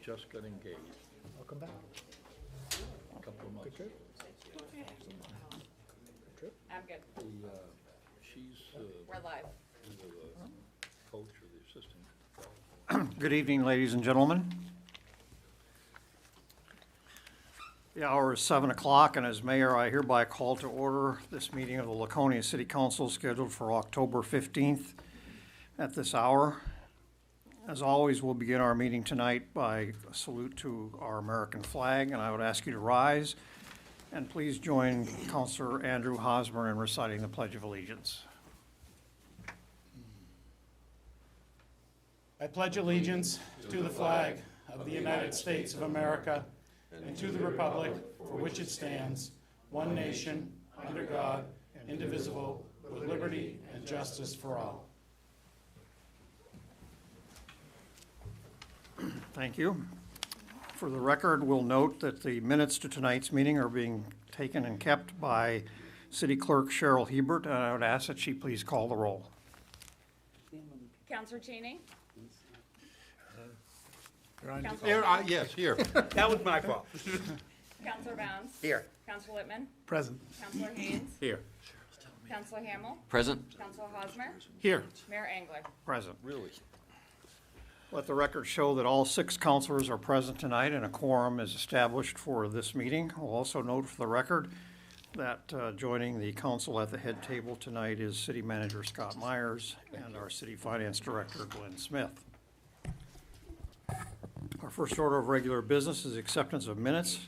just got engaged Welcome back. a couple of months. Good trip? I'm good. She's We're live. either the coach or the assistant. Good evening, ladies and gentlemen. The hour is 7 o'clock, and as mayor, I hereby call to order this meeting of the Laconia City Council scheduled for October 15th at this hour. As always, we'll begin our meeting tonight by a salute to our American flag, and I would ask you to rise. And please join Councilor Andrew Hosmer in reciting the Pledge of Allegiance. I pledge allegiance to the flag of the United States of America and to the republic for which it stands, one nation, under God, indivisible, with liberty and justice for all. Thank you. For the record, we'll note that the minutes to tonight's meeting are being taken and kept by City Clerk Cheryl Hebert, and I would ask that she please call the roll. Counselor Cheney? Here, yes, here. That was my fault. Counselor Bounds? Here. Counselor Whitman? Present. Counselor Haynes? Here. Counselor Hamel? Present. Counselor Hosmer? Here. Mayor Angler? Present. Really? Let the record show that all 6 councilors are present tonight and a quorum is established for this meeting. We'll also note for the record that joining the council at the head table tonight is City Manager Scott Myers and our City Finance Director Glenn Smith. Our first order of regular business is acceptance of minutes.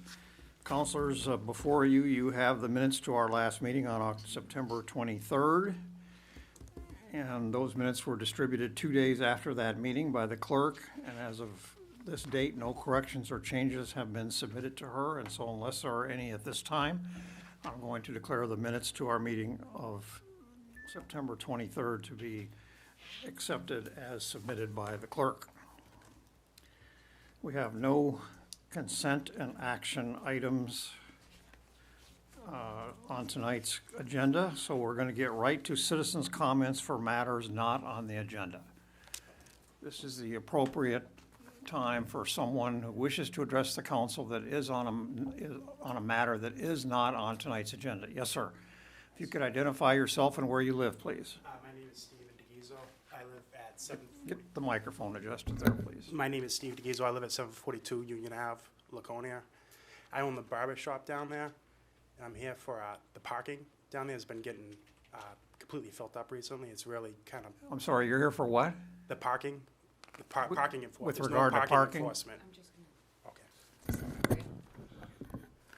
Councilors, before you, you have the minutes to our last meeting on September 23rd. And those minutes were distributed 2 days after that meeting by the clerk. And as of this date, no corrections or changes have been submitted to her. And so unless there are any at this time, I'm going to declare the minutes to our meeting of September 23rd to be accepted as submitted by the clerk. We have no consent and action items on tonight's agenda, so we're going to get right to citizens' comments for matters not on the agenda. This is the appropriate time for someone who wishes to address the council that is on a matter that is not on tonight's agenda. Yes, sir. If you could identify yourself and where you live, please. My name is Steven DeGizzo. I live at 7. Get the microphone adjusted there, please. My name is Steve DeGizzo. I live at 742 Union Ave, Laconia. I own the barber shop down there. And I'm here for the parking down there has been getting completely filled up recently. It's really kind of I'm sorry, you're here for what? the parking, parking enforcement. with There's regard to no parking? enforcement. I'm just gonna. Okay.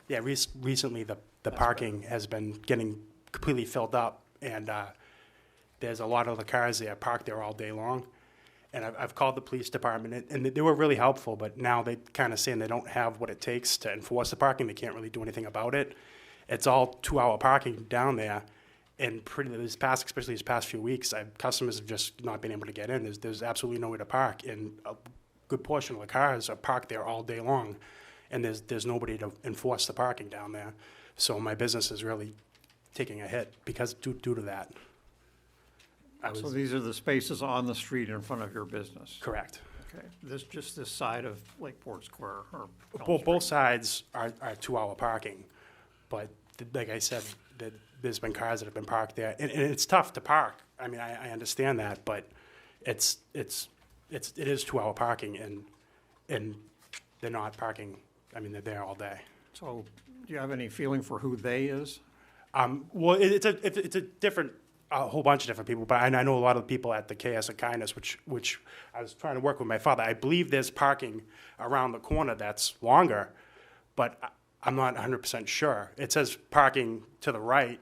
Yeah, recently the parking has been getting completely filled up, and there's a lot of the cars there parked there all day long. And I've called the police department, and they were really helpful, but now they kind of saying they don't have what it takes to enforce the parking. They can't really do anything about it. It's all 2-hour parking down there, and especially these past few weeks, customers have just not been able to get in. There's absolutely nowhere to park, and a good portion of the cars are parked there all day long, and there's nobody to enforce the parking down there. So my business is really taking a hit because due to that. So these are the spaces on the street in front of your business? Correct. Okay, just this side of Lakeport Square or? Elm Both Street? sides are 2-hour parking, but like I said, there's been cars that have been parked there, and it's tough to park. I mean, I understand that, but it is 2-hour parking, and they're not parking. I mean, they're there all day. So, do you have any feeling for who "they" is? Well, it's a different, a whole bunch of different people, but I know a lot of the people at the Chaos and Kindness, which I was trying to work with my father. I believe there's parking around the corner that's longer, but I'm not 100% sure. It says parking to the right,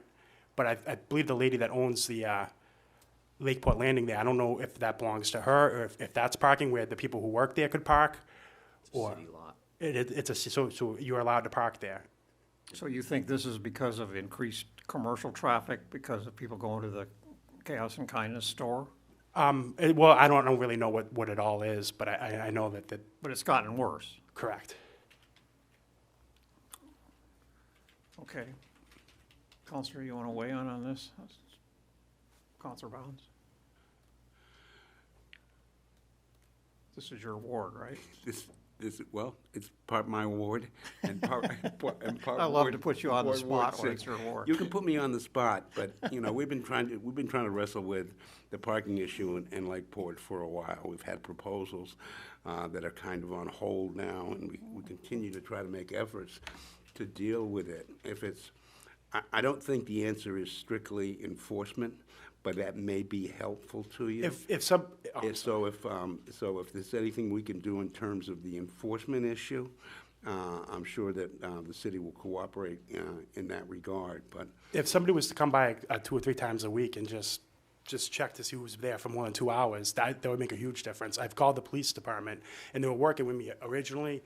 but I believe the lady that owns the Lakeport Landing there, I don't know if that belongs to her or if that's parking where the people who work there could park. Or City lot. so you're allowed to park there. So you think this is because of increased commercial traffic, because of people going to the Chaos and Kindness store? Well, I don't really know what it all is, but I know that But it's gotten worse. correct. Okay. Counselor, you want to weigh in on this? Counselor Bounds? This is your ward, right? This, Well, it's part my ward and part I love to put you on the Ward spot when 6. it's your ward. You can put me on the spot, but, you know, we've been trying to wrestle with the parking issue in Lakeport for a while. We've had proposals that are kind of on hold now, and we continue to try to make efforts to deal with it. I don't think the answer is strictly enforcement, but that may be helpful to you. So If there's anything we can do in terms of the enforcement issue, I'm sure that the city will cooperate in that regard, but if somebody was to come by 2 or 3 times a week and just check to see who's there for more than 2 hours, that would make a huge difference. I've called the police department, and they were working with me originally,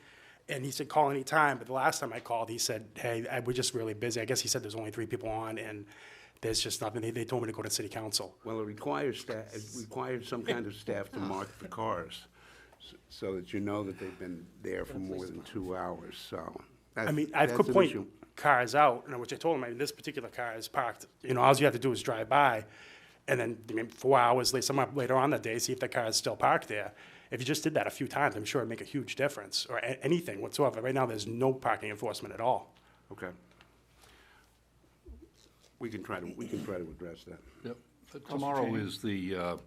and he said, call any time, but the last time I called, he said, hey, we're just really busy. I guess he said there's only 3 people on, and there's just nothing. They told me to go to city council. well, it requires some kind of staff to mark the cars so that you know that they've been there for more than 2 hours, so. I mean, I could point cars out, which I told him, I mean, this particular car is parked, all you have to do is drive by, and then 4 hours later, later on that day, see if the car is still parked there. If you just did that a few times, I'm sure it'd make a huge difference, or anything whatsoever. Right now, there's no parking enforcement at all. Okay. We can try to address that. Yep. Tomorrow is the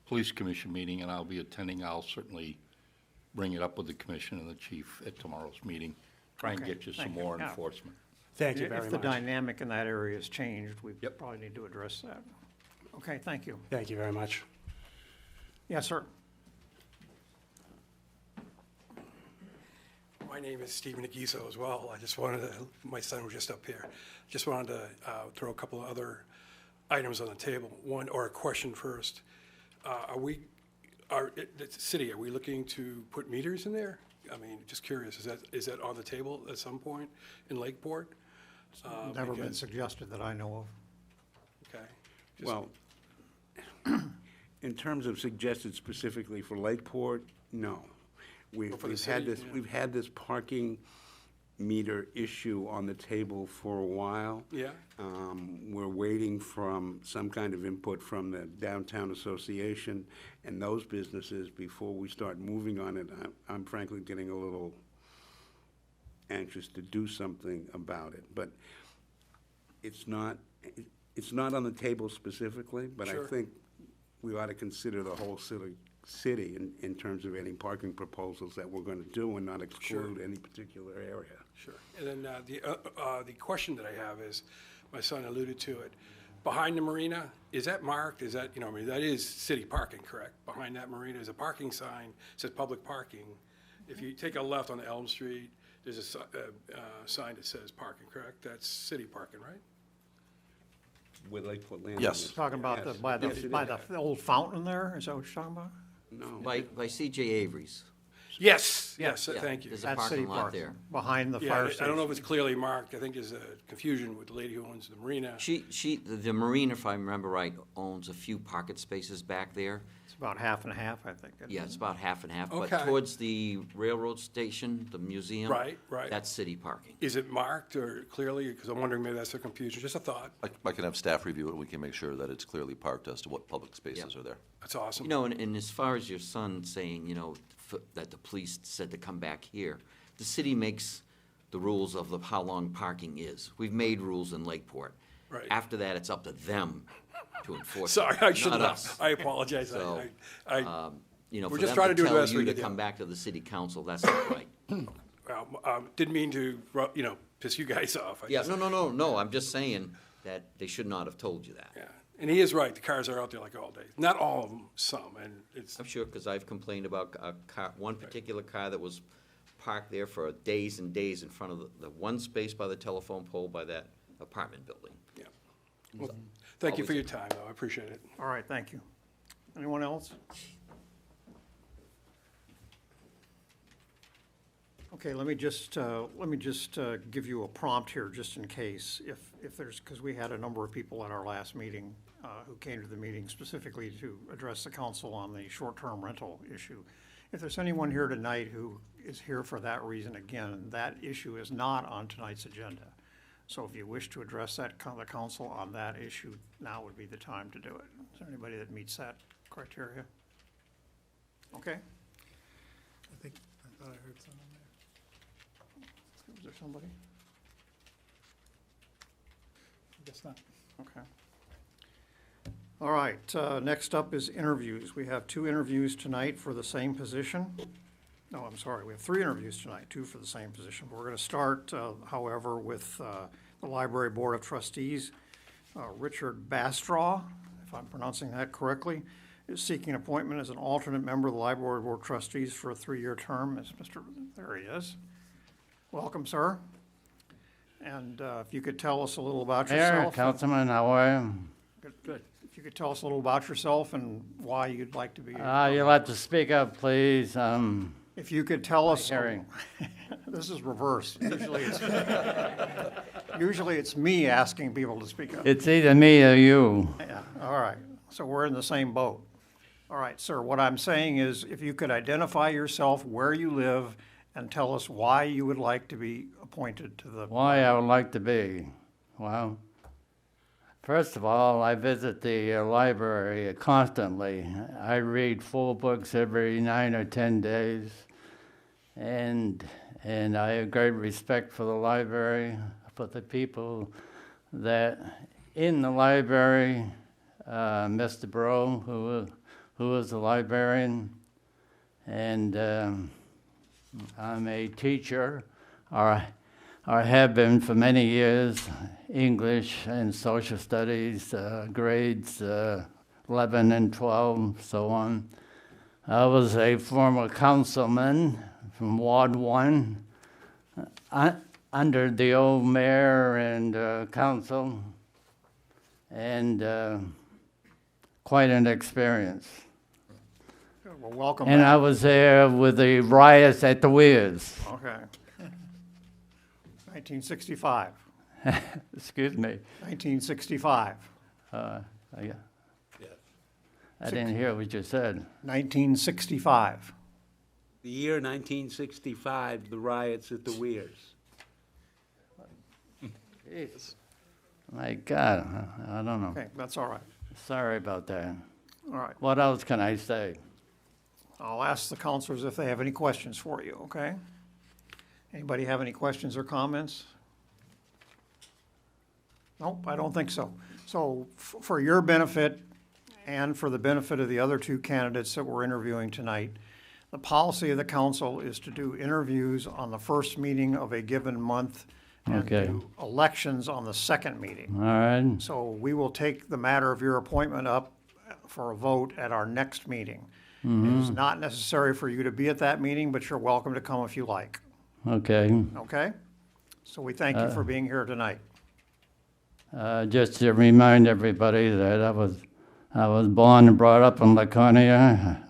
Police Commission meeting, and I'll be attending. I'll certainly bring it up with the commission and the chief at tomorrow's meeting. Try and Okay, get you thank some you. more Yeah. enforcement. Thank you very If the much. dynamic in that area has changed, we Yep. probably need to address that. Okay, thank you. Thank you very much. Yes, sir. My name is Stephen Aguiso as well. My son was just up here. Just wanted to throw a couple of other items on the table. One, or a question first. The city, are we looking to put meters in there? I mean, just curious, is that on the table at some point in Lakeport? Never been because- suggested that I know of. Okay. Just- Well, in terms of suggested specifically for Lakeport, no. We've for the had city, this, we've had this parking meter issue on the table for a while. Yeah. We're waiting from some kind of input from the Downtown Association and those businesses before we start moving on it. I'm frankly getting a little anxious to do something about it, but it's not on the table specifically, but I Sure. think we ought to consider the whole city in terms of any parking proposals that we're going to do and not exclude any particular area. Sure. And then the question that I have is, my son alluded to it, behind the marina, is that marked? Is that, that is city parking, correct? Behind that marina is a parking sign, says public parking. If you take a left on Elm Street, there's a sign that says parking, correct? That's city parking, right? With Lakeport Landing. Yes. Talking about Yes. by Yes, it the is. old fountain there, is that what you're talking about? No. By C.J. Avery's. Yes, yes, Yeah, thank you. there's a That's parking city lot parking, there. behind the Yeah, fire I station. don't know if it's clearly marked. I think there's a confusion with the lady who owns the marina. The marina, if I remember right, owns a few parking spaces back there. It's about half and half, I think. isn't Yeah, it? it's about half and half. But Okay. towards the railroad station, the museum. Right. That's city parking. Is it marked or clearly? Because I'm wondering maybe that's a confusion. Just a thought. I can have staff review it, and we can make sure that it's clearly parked as to what public spaces Yeah. are there. That's awesome. And as far as your son saying, that the police said to come back here, the city makes the rules of how long parking is. We've made rules in Lakeport. Right. After that, it's up to them to enforce. Sorry, it, I should not not. us. I apologize. So, I For We're just them trying to do the tell best we you to can do. come back to the city council, that's not right. didn't mean to, piss you guys off. Yeah, no, I'm just saying that they should not have told you that. Yeah, and he is right. The cars are out there like all day. Not all of them, some, and it's, I'm sure, because I've complained about one particular car that was parked there for days and days in front of the one space by the telephone pole by that apartment building. yeah. Well, thank you for your time, though. I appreciate it. All right, thank you. Anyone else? Okay, let me just give you a prompt here, just in case, if there's, because we had a number of people at our last meeting who came to the meeting specifically to address the council on the short-term rental issue. If there's anyone here tonight who is here for that reason, again, that issue is not on tonight's agenda. So if you wish to address the council on that issue, now would be the time to do it. Is there anybody that meets that criteria? Okay, I think Is there somebody? Guess not. Okay. All right, next up is interviews. We have 2 interviews tonight for the same position. No, I'm sorry, we have 3 interviews tonight, 2 for the same position. We're going to start, however, with the Library Board of Trustees. Richard Bastraw, if I'm pronouncing that correctly, is seeking appointment as an alternate member of the Library Board of Trustees for a 3-year term. There he is. Welcome, sir. And if you could tell us a little about Mayor, yourself. Councilman, how are you? Good. If you could tell us a little about yourself and why you'd like to be. You'll have to speak up, please. If you could tell us. Hearing. This is reverse. Usually it's me asking people to speak up. It's either me or you. Yeah, all right. So we're in the same boat. All right, sir, what I'm saying is if you could identify yourself, where you live, and tell us why you would like to be appointed to the. Why I would like to be? Well, first of all, I visit the library constantly. I read 4 books every 9 or 10 days. And I have great respect for the library, for the people that in the library, Mr. Bro, who is a librarian, and I'm a teacher, or have been for many years, English and social studies, grades 11 and 12, so on. I was a former councilman from Ward 1, under the old mayor and council, and quite an experience. Well, welcome And I back. was there with the riots at the Weirs. Okay. 1965. Excuse me. 1965. I didn't hear what you said. 1965. The year 1965, the riots at the Weirs. Jeez. My God, I don't know. Okay, that's all right. Sorry about that. All right. What else can I say? I'll ask the counselors if they have any questions for you, okay? Anybody have any questions or comments? Nope, I don't think so. So for your benefit and for the benefit of the other 2 candidates that we're interviewing tonight, the policy of the council is to do interviews on the first meeting of a given month and Okay. do elections on the second meeting. All right, So we will take the matter of your appointment up for a vote at our next meeting. It is not necessary for you to be at that meeting, but you're welcome to come if you like, okay. okay? So we thank you for being here tonight. Just to remind everybody that I was born and brought up in Laconia,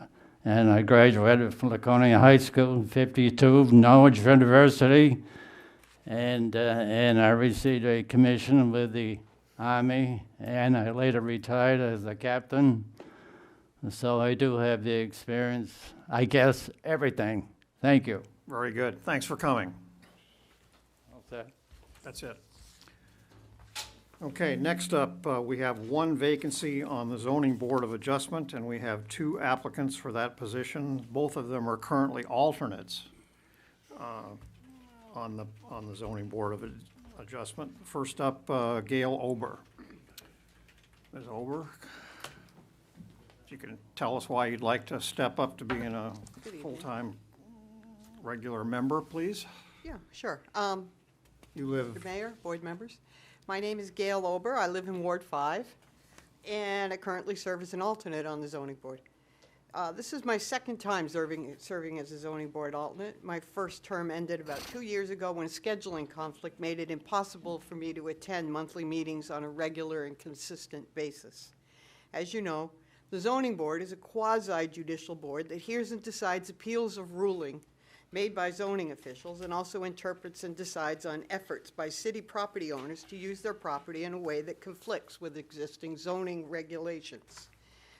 and I graduated from Laconia High School in '52, Norwich University, and I received a commission with the Army, and I later retired as a captain. So I do have the experience, I guess, everything. Thank you. Very good. Thanks for coming. Okay. That's it. Okay, next up, we have 1 vacancy on the Zoning Board of Adjustment, and we have 2 applicants for that position. Both of them are currently alternates on the Zoning Board of Adjustment. First up, Gail Ober. Ms. Ober, if you can tell us why you'd like to step up to being a Good evening. full-time regular member, please. Yeah, sure. You live, Mr. Mayor, board members, my name is Gail Ober. I live in Ward 5, and I currently serve as an alternate on the zoning board. This is my second time serving as a zoning board alternate. My first term ended about 2 years ago when scheduling conflict made it impossible for me to attend monthly meetings on a regular and consistent basis. As you know, the zoning board is a quasi-judicial board that hears and decides appeals of ruling made by zoning officials and also interprets and decides on efforts by city property owners to use their property in a way that conflicts with existing zoning regulations.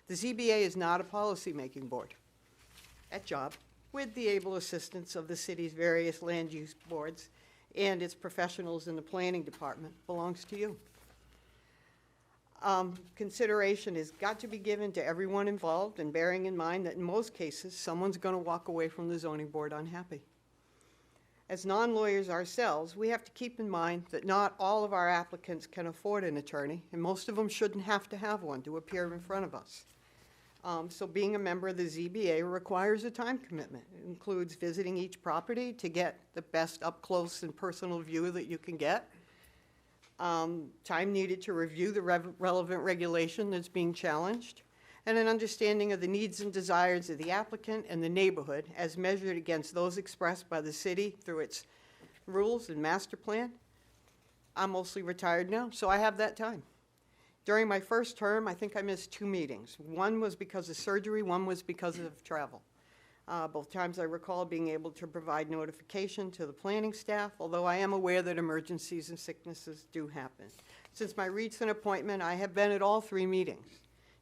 The ZBA is not a policy-making board. That job, with the able assistance of the city's various land use boards and its professionals in the planning department, belongs to you. consideration has got to be given to everyone involved, and bearing in mind that in most cases, someone's going to walk away from the zoning board unhappy. As non-lawyers ourselves, we have to keep in mind that not all of our applicants can afford an attorney, and most of them shouldn't have to have one to appear in front of us. So being a member of the ZBA requires a time commitment. It includes visiting each property to get the best up-close and personal view that you can get. Time needed to review the relevant regulation that's being challenged, and an understanding of the needs and desires of the applicant and the neighborhood as measured against those expressed by the city through its rules and master plan. I'm mostly retired now, so I have that time. During my first term, I think I missed 2 meetings. One was because of surgery, one was because of travel. Both times I recall being able to provide notification to the planning staff, although I am aware that emergencies and sicknesses do happen. Since my recent appointment, I have been at all 3 meetings,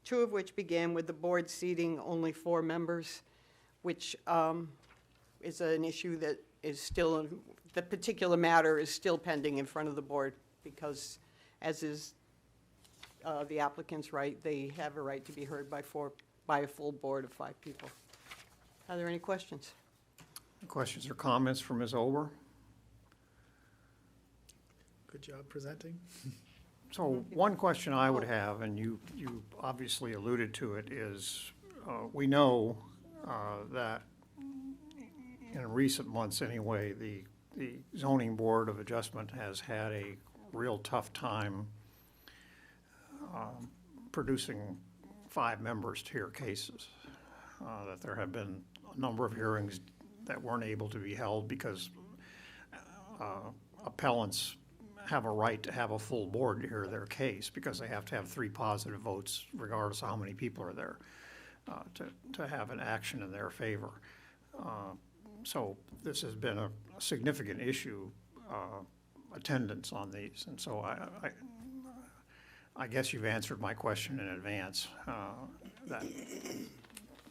2 of which began with the board seating only 4 members, which is an issue that is still, the particular matter is still pending in front of the board because, as is the applicant's right, they have a right to be heard by a full board of 5 people. Are there any questions? Questions or comments from Ms. Ober? Good job presenting. So one question I would have, and you obviously alluded to it, is we know that in recent months anyway, the Zoning Board of Adjustment has had a real tough time producing 5 members to hear cases. That there have been a number of hearings that weren't able to be held because appellants have a right to have a full board to hear their case because they have to have 3 positive votes regardless of how many people are there to have an action in their favor. So this has been a significant issue, attendance on these. And so I guess you've answered my question in advance, that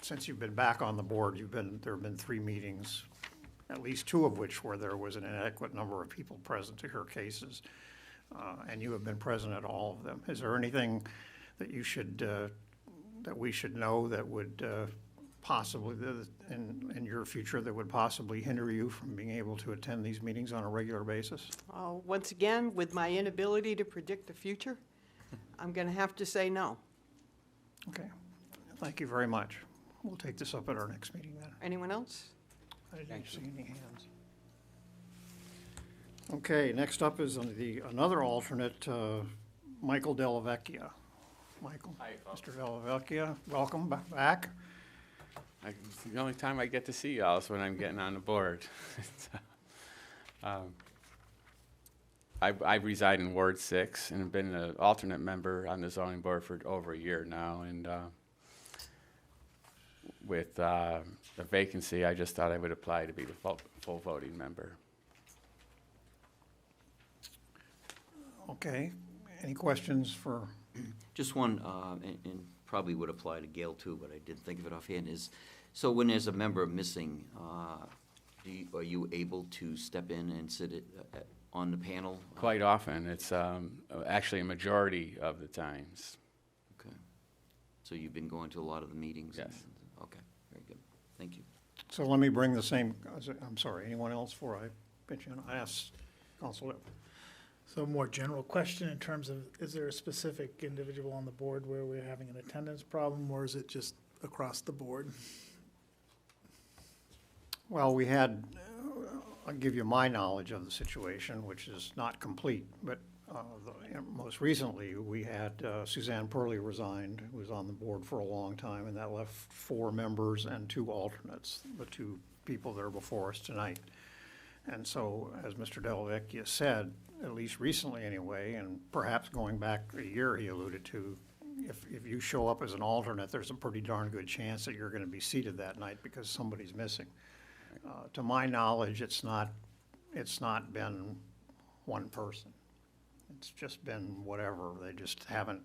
since you've been back on the board, there have been 3 meetings, at least 2 of which where there was an inadequate number of people present to hear cases, and you have been present at all of them. Is there anything that you should, that we should know that would possibly, in your future, that would possibly hinder you from being able to attend these meetings on a regular basis? Once again, with my inability to predict the future, I'm going to have to say no. Okay, thank you very much. We'll take this up at our next meeting then. Anyone else? I didn't see any hands. Okay, next up is another alternate, Michael Della Vecchia. Michael. Hi, folks. Mr. Della Vecchia, welcome back. It's the only time I get to see y'all is when I'm getting on the board. I reside in Ward 6 and have been an alternate member on the zoning board for over a year now. And with the vacancy, I just thought I would apply to be the full voting member. Okay, any questions for? Just one, and probably would apply to Gail too, but I didn't think of it offhand, is, so when there's a member missing, are you able to step in and sit on the panel? Quite often. It's actually a majority of the times. Okay. So you've been going to a lot of the meetings? Yes. Okay, very good. Thank you. So let me bring the same, I'm sorry, anyone else before I pitch in? I asked Council Lipp. So a more general question in terms of, is there a specific individual on the board where we're having an attendance problem, or is it just across the board? Well, we had, I'll give you my knowledge of the situation, which is not complete, but most recently, we had Suzanne Purley resigned, who was on the board for a long time, and that left 4 members and 2 alternates, the 2 people that are before us tonight. And so, as Mr. Della Vecchia said, at least recently anyway, and perhaps going back a year, he alluded to, if you show up as an alternate, there's a pretty darn good chance that you're going to be seated that night because somebody's missing. To my knowledge, it's not been one person. It's just been whatever. They just haven't,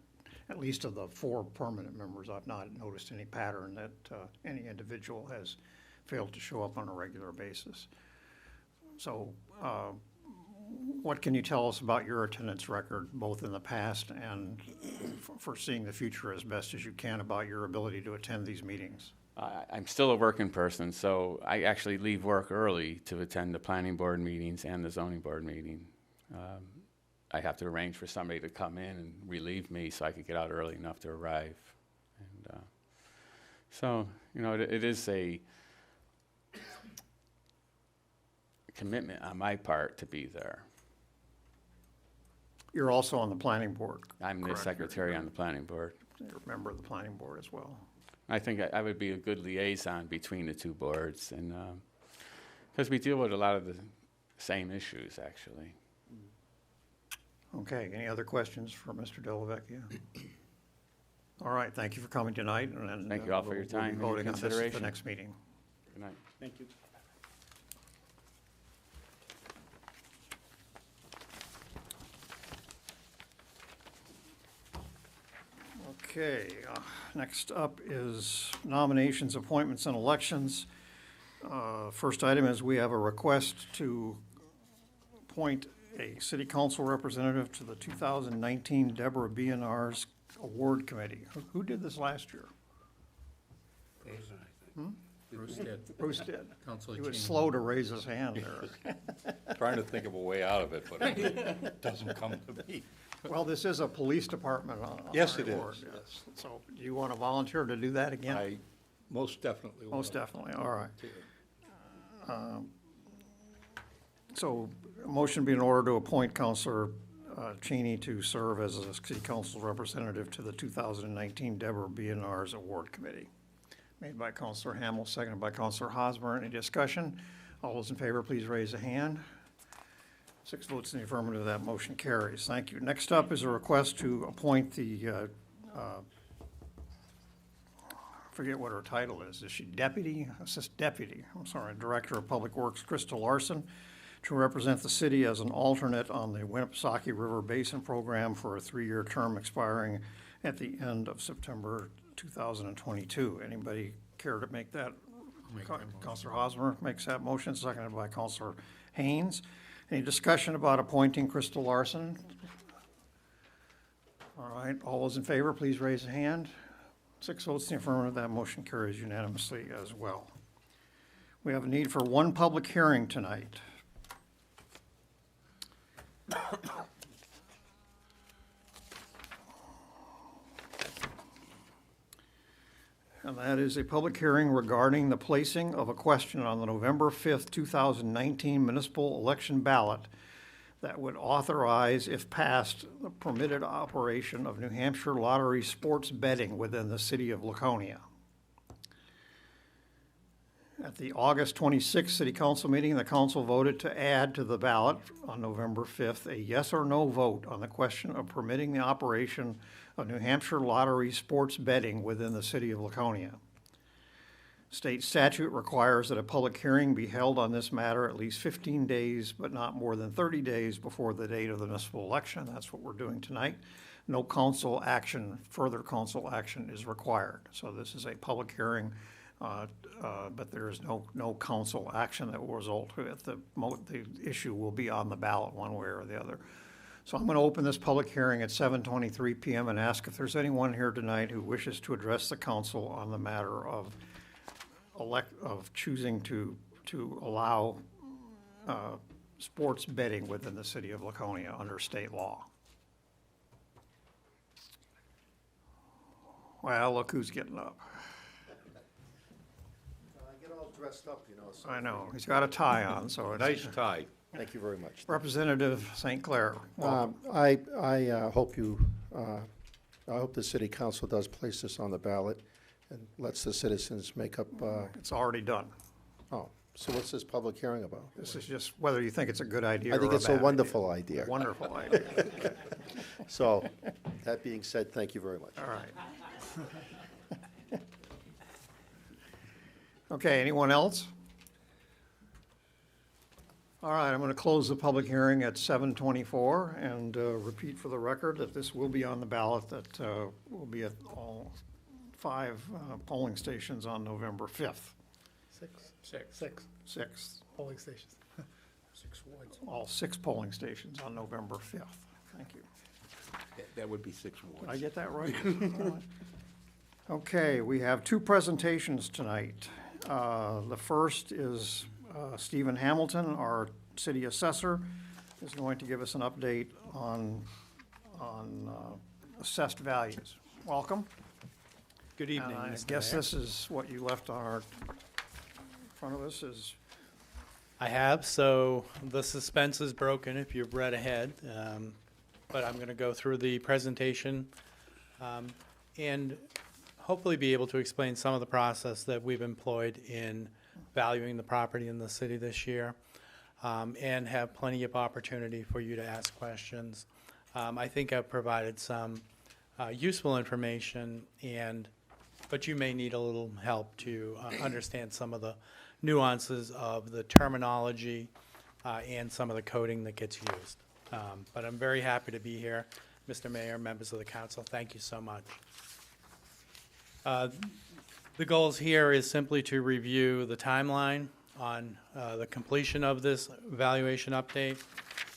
at least of the 4 permanent members, I've not noticed any pattern that any individual has failed to show up on a regular basis. So What can you tell us about your attendance record, both in the past and foreseeing the future as best as you can about your ability to attend these meetings? I'm still a working person, so I actually leave work early to attend the planning board meetings and the zoning board meeting. I have to arrange for somebody to come in and relieve me so I could get out early enough to arrive. And so, you know, it is a commitment on my part to be there. You're also on the planning board. I'm the correct? secretary on the planning board. You're a member of the planning board as well. I think I would be a good liaison between the two boards, and because we deal with a lot of the same issues, actually. Okay, any other questions for Mr. Delavecchia? All right, thank you for coming tonight, and Thank you all for your time and your voting on this at the consideration. next meeting. Good night. Thank you. Okay, next up is nominations, appointments, and elections. First item is we have a request to appoint a city council representative to the 2019 Deborah B&R's Award Committee. Who did this last year? Bruce did. Bruce did. Counselor He was Cheney. slow to raise his hand there. Trying to think of a way out of it, but it doesn't come to me. Well, this is a police department on Yes, our it is, board, yes. So do you want to volunteer to do that again? I most definitely will. Most definitely, all right. So, a motion be in order to appoint Counselor Cheney to serve as a city council representative to the 2019 Deborah B&R's Award Committee. Made by Counselor Hamel, seconded by Counselor Hosmer. Any discussion? All those in favor, please raise a hand. 6 votes in the affirmative, that motion carries. Thank you. Next up is a request to appoint the, forget what her title is. Is she deputy? Director of Public Works, Crystal Larson, to represent the city as an alternate on the Winnipesaukee River Basin Program for a 3-year term expiring at the end of September 2022. Anybody care to make that? Counselor Hosmer makes that motion, seconded by Counselor Haynes. Any discussion about appointing Crystal Larson? All right, all those in favor, please raise a hand. 6 votes in the affirmative, that motion carries unanimously as well. We have a need for one public hearing tonight. And that is a public hearing regarding the placing of a question on the November 5th, 2019 municipal election ballot that would authorize, if passed, the permitted operation of New Hampshire lottery sports betting within the city of Laconia. At the August 26th City Council meeting, the council voted to add to the ballot on November 5th a yes or no vote on the question of permitting the operation of New Hampshire lottery sports betting within the city of Laconia. State statute requires that a public hearing be held on this matter at least 15 days, but not more than 30 days before the date of the municipal election. That's what we're doing tonight. No council action, further council action is required. So this is a public hearing, but there is no council action that will result with the issue will be on the ballot one way or the other. So I'm going to open this public hearing at 7:23 p.m. and ask if there's anyone here tonight who wishes to address the council on the matter of choosing to allow sports betting within the city of Laconia under state law. Well, look who's getting up. I get all dressed up, you know. So I know, he's got a tie on, so it's Nice tie. Thank you very much. Representative St. Clair. Welcome. I hope I hope the city council does place this on the ballot and lets the citizens make up, It's already done. oh, so what's this public hearing about? This is just whether you think it's a good idea or I think it's a bad idea. wonderful idea. Wonderful idea. So, that being said, thank you very much. All right. Okay, anyone else? All right, I'm going to close the public hearing at 7:24 and repeat for the record that this will be on the ballot, that will be at all 5 polling stations on November 5th. Six polling stations. 6 all 6 polling stations on November 5th. Thank you. That would be 6 wards. Did I get that right? Okay, we have 2 presentations tonight. The first is Stephen Hamilton, our city assessor, is going to give us an update on assessed values. Welcome. Good evening, I Mr. guess Mayor. this is what you left on our, in front of us is, I have, so the suspense is broken if you've read ahead, but I'm going to go through the presentation and hopefully be able to explain some of the process that we've employed in valuing the property in the city this year, and have plenty of opportunity for you to ask questions. I think I've provided some useful information, but you may need a little help to understand some of the nuances of the terminology and some of the coding that gets used. But I'm very happy to be here. Mr. Mayor, members of the council, thank you so much. The goals here is simply to review the timeline on the completion of this valuation update,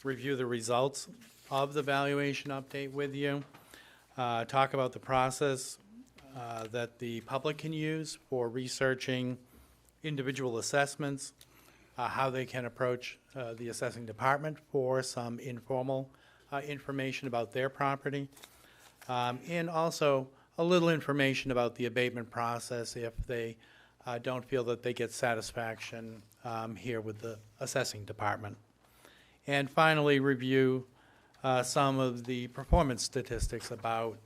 review the results of the valuation update with you, talk about the process that the public can use for researching individual assessments, how they can approach the assessing department for some informal information about their property, and also a little information about the abatement process if they don't feel that they get satisfaction here with the assessing department. And finally, review some of the performance statistics about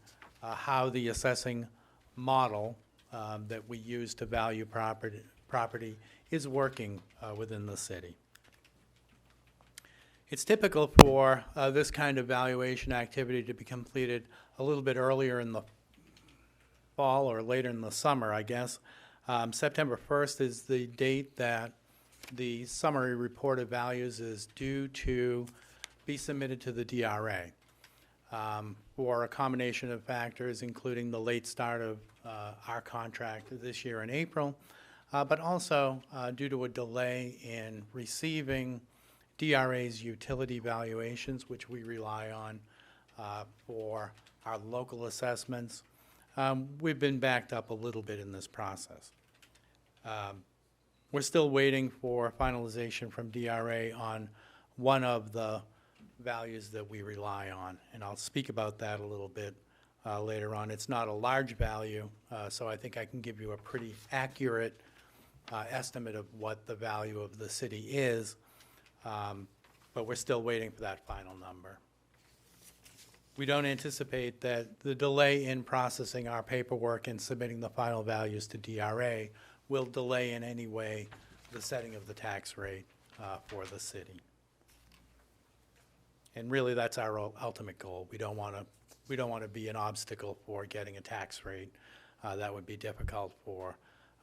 how the assessing model that we use to value property is working within the city. It's typical for this kind of valuation activity to be completed a little bit earlier in the fall or later in the summer, I guess. September 1st is the date that the summary report of values is due to be submitted to the DRA for a combination of factors, including the late start of our contract this year in April, but also due to a delay in receiving DRA's utility valuations, which we rely on for our local assessments. We've been backed up a little bit in this process. We're still waiting for finalization from DRA on one of the values that we rely on, and I'll speak about that a little bit later on. It's not a large value, so I think I can give you a pretty accurate estimate of what the value of the city is, but we're still waiting for that final number. We don't anticipate that the delay in processing our paperwork and submitting the final values to DRA will delay in any way the setting of the tax rate for the city. And really, that's our ultimate goal. We don't want to be an obstacle for getting a tax rate. That would be difficult for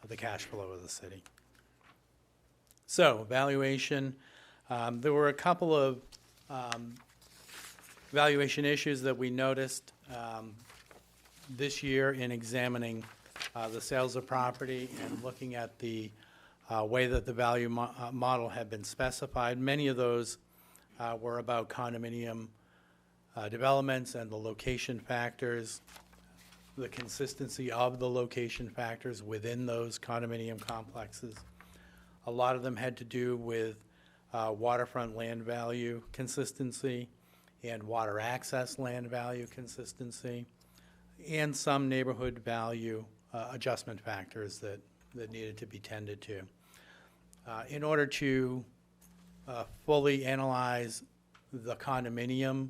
the cash flow of the city. So, valuation. There were a couple of valuation issues that we noticed this year in examining the sales of property and looking at the way that the value model had been specified. Many of those were about condominium developments and the location factors, the consistency of the location factors within those condominium complexes. A lot of them had to do with waterfront land value consistency and water access land value consistency, and some neighborhood value adjustment factors that needed to be tended to. In order to fully analyze the condominium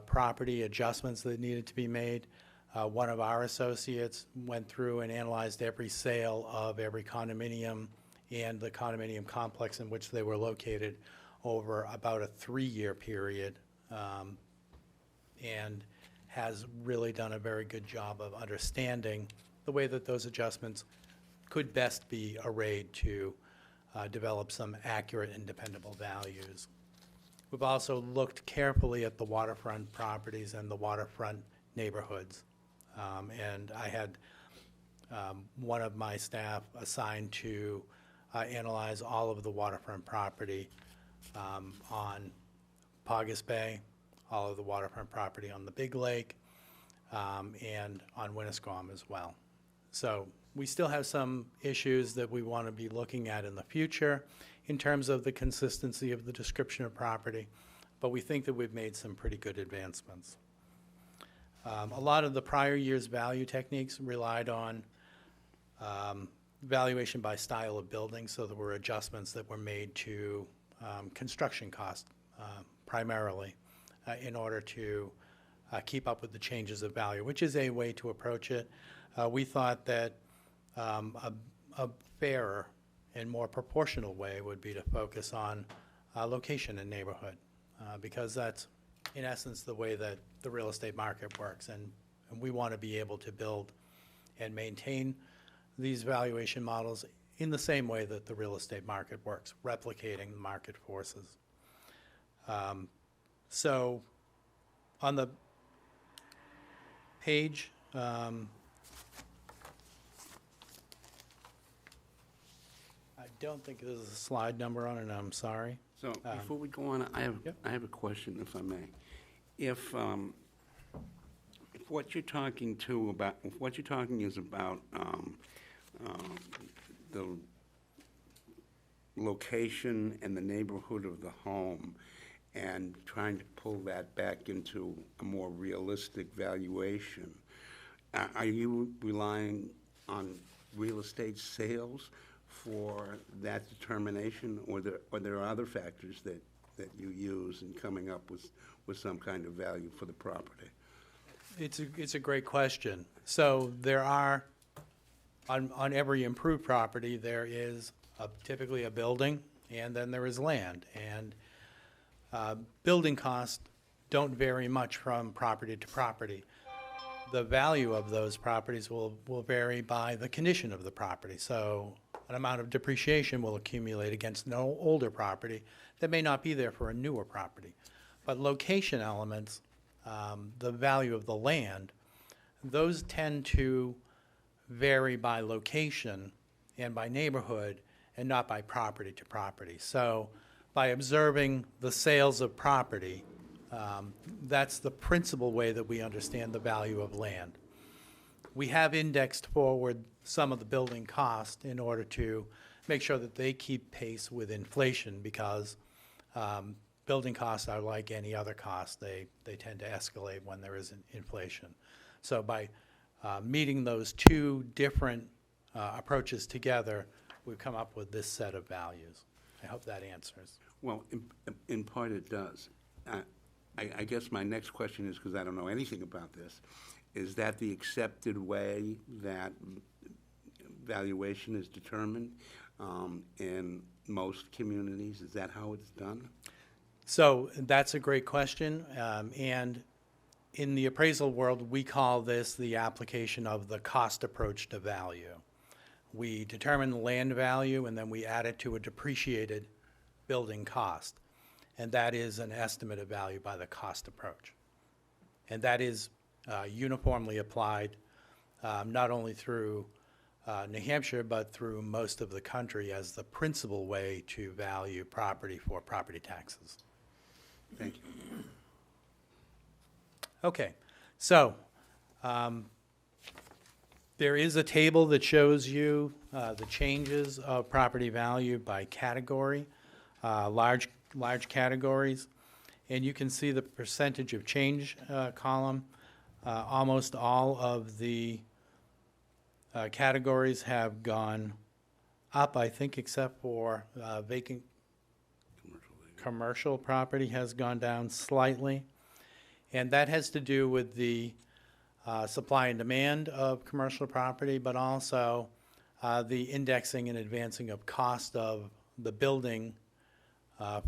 property adjustments that needed to be made, one of our associates went through and analyzed every sale of every condominium and the condominium complex in which they were located over about a 3-year period, and has really done a very good job of understanding the way that those adjustments could best be arrayed to develop some accurate and dependable values. We've also looked carefully at the waterfront properties and the waterfront neighborhoods. And I had one of my staff assigned to analyze all of the waterfront property on Paugus Bay, all of the waterfront property on the Big Lake, and on Winnisquam as well. So we still have some issues that we want to be looking at in the future in terms of the consistency of the description of property, but we think that we've made some pretty good advancements. A lot of the prior year's value techniques relied on valuation by style of building, so there were adjustments that were made to construction cost primarily in order to keep up with the changes of value, which is a way to approach it. We thought that a fairer and more proportional way would be to focus on location and neighborhood, because that's in essence the way that the real estate market works, and we want to be able to build and maintain these valuation models in the same way that the real estate market works, replicating the market forces. So on the page, I don't think there's a slide number on it, I'm sorry. So before we go on, I have a question, if I may. If what you're talking is about the location and the neighborhood of the home, and trying to pull that back into a more realistic valuation, are you relying on real estate sales for that determination, or are there other factors that you use in coming up with some kind of value for the property? It's a great question. So there are, on every improved property, there is typically a building, and then there is land. And building costs don't vary much from property to property. The value of those properties will vary by the condition of the property. So an amount of depreciation will accumulate against an older property that may not be there for a newer property. But location elements, the value of the land, those tend to vary by location and by neighborhood and not by property to property. So by observing the sales of property, that's the principal way that we understand the value of land. We have indexed forward some of the building cost in order to make sure that they keep pace with inflation, because building costs are like any other cost. They tend to escalate when there is inflation. So by meeting those two different approaches together, we've come up with this set of values. I hope that answers. Well, in part it does. I guess my next question is, because I don't know anything about this, is that the accepted way that valuation is determined in most communities? Is that how it's done? So that's a great question. And in the appraisal world, we call this the application of the cost approach to value. We determine the land value, and then we add it to a depreciated building cost. And that is an estimate of value by the cost approach. And that is uniformly applied not only through New Hampshire, but through most of the country as the principal way to value property for property taxes. Thank you. Okay, so there is a table that shows you the changes of property value by category, large categories, and you can see the percentage of change column. Almost all of the categories have gone up, I think, except for vacant commercial property has gone down slightly. And that has to do with the supply and demand of commercial property, but also the indexing and advancing of cost of the building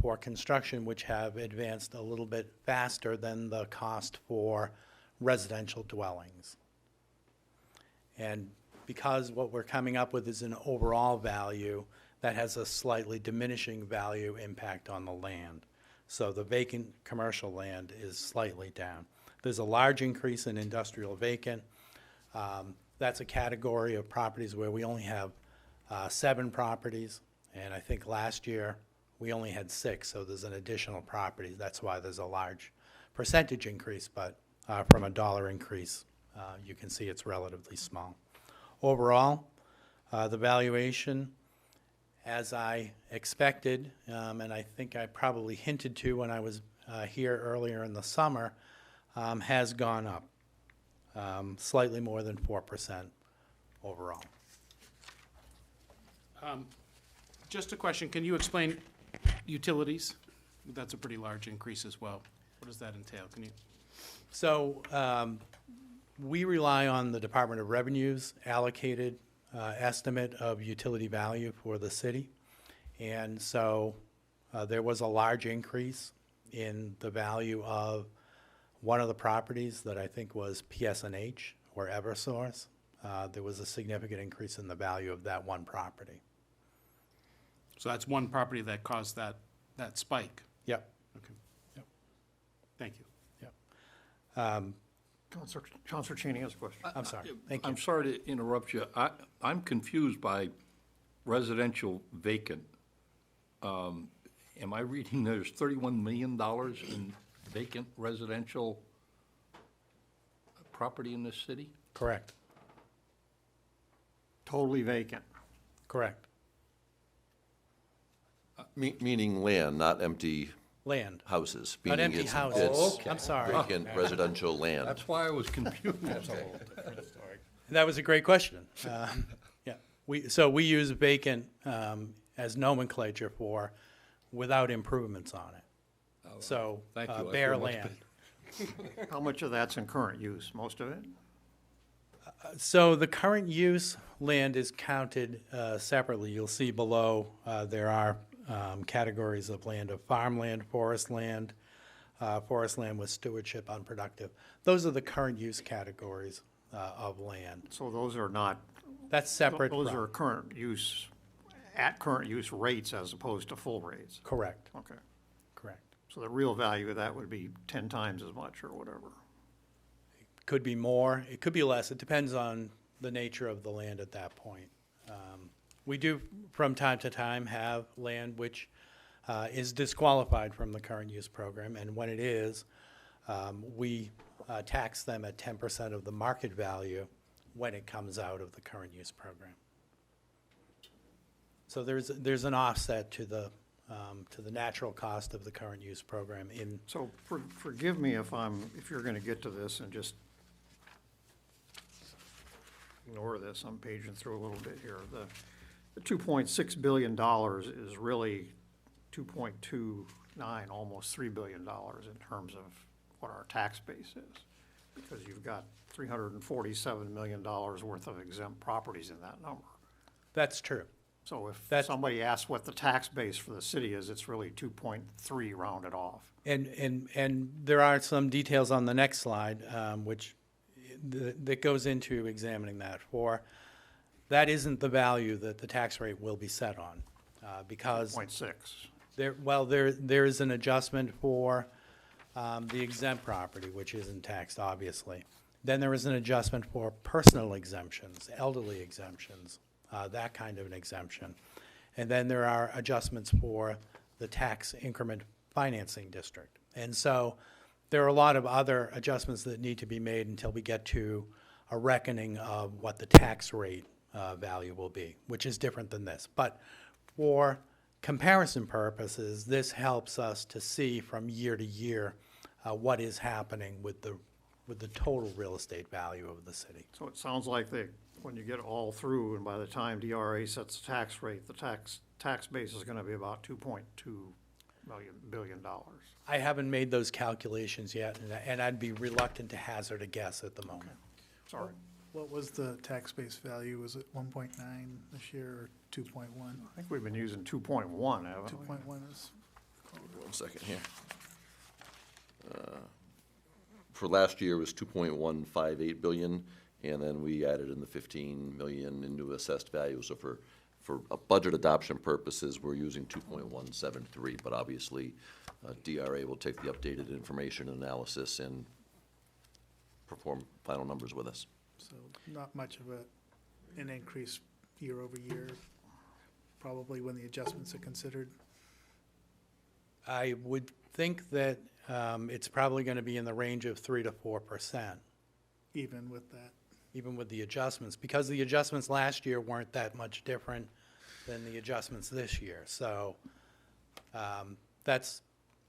for construction, which have advanced a little bit faster than the cost for residential dwellings. And because what we're coming up with is an overall value, that has a slightly diminishing value impact on the land. So the vacant commercial land is slightly down. There's a large increase in industrial vacant. That's a category of properties where we only have 7 properties, and I think last year We only had 6, so there's an additional property. That's why there's a large percentage increase, but from a dollar increase, you can see it's relatively small. Overall, the valuation, as I expected, and I think I probably hinted to when I was here earlier in the summer, has gone up slightly more than 4% overall. Just a question, can you explain utilities? That's a pretty large increase as well. What does that entail? Can you? So we rely on the Department of Revenue's allocated estimate of utility value for the city. And so there was a large increase in the value of one of the properties that I think was PSNH or Eversource. There was a significant increase in the value of that one property. So that's one property that caused that spike? Yep. Okay. Yep. Thank you. Yep. Counselor Cheney has a question. I'm sorry. Thank you. I'm sorry to interrupt you. I'm confused by residential vacant. Am I reading there's $31 million in vacant residential property in this city? Correct. Totally vacant. Correct. Meaning land, not empty Land. houses. Not meaning empty it's- houses. it's Okay. I'm sorry. Vacant residential land. That's why I was confused. That was a great question. Yeah, we use vacant as nomenclature for without improvements on it. So Thank you. I bare feel much land. How much of that's in current use? Most of it? So the current use land is counted separately. You'll see below there are categories of land of farmland, forest land with stewardship unproductive. Those are the current use categories of land. So those are not, That's separate those from- are current use, at current use rates as opposed to full rates? Correct, Okay. correct. So the real value of that would be 10 times as much or whatever? Could be more, it could be less. It depends on the nature of the land at that point. We do, from time to time, have land which is disqualified from the current use program, and when it is, we tax them at 10% of the market value when it comes out of the current use program. So there's an offset to the natural cost of the current use program in. So forgive me if you're gonna get to this and just ignore this, I'm paging through a little bit here. The $2.6 billion is really 2.29, almost $3 billion in terms of what our tax base is. Because you've got $347 million worth of exempt properties in that number. That's true. So if somebody asks what the tax base for the city is, it's really 2.3 rounded off. And there are some details on the next slide, which that goes into examining that. That isn't the value that the tax rate will be set on, because 0.6. there is an adjustment for the exempt property, which isn't taxed, obviously. Then there is an adjustment for personal exemptions, elderly exemptions, that kind of an exemption. And then there are adjustments for the tax increment financing district. And so there are a lot of other adjustments that need to be made until we get to a reckoning of what the tax rate value will be, which is different than this. But for comparison purposes, this helps us to see from year to year what is happening with the total real estate value of the city. So it sounds like when you get all through, and by the time DRA sets the tax rate, the tax base is gonna be about $2.2 billion. I haven't made those calculations yet, and I'd be reluctant to hazard a guess at the moment. Sorry. What was the tax base value? Was it 1.9 this year or 2.1? I think we've been using 2.1, haven't we? 2.1 is, One second here. For last year, it was 2.158 billion, and then we added in the 15 million in new assessed value. So for budget adoption purposes, we're using 2.173, but obviously, DRA will take the updated information analysis and perform final numbers with us. so not much of an increase year over year, probably when the adjustments are considered. I would think that it's probably going to be in the range of 3 to 4%, Even with that. even with the adjustments, because the adjustments last year weren't that much different than the adjustments this year. So that's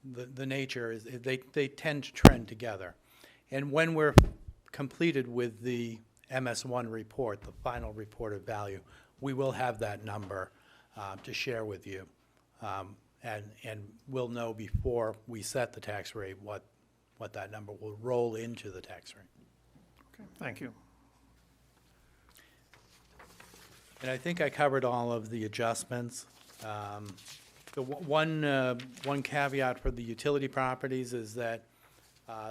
the nature, is they tend to trend together. And when we're completed with the MS1 report, the final report of value, we will have that number to share with you. And we'll know before we set the tax rate what that number will roll into the tax rate. Okay, thank you. And I think I covered all of the adjustments. The one caveat for the utility properties is that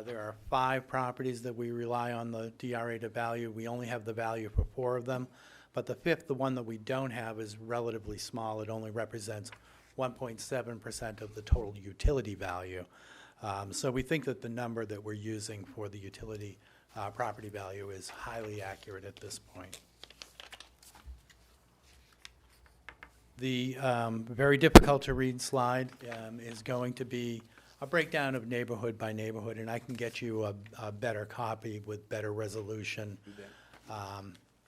there are 5 properties that we rely on the DRA to value. We only have the value for 4 of them. But the 5th, the one that we don't have, is relatively small. It only represents 1.7% of the total utility value. So we think that the number that we're using for the utility property value is highly accurate at this point. The very difficult to read slide is going to be a breakdown of neighborhood by neighborhood, and I can get you a better copy with better resolution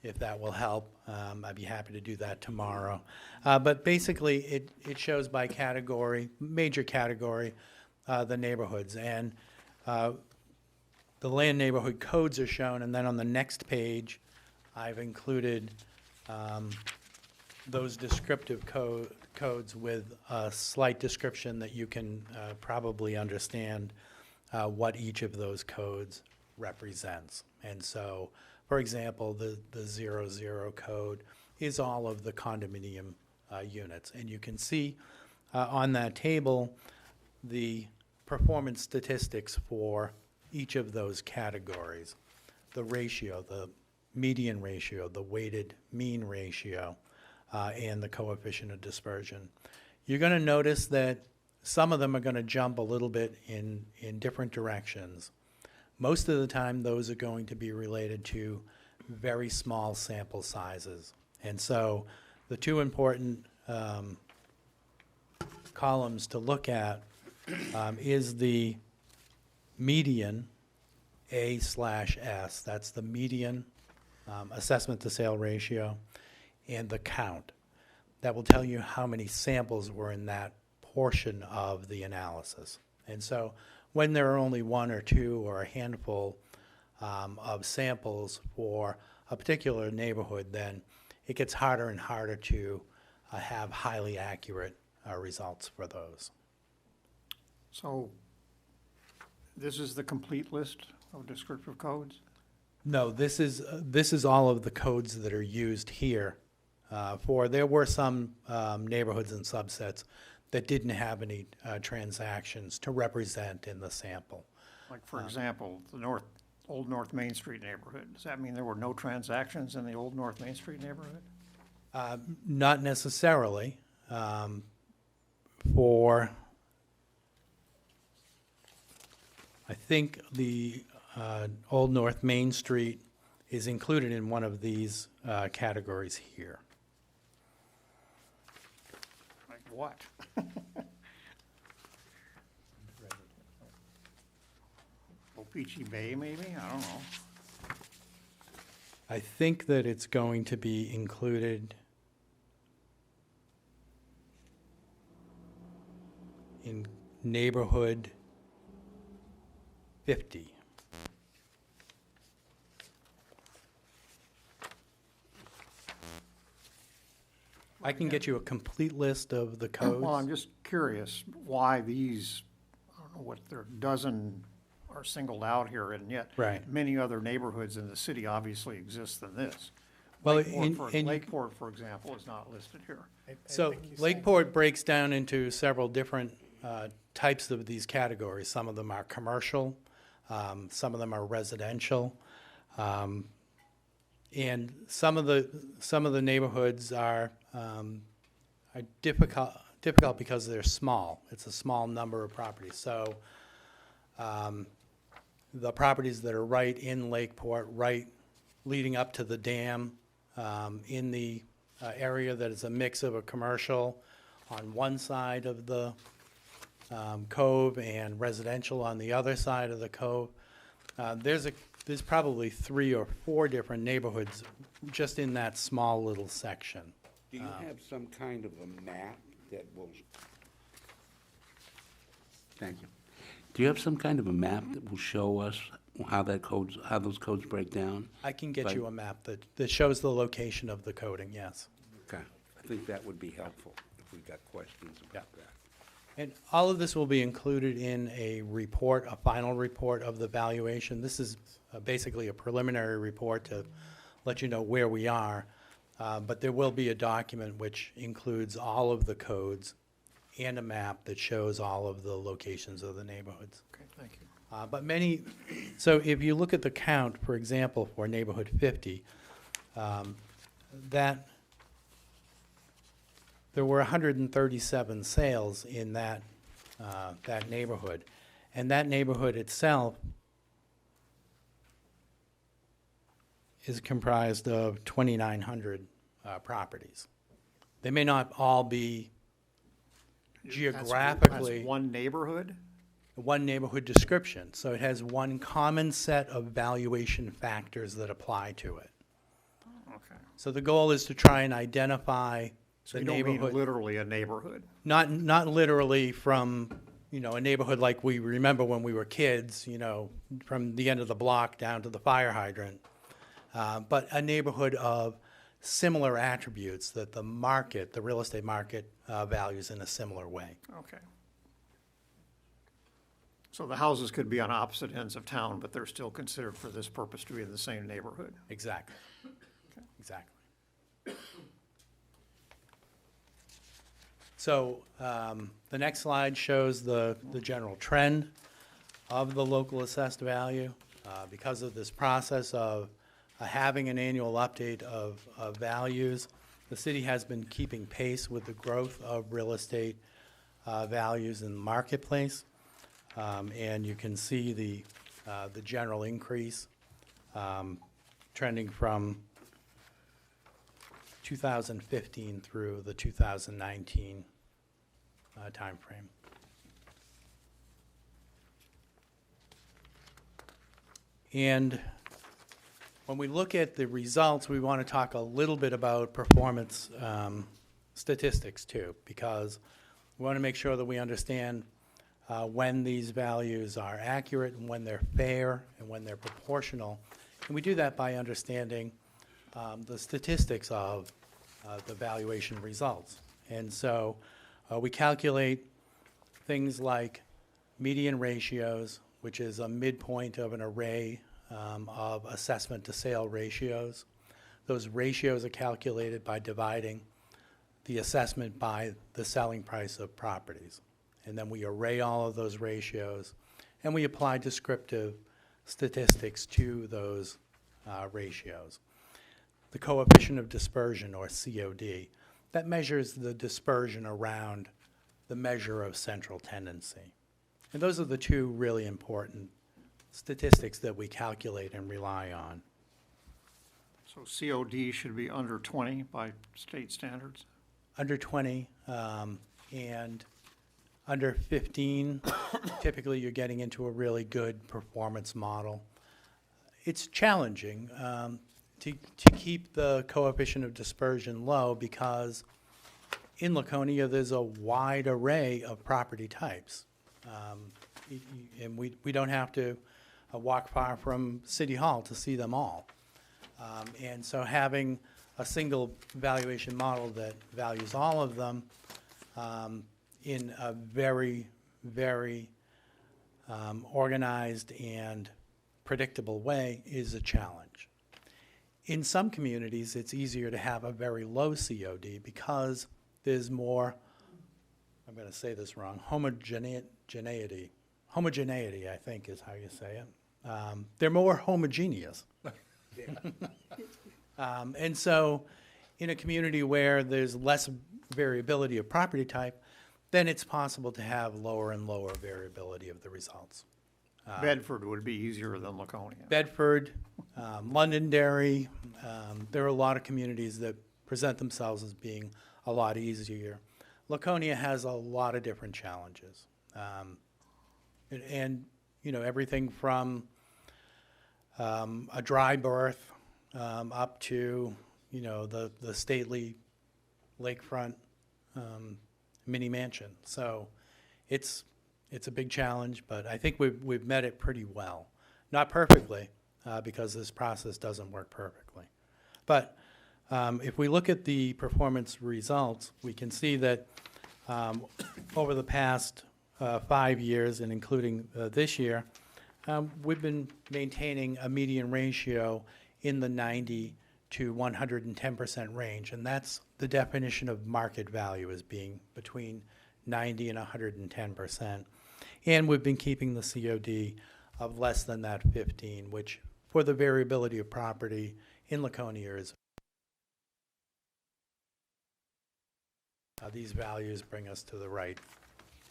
if that will help. I'd be happy to do that tomorrow. But basically, it shows by category, major category, the neighborhoods. And the land neighborhood codes are shown, and then on the next page, I've included those descriptive codes with a slight description that you can probably understand what each of those codes represents. And so, for example, the 00 code is all of the condominium units. And you can see on that table the performance statistics for each of those categories. The ratio, the median ratio, the weighted mean ratio, and the coefficient of dispersion. You're going to notice that some of them are going to jump a little bit in different directions. Most of the time, those are going to be related to very small sample sizes. And so the two important columns to look at is the median, A/S, that's the median assessment to sale ratio, and the count. That will tell you how many samples were in that portion of the analysis. And so when there are only 1 or 2 or a handful of samples for a particular neighborhood, then it gets harder and harder to have highly accurate results for those. So this is the complete list of descriptive codes? No, this is all of the codes that are used here. There were some neighborhoods and subsets that didn't have any transactions to represent in the sample. Like, for example, the Old North Main Street neighborhood. Does that mean there were no transactions in the Old North Main Street neighborhood? Not necessarily. I think the Old North Main Street is included in one of these categories here. Like what? Opeechee Bay, maybe? I don't know. I think that it's going to be included in neighborhood 50. I can get you a complete list of the codes. Well, I'm just curious why these, I don't know what, there are a dozen are singled out here, and yet Right. many other neighborhoods in the city obviously exist than this. Well, Lakeport, for example, is not listed here. So Lakeport breaks down into several different types of these categories. Some of them are commercial, some of them are residential, and some of the neighborhoods are difficult because they're small. It's a small number of properties. So the properties that are right in Lakeport, right leading up to the dam, in the area that is a mix of a commercial on one side of the cove and residential on the other side of the cove. There's probably 3 or 4 different neighborhoods just in that small little section. Do you have some kind of a map that will, thank you. Do you have some kind of a map that will show us how those codes break down? I can get Right. you a map that shows the location of the coding, yes. Okay, I think that would be helpful if we've got questions about that. And all of this will be included in a report, a final report of the valuation. This is basically a preliminary report to let you know where we are. But there will be a document which includes all of the codes and a map that shows all of the locations of the neighborhoods. Okay, thank you. But so if you look at the count, for example, for neighborhood 50, there were 137 sales in that neighborhood. And that neighborhood itself is comprised of 2,900 properties. They may not all be geographically That's one neighborhood? one neighborhood description. So it has one common set of valuation factors that apply to it. Okay. So the goal is to try and identify So the you don't mean neighborhood. literally a neighborhood? Not literally from, a neighborhood like we remember when we were kids, from the end of the block down to the fire hydrant. But a neighborhood of similar attributes that the real estate market, values in a similar way. Okay. So the houses could be on opposite ends of town, but they're still considered for this purpose to be in the same neighborhood? Exactly. Exactly. So the next slide shows the general trend of the local assessed value. Because of this process of having an annual update of values, the city has been keeping pace with the growth of real estate values in the marketplace. And you can see the general increase trending from 2015 through the 2019 timeframe. And when we look at the results, we want to talk a little bit about performance statistics too, because we want to make sure that we understand when these values are accurate and when they're fair and when they're proportional. And we do that by understanding the statistics of the valuation results. And so we calculate things like median ratios, which is a midpoint of an array of assessment to sale ratios. Those ratios are calculated by dividing the assessment by the selling price of properties. And then we array all of those ratios, and we apply descriptive statistics to those ratios. The coefficient of dispersion, or COD, that measures the dispersion around the measure of central tendency. And those are the two really important statistics that we calculate and rely on. So COD should be under 20 by state standards? Under 20 and under 15, typically you're getting into a really good performance model. It's challenging to keep the coefficient of dispersion low because in Laconia there's a wide array of property types. And we don't have to walk far from City Hall to see them all. And so having a single valuation model that values all of them in a very, very organized and predictable way is a challenge. In some communities, it's easier to have a very low COD because there's more, I'm going to say this wrong, homogeneity, I think is how you say it. They're more homogeneous. And so in a community where there's less variability of property type, then it's possible to have lower and lower variability of the results. Bedford would be easier than Laconia. Bedford, Londonderry, there are a lot of communities that present themselves as being a lot easier. Laconia has a lot of different challenges. And, you know, everything from a dry berth up to, you know, the stately lakefront mini mansion. So it's a big challenge, but I think we've met it pretty well. Not perfectly, because this process doesn't work perfectly. But if we look at the performance results, we can see that over the past 5 years, and including this year, we've been maintaining a median ratio in the 90 to 110% range, and that's the definition of market value as being between 90 and 110%. And we've been keeping the COD of less than that 15, which for the variability of property in Laconia is these values bring us to the right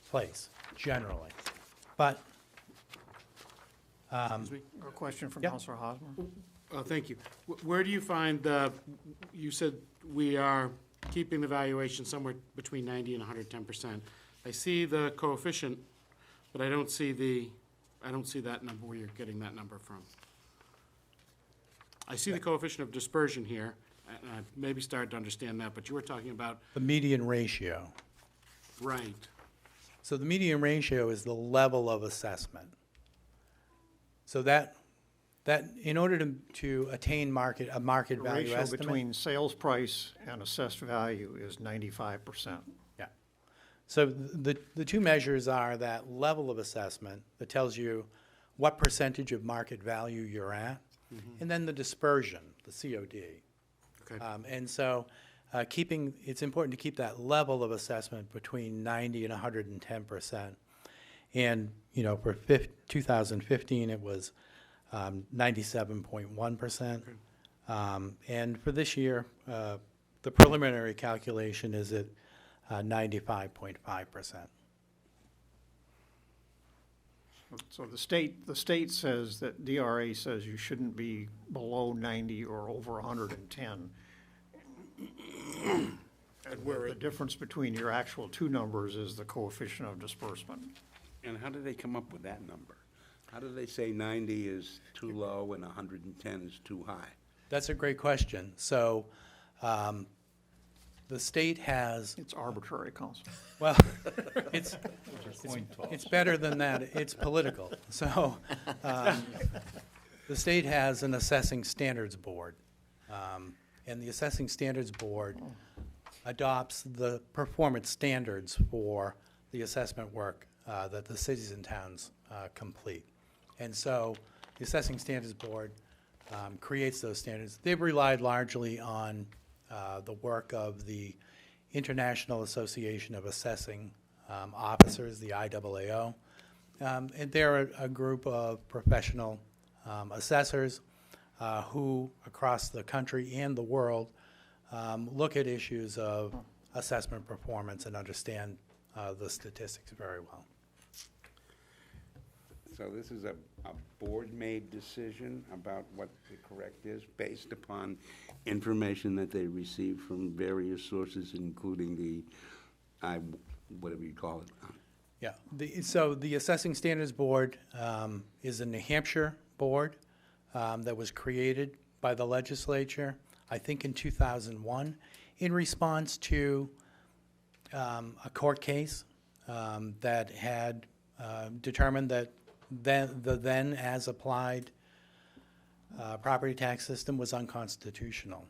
place generally. But A question from Yeah. Counselor Hosmer? Thank you. Where do you find you said we are keeping the valuation somewhere between 90 and 110%. I see the coefficient, but I don't see that number where you're getting that number from. I see the coefficient of dispersion here, and I maybe started to understand that, but you were talking about, the median ratio. right, So the median ratio is the level of assessment. So that in order to attain a market The value ratio estimate. between sales price and assessed value is 95%. Yeah. So the two measures are that level of assessment that tells you what percentage of market value you're at, and then the dispersion, the COD. okay. And so it's important to keep that level of assessment between 90 and 110%. And, you know, for 2015, it was 97.1%. And for this year, the preliminary calculation is at 95.5%. So the state says that DRA says you shouldn't be below 90 or over 110. And the difference between your actual two numbers is the coefficient of disbursement. And how do they come up with that number? How do they say 90 is too low and 110 is too high? That's a great question. So the state has, It's arbitrary, Counsel. well, it's better than that. It's political. So the state has an assessing standards board. And the assessing standards board adopts the performance standards for the assessment work that the cities and towns complete. And so the assessing standards board creates those standards. They've relied largely on the work of the International Association of Assessing Officers, the IAAO. And they're a group of professional assessors who, across the country and the world, look at issues of assessment performance and understand the statistics very well. So this is a board-made decision about what the correct is, based upon information that they receive from various sources, including the, whatever you call it. Yeah, so the Assessing Standards Board is a New Hampshire board that was created by the legislature, I think in 2001, in response to a court case that had determined that the then as applied property tax system was unconstitutional.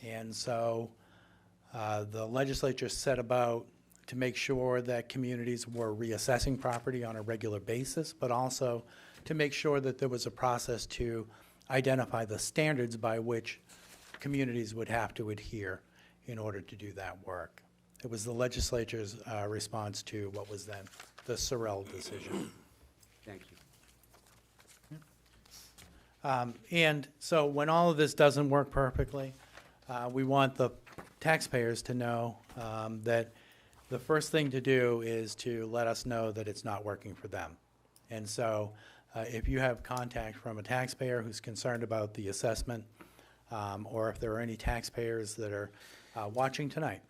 And so the legislature set about to make sure that communities were reassessing property on a regular basis, but also to make sure that there was a process to identify the standards by which communities would have to adhere in order to do that work. It was the legislature's response to what was then the Sorrell decision. Thank you. And so when all of this doesn't work perfectly, we want the taxpayers to know that the first thing to do is to let us know that it's not working for them. And so if you have contact from a taxpayer who's concerned about the assessment, or if there are any taxpayers that are watching tonight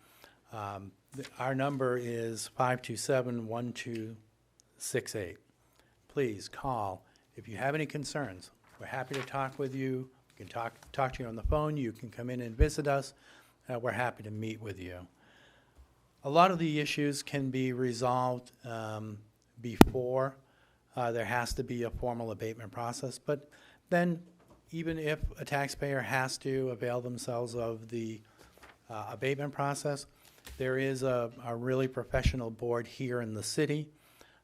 Our number is 527-1268. Please call. If you have any concerns, we're happy to talk with you. We can talk to you on the phone. You can come in and visit us. We're happy to meet with you. A lot of the issues can be resolved before there has to be a formal abatement process, but then even if a taxpayer has to avail themselves of the abatement process, there is a really professional board here in the city,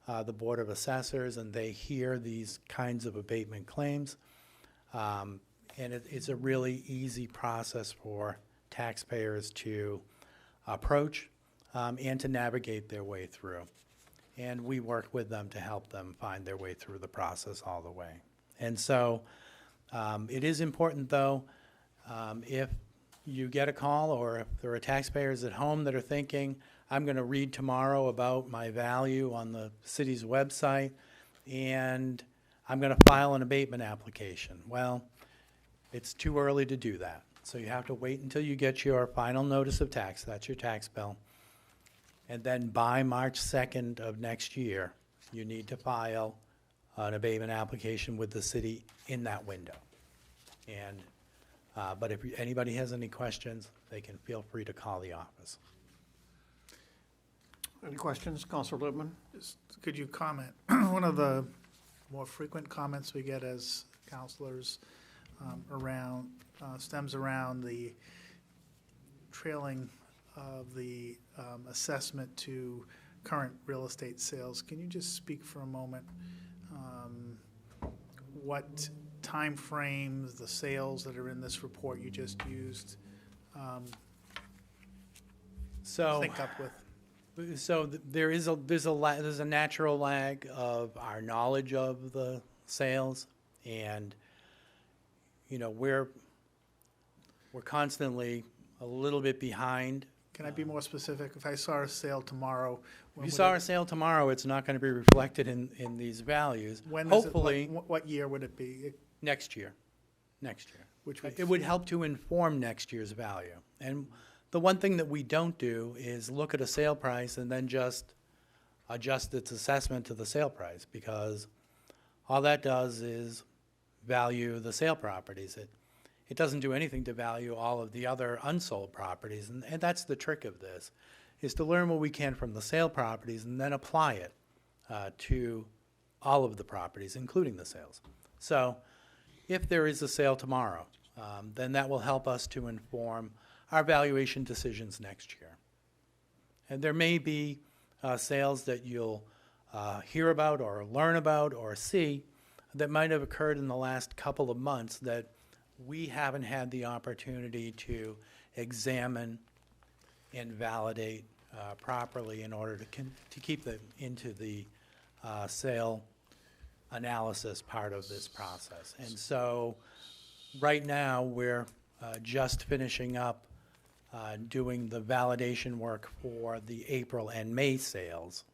the Board of Assessors, and they hear these kinds of abatement claims. And it's a really easy process for taxpayers to approach and to navigate their way through. And we work with them to help them find their way through the process all the way. And so it is important, though, if you get a call or if there are taxpayers at home that are thinking, I'm going to read tomorrow about my value on the city's website and I'm going to file an abatement application. Well, it's too early to do that. So you have to wait until you get your final notice of tax, that's your tax bill. And then by March 2nd of next year, you need to file an abatement application with the city in that window. And, but if anybody has any questions, they can feel free to call the office. Any questions, Counselor Lippman? Could you comment? One of the more frequent comments we get as counselors stems around the trailing of the assessment to current real estate sales. Can you just speak for a moment what time frames, the sales that are in this report you just used sync up with? So there's a natural lag of our knowledge of the sales, and you know we're constantly a little bit behind. Can I be more specific? If I saw a sale tomorrow, If you saw a sale tomorrow, it's not going to be reflected in these values. when Hopefully, is it, what year would it be? next year. Next year. Which would It would help to inform next year's value. And the one thing that we don't do is look at a sale price and then just adjust its assessment to the sale price, because all that does is value the sale properties. It doesn't do anything to value all of the other unsold properties. And that's the trick of this, is to learn what we can from the sale properties and then apply it to all of the properties, including the sales. So if there is a sale tomorrow, then that will help us to inform our valuation decisions next year. And there may be sales that you'll hear about or learn about or see that might have occurred in the last couple of months that we haven't had the opportunity to examine and validate properly in order to keep them into the sale analysis part of this process. And so right now we're just finishing up doing the validation work for the April and May sales.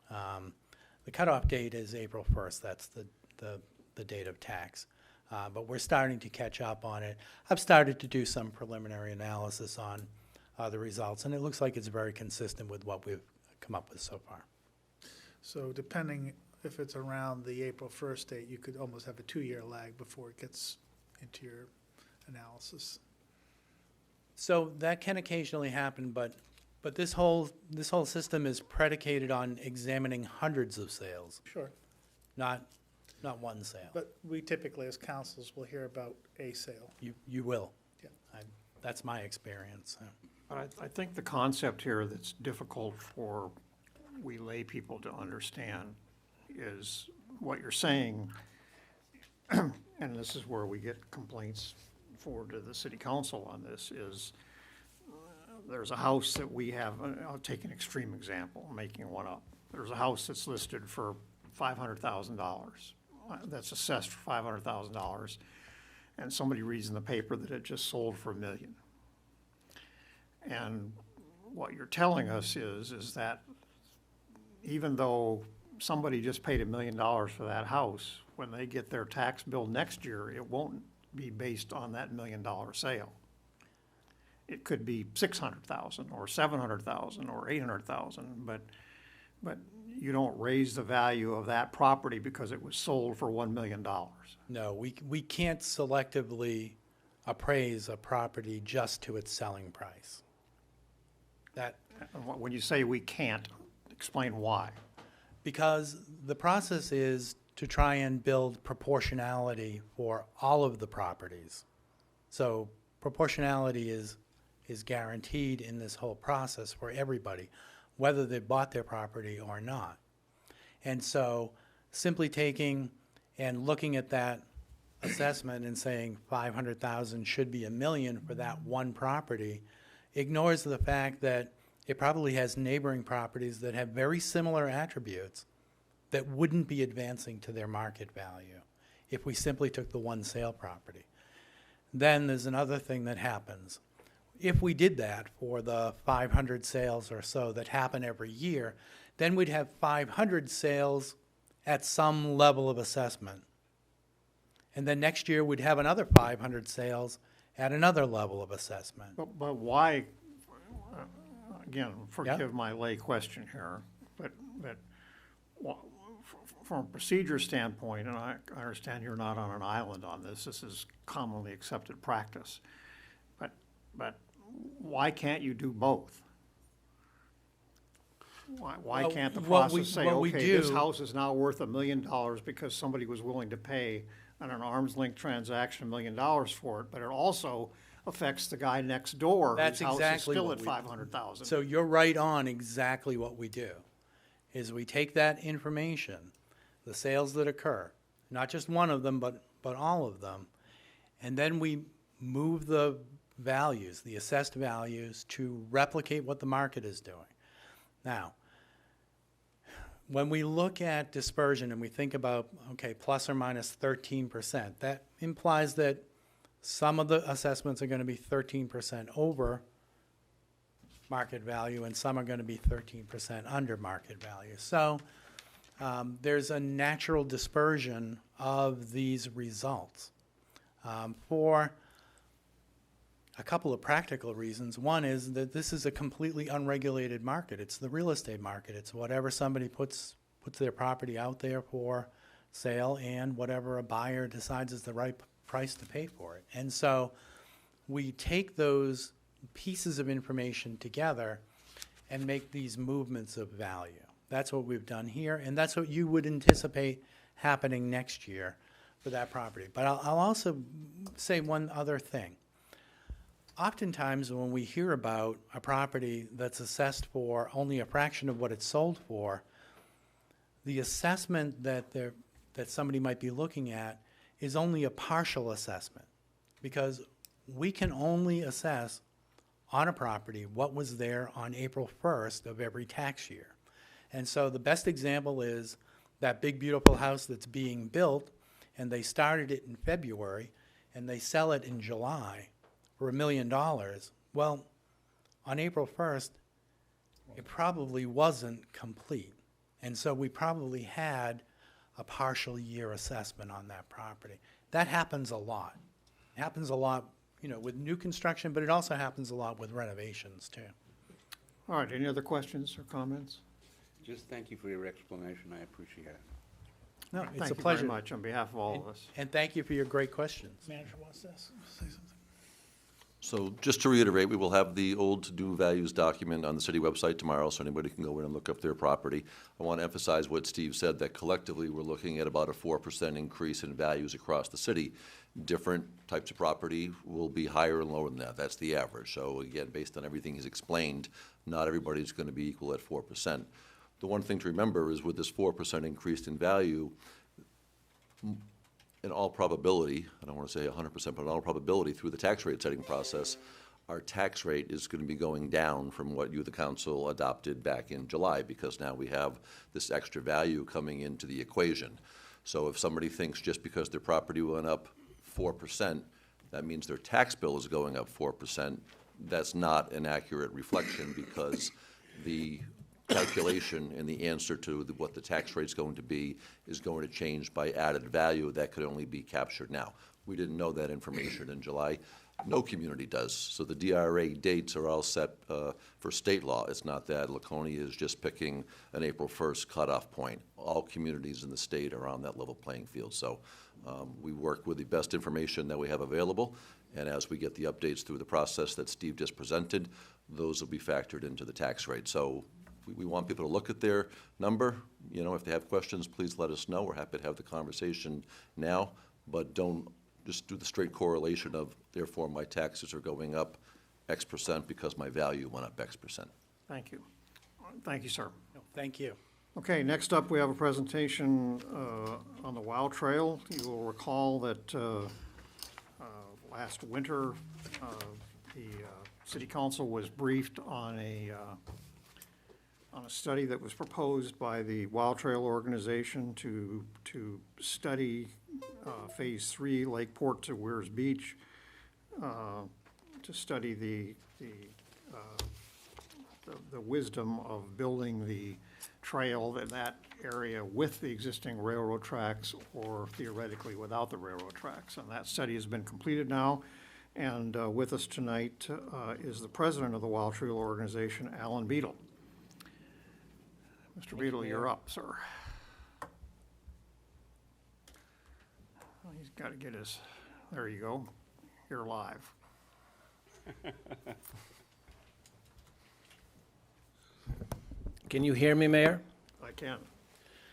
The cutoff date is April 1st. That's the date of tax. But we're starting to catch up on it. I've started to do some preliminary analysis on the results, and it looks like it's very consistent with what we've come up with so far. So depending if it's around the April 1st date, you could almost have a 2-year lag before it gets into your analysis. So that can occasionally happen, but this whole system is predicated on examining hundreds of sales, Sure. not one sale. But we typically, as councils, will hear about a sale. You will. Yeah. That's my experience. But I think the concept here that's difficult for we lay people to understand is what you're saying, and this is where we get complaints forward to the city council on this, is there's a house that we have, I'll take an extreme example, I'm making one up. There's a house that's listed for $500,000. That's assessed for $500,000, and somebody reads in the paper that it just sold for $1 million. And what you're telling us is that even though somebody just paid $1 million for that house, when they get their tax bill next year, it won't be based on that $1 million sale. it could be 600,000 or 700,000 or 800,000, but you don't raise the value of that property because it was sold for $1 million. No, we can't selectively appraise a property just to its selling price. That, When you say we can't, explain why. because the process is to try and build proportionality for all of the properties. So proportionality is guaranteed in this whole process for everybody, whether they bought their property or not. And so simply taking and looking at that assessment and saying 500,000 should be $1 million for that one property ignores the fact that it probably has neighboring properties that have very similar attributes that wouldn't be advancing to their market value if we simply took the one sale property. Then there's another thing that happens. If we did that for the 500 sales or so that happen every year, then we'd have 500 sales at some level of assessment. And then next year, we'd have another 500 sales at another level of assessment. But why, again, forgive my lay question here, but from a procedure standpoint, and I understand you're not on an island on this, this is commonly accepted practice, but why can't you do both? Why Well, can't the what we- process say, what we okay, this do- house is now worth $1 million because somebody was willing to pay on an arm's length transaction $1 million for it, but it also affects the guy next door That's whose house is exactly still what at we- 500,000. So you're right on exactly what we do, is we take that information, the sales that occur, not just one of them, but all of them, and then we move the values, the assessed values, to replicate what the market is doing. Now, when we look at dispersion and we think about, okay, plus or minus 13%, that implies that some of the assessments are going to be 13% over market value and some are going to be 13% under market value. So there's a natural dispersion of these results for a couple of practical reasons. One is that this is a completely unregulated market. It's the real estate market. It's whatever somebody puts their property out there for sale and whatever a buyer decides is the right price to pay for it. And so we take those pieces of information together and make these movements of value. That's what we've done here, and that's what you would anticipate happening next year for that property. But I'll also say one other thing. Oftentimes when we hear about a property that's assessed for only a fraction of what it's sold for, the assessment that somebody might be looking at is only a partial assessment, because we can only assess on a property what was there on April 1st of every tax year. And so the best example is that big beautiful house that's being built, and they started it in February and they sell it in July for $1 million. Well, on April 1st, it probably wasn't complete. And so we probably had a partial year assessment on that property. That happens a lot. It happens a lot, with new construction, but it also happens a lot with renovations too. All right, any other questions or comments? Just thank you for your explanation. I appreciate it. No, it's a Thank you pleasure. very much on behalf of all of us. And thank you for your great questions. Manager wants to say something. So just to reiterate, we will have the old to-do values document on the city website tomorrow, so anybody can go in and look up their property. I want to emphasize what Steve said, that collectively, we're looking at about a 4% increase in values across the city. Different types of property will be higher and lower than that. That's the average. So again, based on everything he's explained, not everybody's going to be equal at 4%. The one thing to remember is with this 4% increase in value, in all probability, I don't want to say 100%, but in all probability, through the tax rate setting process, our tax rate is going to be going down from what you, the council, adopted back in July, because now we have this extra value coming into the equation. So if somebody thinks just because their property went up 4%, that means their tax bill is going up 4%, that's not an accurate reflection, because the calculation and the answer to what the tax rate's going to be is going to change by added value that could only be captured now. We didn't know that information in July. No community does. So the DRA dates are all set for state law. It's not that. Laconia is just picking an April 1st cutoff point. All communities in the state are on that level playing field. So we work with the best information that we have available, and as we get the updates through the process that Steve just presented, those will be factored into the tax rate. So we want people to look at their number. You know, if they have questions, please let us know. We're happy to have the conversation now, but don't just do the straight correlation of, therefore, my taxes are going up X percent because my value went up X percent. Thank you. Thank you, sir. Thank you. Okay, next up, we have a presentation on the WOW Trail. You will recall that last winter, the City Council was briefed on a study that was proposed by the WOW Trail organization to study Phase 3, Lakeport to Weirs Beach, to study the wisdom of building the trail in that area with the existing railroad tracks or theoretically without the railroad tracks. And that study has been completed now. And with us tonight is the president of the WOW Trail organization, Alan Beadle. Mr. Beadle, you're up, sir. Well, he's got to get his, there you go. You're live. Can you hear me, Mayor? I can.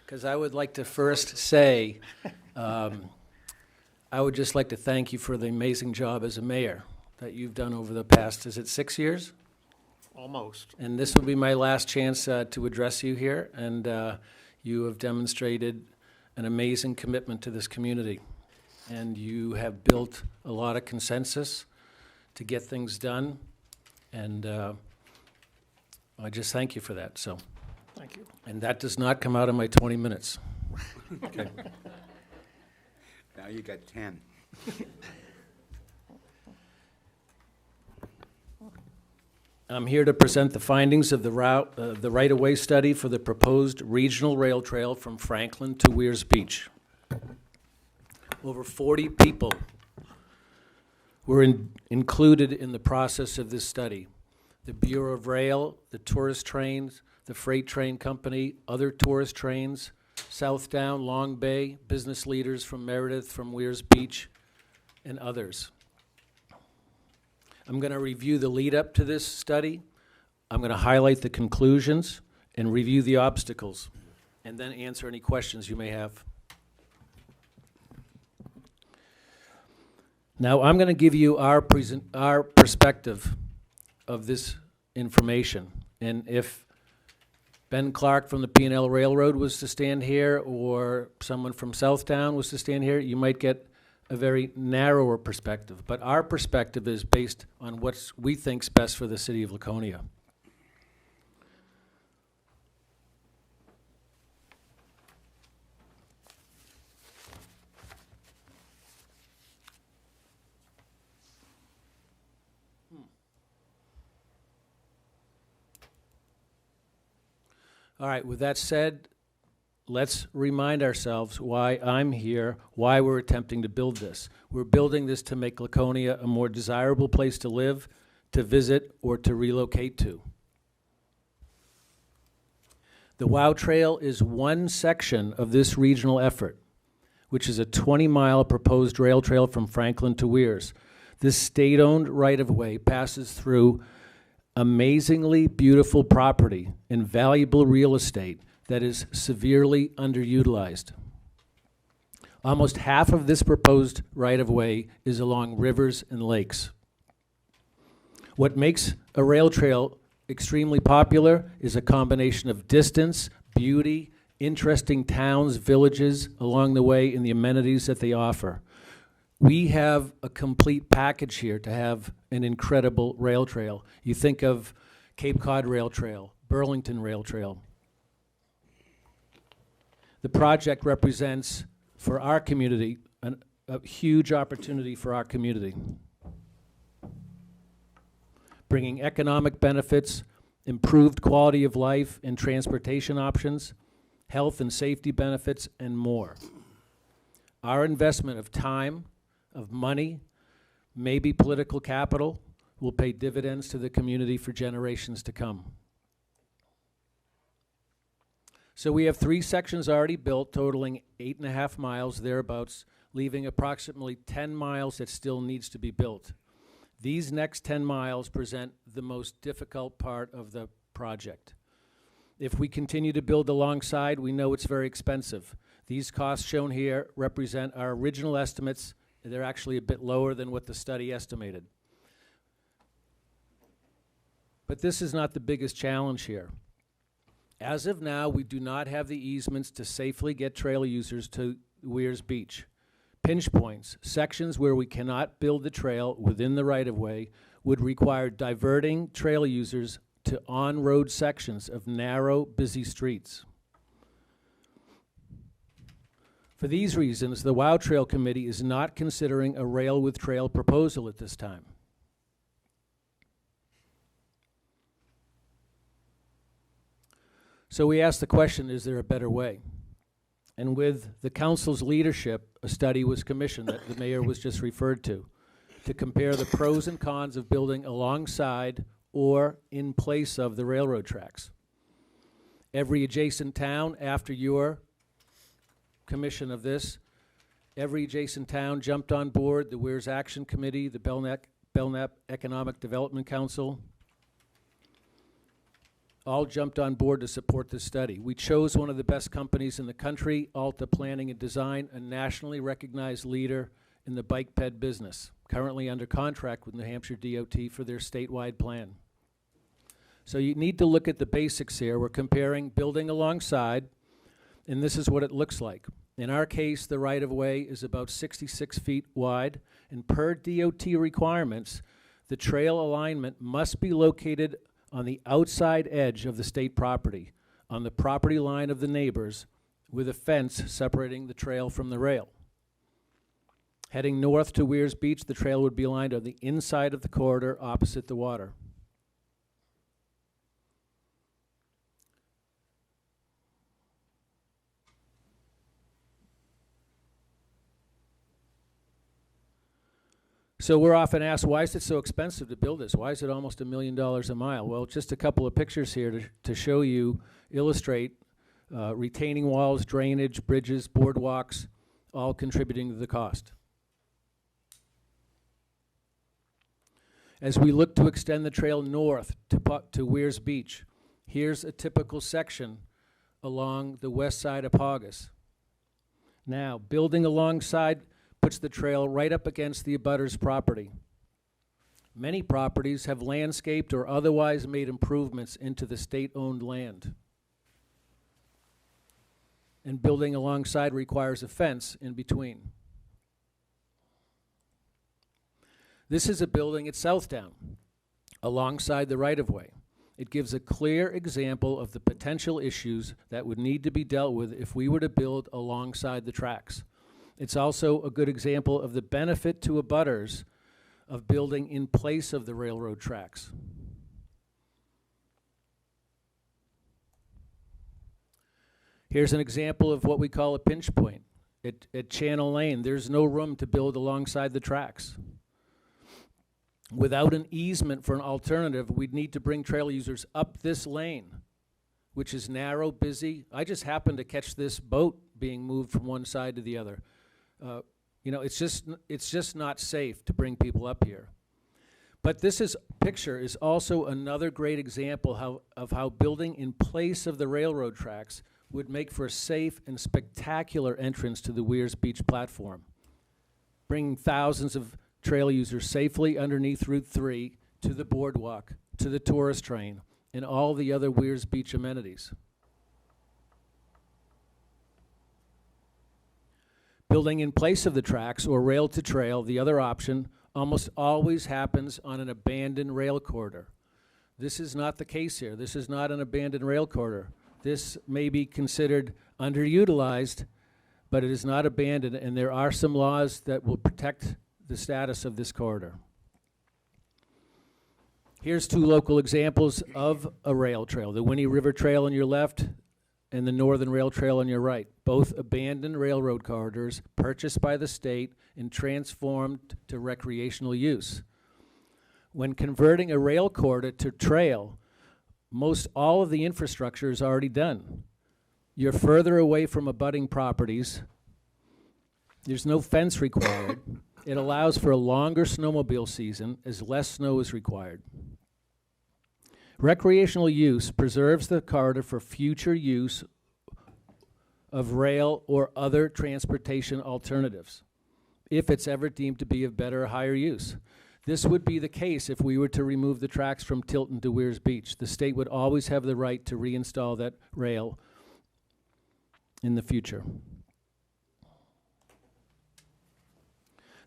Because I would like to first say, I would just like to thank you for the amazing job as a mayor that you've done over the past, is it 6 years? Almost. And this will be my last chance to address you here, and you have demonstrated an amazing commitment to this community. And you have built a lot of consensus to get things done, and I just thank you for that, so. Thank you. And that does not come out of my 20 minutes. Okay. Now you got 10. I'm here to present the findings of the right-of-way study for the proposed regional rail trail from Franklin to Weirs Beach. Over 40 people were included in the process of this study. The Bureau of Rail, the tourist trains, the freight train company, other tourist trains, Southdown, Long Bay, business leaders from Meredith, from Weirs Beach, and others. I'm going to review the lead-up to this study. I'm going to highlight the conclusions and review the obstacles, and then answer any questions you may have. Now, I'm going to give you our perspective of this information. And if Ben Clark from the P&L Railroad was to stand here, or someone from Southdown was to stand here, you might get a very narrower perspective. But our perspective is based on what we think's best for the city of Laconia. All right, with that said, let's remind ourselves why I'm here, why we're attempting to build this. We're building this to make Laconia a more desirable place to live, to visit, or to relocate to. The WOW Trail is one section of this regional effort, which is a 20-mile proposed rail trail from Franklin to Weirs. This state-owned right-of-way passes through amazingly beautiful property and valuable real estate that is severely underutilized. Almost half of this proposed right-of-way is along rivers and lakes. What makes a rail trail extremely popular is a combination of distance, beauty, interesting towns, villages along the way, and the amenities that they offer. We have a complete package here to have an incredible rail trail. You think of Cape Cod Rail Trail, Burlington Rail Trail. The project represents, for our community, a huge opportunity for our community. Bringing economic benefits, improved quality of life and transportation options, health and safety benefits, and more. Our investment of time, of money, maybe political capital, will pay dividends to the community for generations to come. So we have 3 sections already built, totaling 8.5 miles thereabouts, leaving approximately 10 miles that still needs to be built. These next 10 miles present the most difficult part of the project. If we continue to build alongside, we know it's very expensive. These costs shown here represent our original estimates. They're actually a bit lower than what the study estimated. But this is not the biggest challenge here. As of now, we do not have the easements to safely get trail users to Weirs Beach. Pinch points, sections where we cannot build the trail within the right-of-way, would require diverting trail users to on-road sections of narrow, busy streets. For these reasons, the WOW Trail Committee is not considering a rail with trail proposal at this time. So we asked the question, is there a better way? And with the council's leadership, a study was commissioned that the mayor was just referred to compare the pros and cons of building alongside or in place of the railroad tracks. Every adjacent town, after your commission of this, every adjacent town jumped on board, the Weirs Action Committee, the Belknap Economic Development Council, all jumped on board to support this study. We chose one of the best companies in the country, Alta Planning and Design, a nationally recognized leader in the bike ped business, currently under contract with New Hampshire DOT for their statewide plan. So you need to look at the basics here. We're comparing building alongside, and this is what it looks like. In our case, the right-of-way is about 66 feet wide, and per DOT requirements, the trail alignment must be located on the outside edge of the state property, on the property line of the neighbors, with a fence separating the trail from the rail. Heading north to Weirs Beach, the trail would be aligned on the inside of the corridor opposite the water. So we're often asked, why is it so expensive to build this? Why is it almost $1 million a mile? Well, just a couple of pictures here to show you, illustrate retaining walls, drainage, bridges, boardwalks, all contributing to the cost. As we look to extend the trail north to Weirs Beach, here's a typical section along the west side of Paugus. Now, building alongside puts the trail right up against the abutter's property. Many properties have landscaped or otherwise made improvements into the state-owned land. And building alongside requires a fence in between. This is a building at Southdown, alongside the right-of-way. It gives a clear example of the potential issues that would need to be dealt with if we were to build alongside the tracks. It's also a good example of the benefit to abutters of building in place of the railroad tracks. Here's an example of what we call a pinch point. At Channel Lane, there's no room to build alongside the tracks. Without an easement for an alternative, we'd need to bring trail users up this lane, which is narrow, busy. I just happened to catch this boat being moved from one side to the other. You know, it's just not safe to bring people up here. But this picture is also another great example of how building in place of the railroad tracks would make for a safe and spectacular entrance to the Weirs Beach platform, bringing thousands of trail users safely underneath Route 3 to the boardwalk, to the tourist train, and all the other Weirs Beach amenities. Building in place of the tracks or rail to trail, the other option, almost always happens on an abandoned rail corridor. This is not the case here. This is not an abandoned rail corridor. This may be considered underutilized, but it is not abandoned, and there are some laws that will protect the status of this corridor. Here's 2 local examples of a rail trail. The Winnie River Trail on your left, and the Northern Rail Trail on your right, both abandoned railroad corridors purchased by the state and transformed to recreational use. When converting a rail corridor to trail, most all of the infrastructure is already done. You're further away from abutting properties. There's no fence required. It allows for a longer snowmobile season as less snow is required. Recreational use preserves the corridor for future use of rail or other transportation alternatives, if it's ever deemed to be of better or higher use. This would be the case if we were to remove the tracks from Tilton to Weirs Beach. The state would always have the right to reinstall that rail in the future.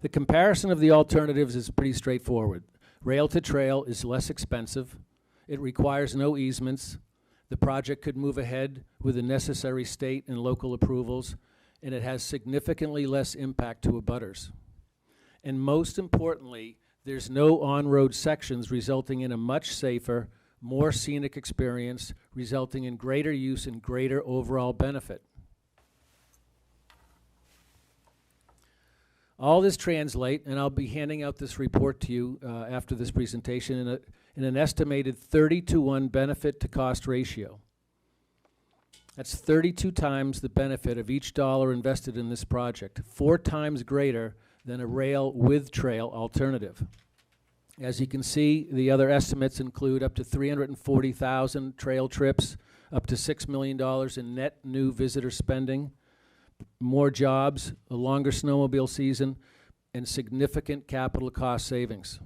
The comparison of the alternatives is pretty straightforward. Rail to trail is less expensive. It requires no easements. The project could move ahead with the necessary state and local approvals, and it has significantly less impact to abutters. And most importantly, there's no on-road sections, resulting in a much safer, more scenic experience, resulting in greater use and greater overall benefit. All this translate, and I'll be handing out this report to you after this presentation, in an estimated 30-to-1 benefit to cost ratio. That's 32 times the benefit of each dollar invested in this project, 4 times greater than a rail with trail alternative. As you can see, the other estimates include up to 340,000 trail trips, up to $6 million in net new visitor spending, more jobs, a longer snowmobile season, and significant capital cost savings.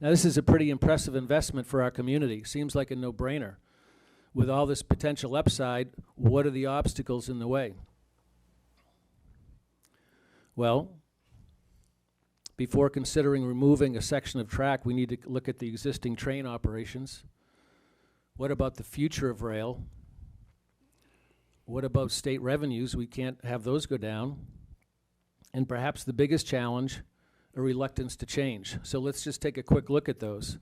Now, this is a pretty impressive investment for our community. Seems like a no-brainer. With all this potential upside, what are the obstacles in the way? Well, before considering removing a section of track, we need to look at the existing train operations. What about the future of rail? What about state revenues? We can't have those go down. And perhaps the biggest challenge, a reluctance to change. So let's just take a quick look at those.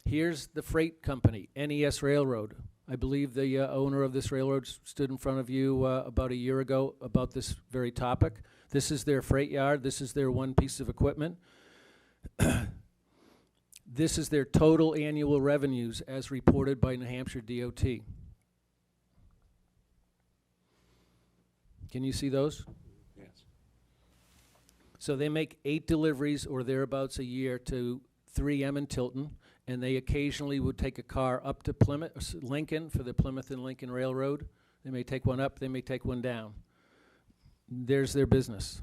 Here's the freight company, NES Railroad. I believe the owner of this railroad stood in front of you about a year ago about this very topic. This is their freight yard. This is their one piece of equipment. This is their total annual revenues as reported by New Hampshire DOT. Can you see those? Yes. So they make 8 deliveries or thereabouts a year to 3M in Tilton, and they occasionally would take a car up to Plymouth, Lincoln, for the Plymouth and Lincoln Railroad. They may take one up, they may take one down. There's their business.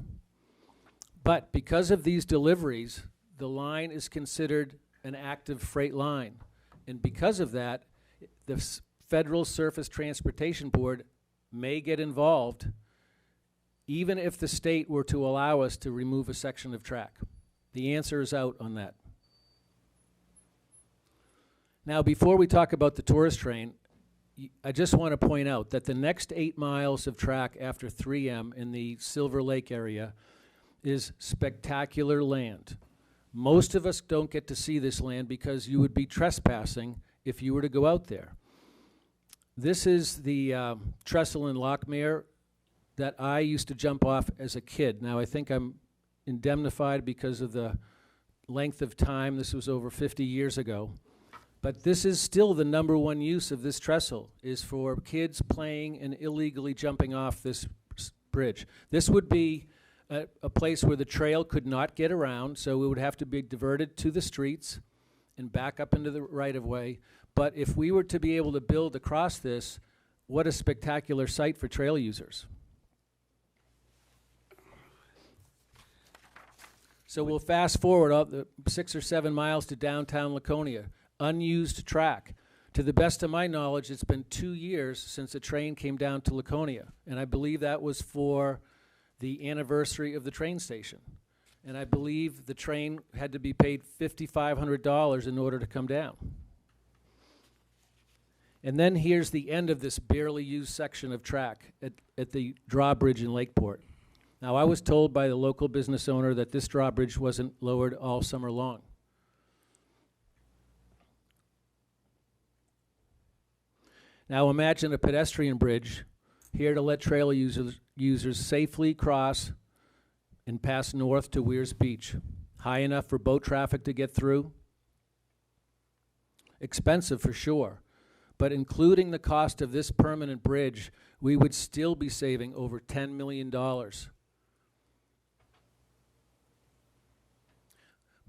But because of these deliveries, the line is considered an active freight line. And because of that, the Federal Surface Transportation Board may get involved even if the state were to allow us to remove a section of track. The answer is out on that. Now, before we talk about the tourist train, I just want to point out that the next 8 miles of track after 3M in the Silver Lake area is spectacular land. Most of us don't get to see this land because you would be trespassing if you were to go out there. This is the trestle in Lockmere that I used to jump off as a kid. Now, I think I'm indemnified because of the length of time. This was over 50 years ago. But this is still the #1 use of this trestle, is for kids playing and illegally jumping off this bridge. This would be a place where the trail could not get around, so it would have to be diverted to the streets and back up into the right-of-way. But if we were to be able to build across this, what a spectacular sight for trail users. So we'll fast forward up the 6 or 7 miles to downtown Laconia, unused track. To the best of my knowledge, it's been 2 years since a train came down to Laconia, and I believe that was for the anniversary of the train station. And I believe the train had to be paid $5,500 in order to come down. And then here's the end of this barely used section of track at the drawbridge in Lakeport. Now, I was told by the local business owner that this drawbridge wasn't lowered all summer long. Now imagine a pedestrian bridge here to let trail users safely cross and pass north to Weirs Beach. High enough for boat traffic to get through. Expensive for sure, but including the cost of this permanent bridge, we would still be saving over $10 million.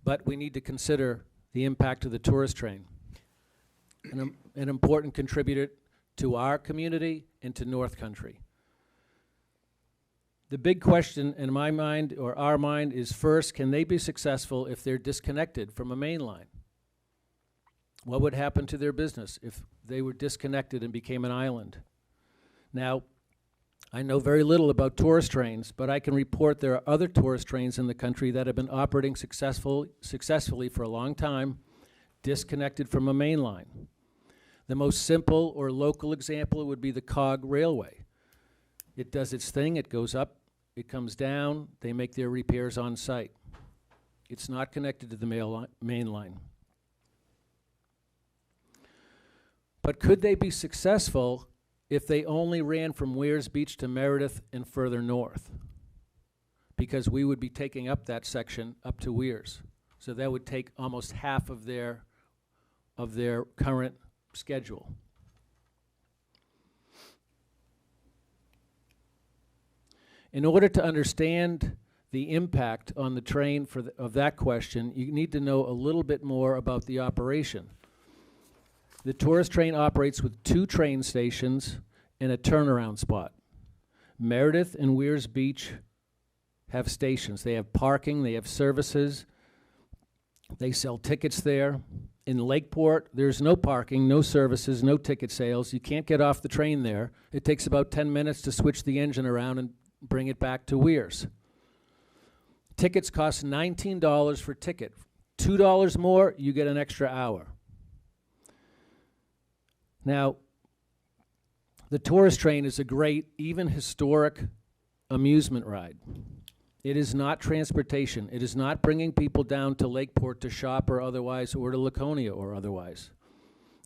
But we need to consider the impact of the tourist train, an important contributor to our community and to North Country. The big question in my mind, or our mind, is first, can they be successful if they're disconnected from a main line? What would happen to their business if they were disconnected and became an island? Now, I know very little about tourist trains, but I can report there are other tourist trains in the country that have been operating successfully for a long time, disconnected from a main line. The most simple or local example would be the COG Railway. It does its thing, it goes up, it comes down, they make their repairs on site. It's not connected to the main line. But could they be successful if they only ran from Weirs Beach to Meredith and further north? Because we would be taking up that section up to Weirs. So that would take almost half of their current schedule. In order to understand the impact on the train of that question, you need to know a little bit more about the operation. The tourist train operates with 2 train stations and a turnaround spot. Meredith and Weirs Beach have stations. They have parking, they have services, they sell tickets there. In Lakeport, there's no parking, no services, no ticket sales. You can't get off the train there. It takes about 10 minutes to switch the engine around and bring it back to Weirs. Tickets cost $19 for ticket. $2 more, you get an extra hour. Now, the tourist train is a great, even historic amusement ride. It is not transportation. It is not bringing people down to Lakeport to shop or otherwise, or to Laconia or otherwise.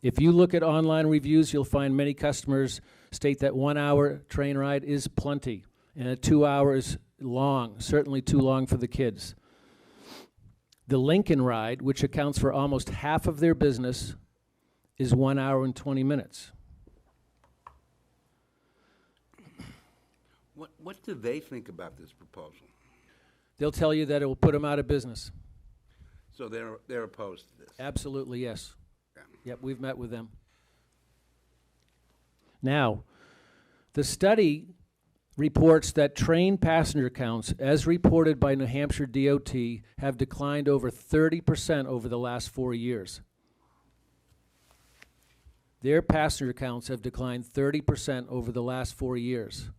If you look at online reviews, you'll find many customers state that 1 hour train ride is plenty, and a 2 hour is long, certainly too long for the kids. The Lincoln ride, which accounts for almost half of their business, is 1 hour and 20 minutes. What do they think about this proposal? They'll tell you that it will put them out of business. So they're opposed to this? Absolutely, yes. Yeah. Yep, we've met with them. Now, the study reports that train passenger counts, as reported by New Hampshire DOT, have declined over 30% over the last 4 years. Their passenger counts have declined 30% over the last 4 years.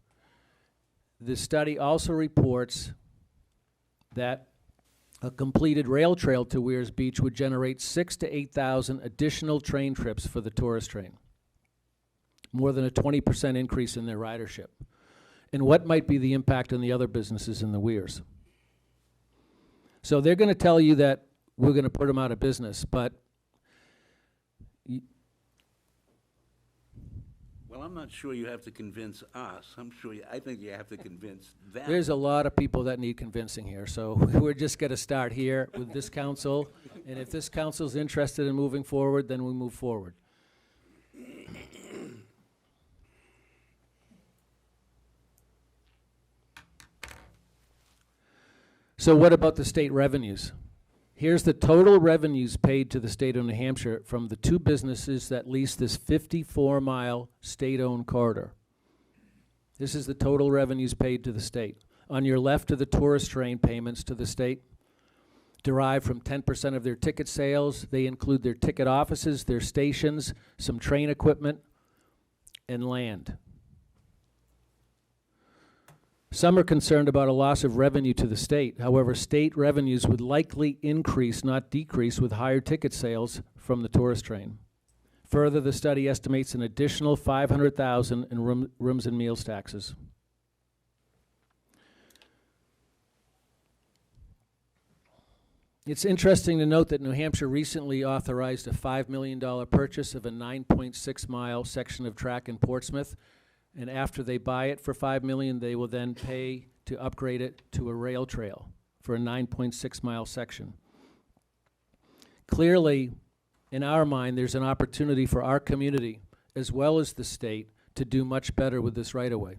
The study also reports that a completed rail trail to Weirs Beach would generate 6,000 to 8,000 additional train trips for the tourist train, more than a 20% increase in their ridership. And what might be the impact on the other businesses in the Weirs? So they're going to tell you that we're going to put them out of business, but Well, I'm not sure you have to convince us. I think you have to convince them. there's a lot of people that need convincing here, so we're just going to start here with this council, and if this council's interested in moving forward, then we move forward. So what about the state revenues? Here's the total revenues paid to the state of New Hampshire from the 2 businesses that lease this 54-mile state-owned corridor. This is the total revenues paid to the state. On your left are the tourist train payments to the state, derived from 10% of their ticket sales. They include their ticket offices, their stations, some train equipment, and land. Some are concerned about a loss of revenue to the state. However, state revenues would likely increase, not decrease, with higher ticket sales from the tourist train. Further, the study estimates an additional $500,000 in rooms and meals taxes. It's interesting to note that New Hampshire recently authorized a $5 million purchase of a 9.6-mile section of track in Portsmouth, and after they buy it for $5 million, they will then pay to upgrade it to a rail trail for a 9.6-mile section. Clearly, in our mind, there's an opportunity for our community, as well as the state, to do much better with this right-of-way.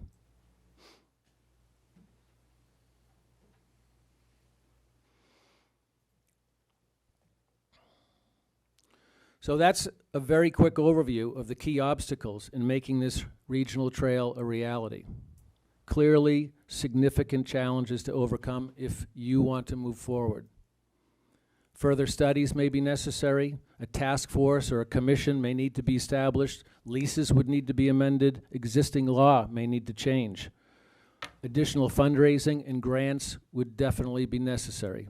So that's a very quick overview of the key obstacles in making this regional trail a reality. Clearly, significant challenges to overcome if you want to move forward. Further studies may be necessary. A task force or a commission may need to be established. Leases would need to be amended. Existing law may need to change. Additional fundraising and grants would definitely be necessary.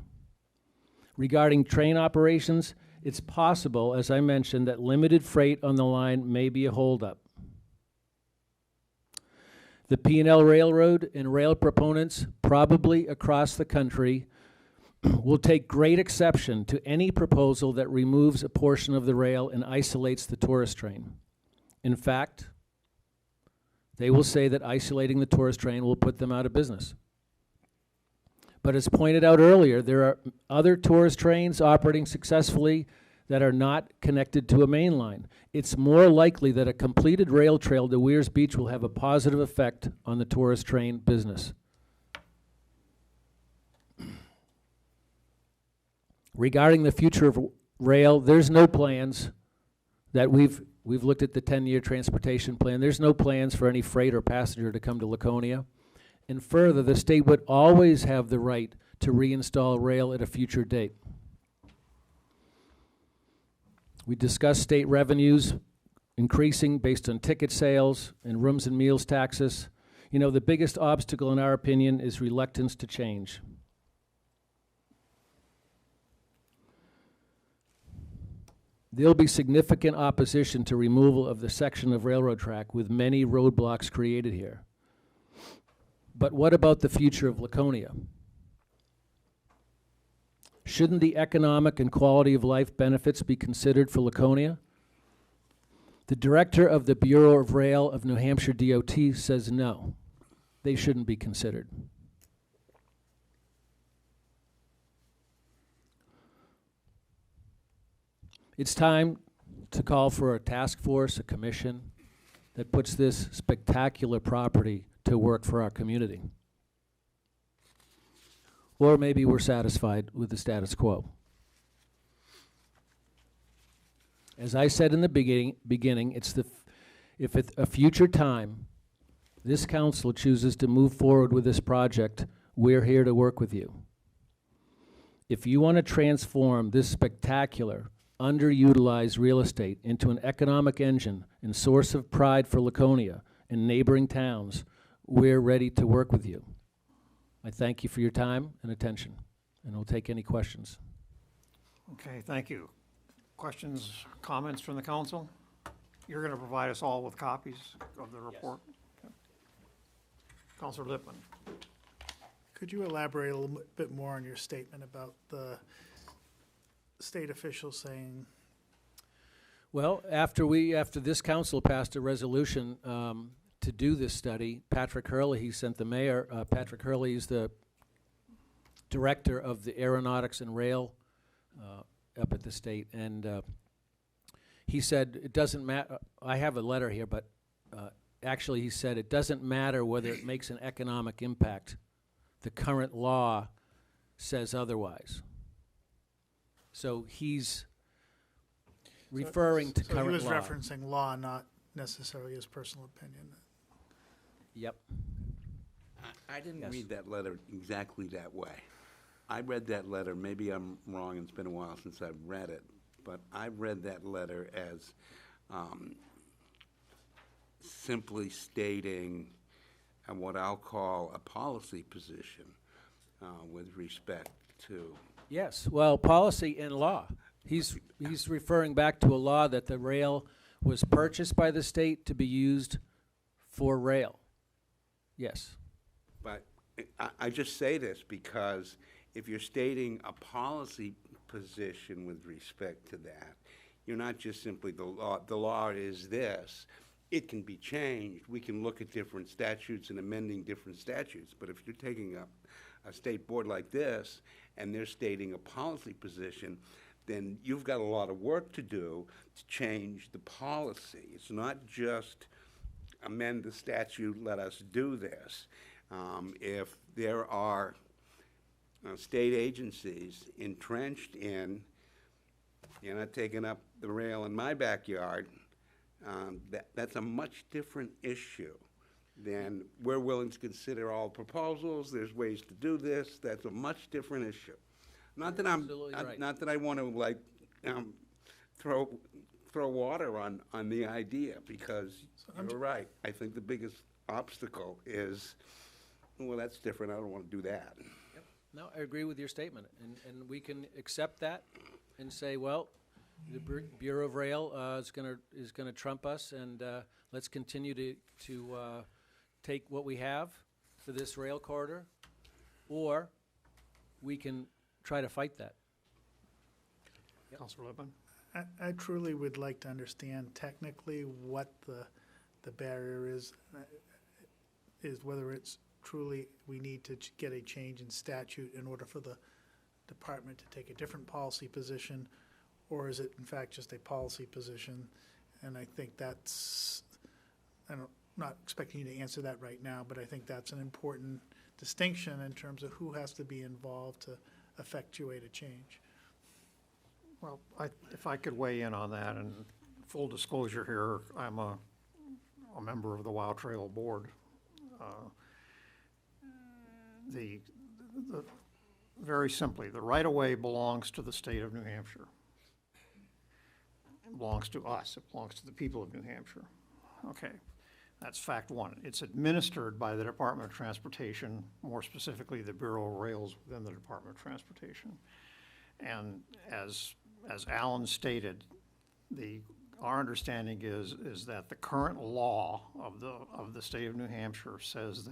Regarding train operations, it's possible, as I mentioned, that limited freight on the line may be a holdup. The P&L Railroad and rail proponents, probably across the country, will take great exception to any proposal that removes a portion of the rail and isolates the tourist train. In fact, they will say that isolating the tourist train will put them out of business. But as pointed out earlier, there are other tourist trains operating successfully that are not connected to a main line. It's more likely that a completed rail trail to Weirs Beach will have a positive effect on the tourist train business. Regarding the future of rail, there's no plans that we've looked at the 10-year transportation plan. There's no plans for any freight or passenger to come to Laconia. And further, the state would always have the right to reinstall rail at a future date. We discussed state revenues increasing based on ticket sales and rooms and meals taxes. You know, the biggest obstacle, in our opinion, is reluctance to change. There'll be significant opposition to removal of the section of railroad track, with many roadblocks created here. But what about the future of Laconia? Shouldn't the economic and quality of life benefits be considered for Laconia? The director of the Bureau of Rail of New Hampshire DOT says no, they shouldn't be considered. It's time to call for a task force, a commission, that puts this spectacular property to work for our community. Or maybe we're satisfied with the status quo. As I said in the beginning, it's if at a future time this council chooses to move forward with this project, we're here to work with you. If you want to transform this spectacular, underutilized real estate into an economic engine and source of pride for Laconia and neighboring towns, we're ready to work with you. I thank you for your time and attention, and we'll take any questions. Okay, thank you. Questions, comments from the council? You're going to provide us all with copies of the report? Yes. Okay. Councilor Lippman. Could you elaborate a little bit more on your statement about the state officials saying? Well, after this council passed a resolution to do this study, Patrick Hurley, he sent the mayor, Patrick Hurley is the director of the Aeronautics and Rail up at the state, and he said it doesn't matter, I have a letter here, but actually he said it doesn't matter whether it makes an economic impact. The current law says otherwise. So he's referring to current law. So he was referencing law, not necessarily his personal opinion. Yep. I didn't read that letter exactly that way. I read that letter, maybe I'm wrong, it's been a while since I've read it, but I read that letter as simply stating what I'll call a policy position with respect to. Yes, well, policy and law. He's referring back to a law that the rail was purchased by the state to be used for rail. Yes. But I just say this because if you're stating a policy position with respect to that. You're not just simply the law is this. It can be changed. We can look at different statutes and amending different statutes. But if you're taking a state board like this and they're stating a policy position, then you've got a lot of work to do to change the policy. It's not just amend the statute, let us do this. If there are state agencies entrenched in, you're not taking up the rail in my backyard, that's a much different issue than we're willing to consider all proposals, there's ways to do this, that's a much different issue. Not that Absolutely right. not that I want to like throw water on the idea, because you're right. I think the biggest obstacle is, well, that's different, I don't want to do that. Yep. No, I agree with your statement, and we can accept that and say, well, the Bureau of Rail is gonna trump us, and let's continue to take what we have for this rail corridor, or we can try to fight that. Councilor Lippman? I truly would like to understand technically what the barrier is whether it's truly we need to get a change in statute in order for the department to take a different policy position, or is it in fact just a policy position? And I think that's, I'm not expecting you to answer that right now, but I think that's an important distinction in terms of who has to be involved to effectuate a change. Well, if I could weigh in on that, and full disclosure here, I'm a member of the WOW Trail Board. Very simply, the right-of-way belongs to the state of New Hampshire. It belongs to us, it belongs to the people of New Hampshire. Okay, that's fact one. It's administered by the Department of Transportation, more specifically the Bureau of Rails within the Department of Transportation. And as Alan stated, our understanding is that the current law of the state of New Hampshire says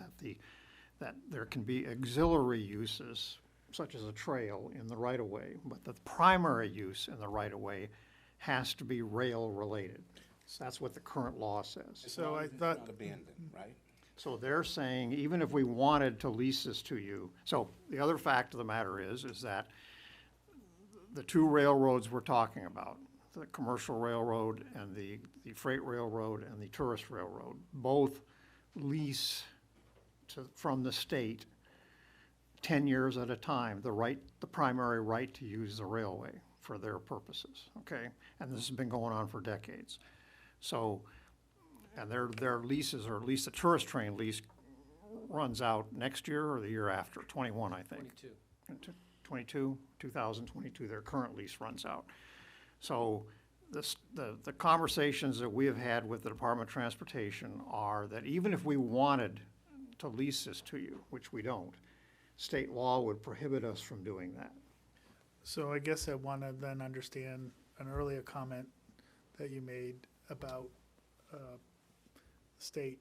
that there can be auxiliary uses, such as a trail, in the right-of-way, but the primary use in the right-of-way has to be rail-related. So that's what the current law says. So I thought, Not abandoned, right? So they're saying, even if we wanted to lease this to you, so the other fact of the matter is that the two railroads we're talking about, the commercial railroad and the freight railroad and the tourist railroad, both lease from the state 10 years at a time, the primary right to use the railway for their purposes, okay? And this has been going on for decades. So, and their leases, or at least the tourist train lease, runs out next year or the year after, 21, I think. 2022, their current lease runs out. So the conversations that we have had with the Department of Transportation are that even if we wanted to lease this to you, which we don't, state law would prohibit us from doing that. so I guess I want to then understand an earlier comment that you made about state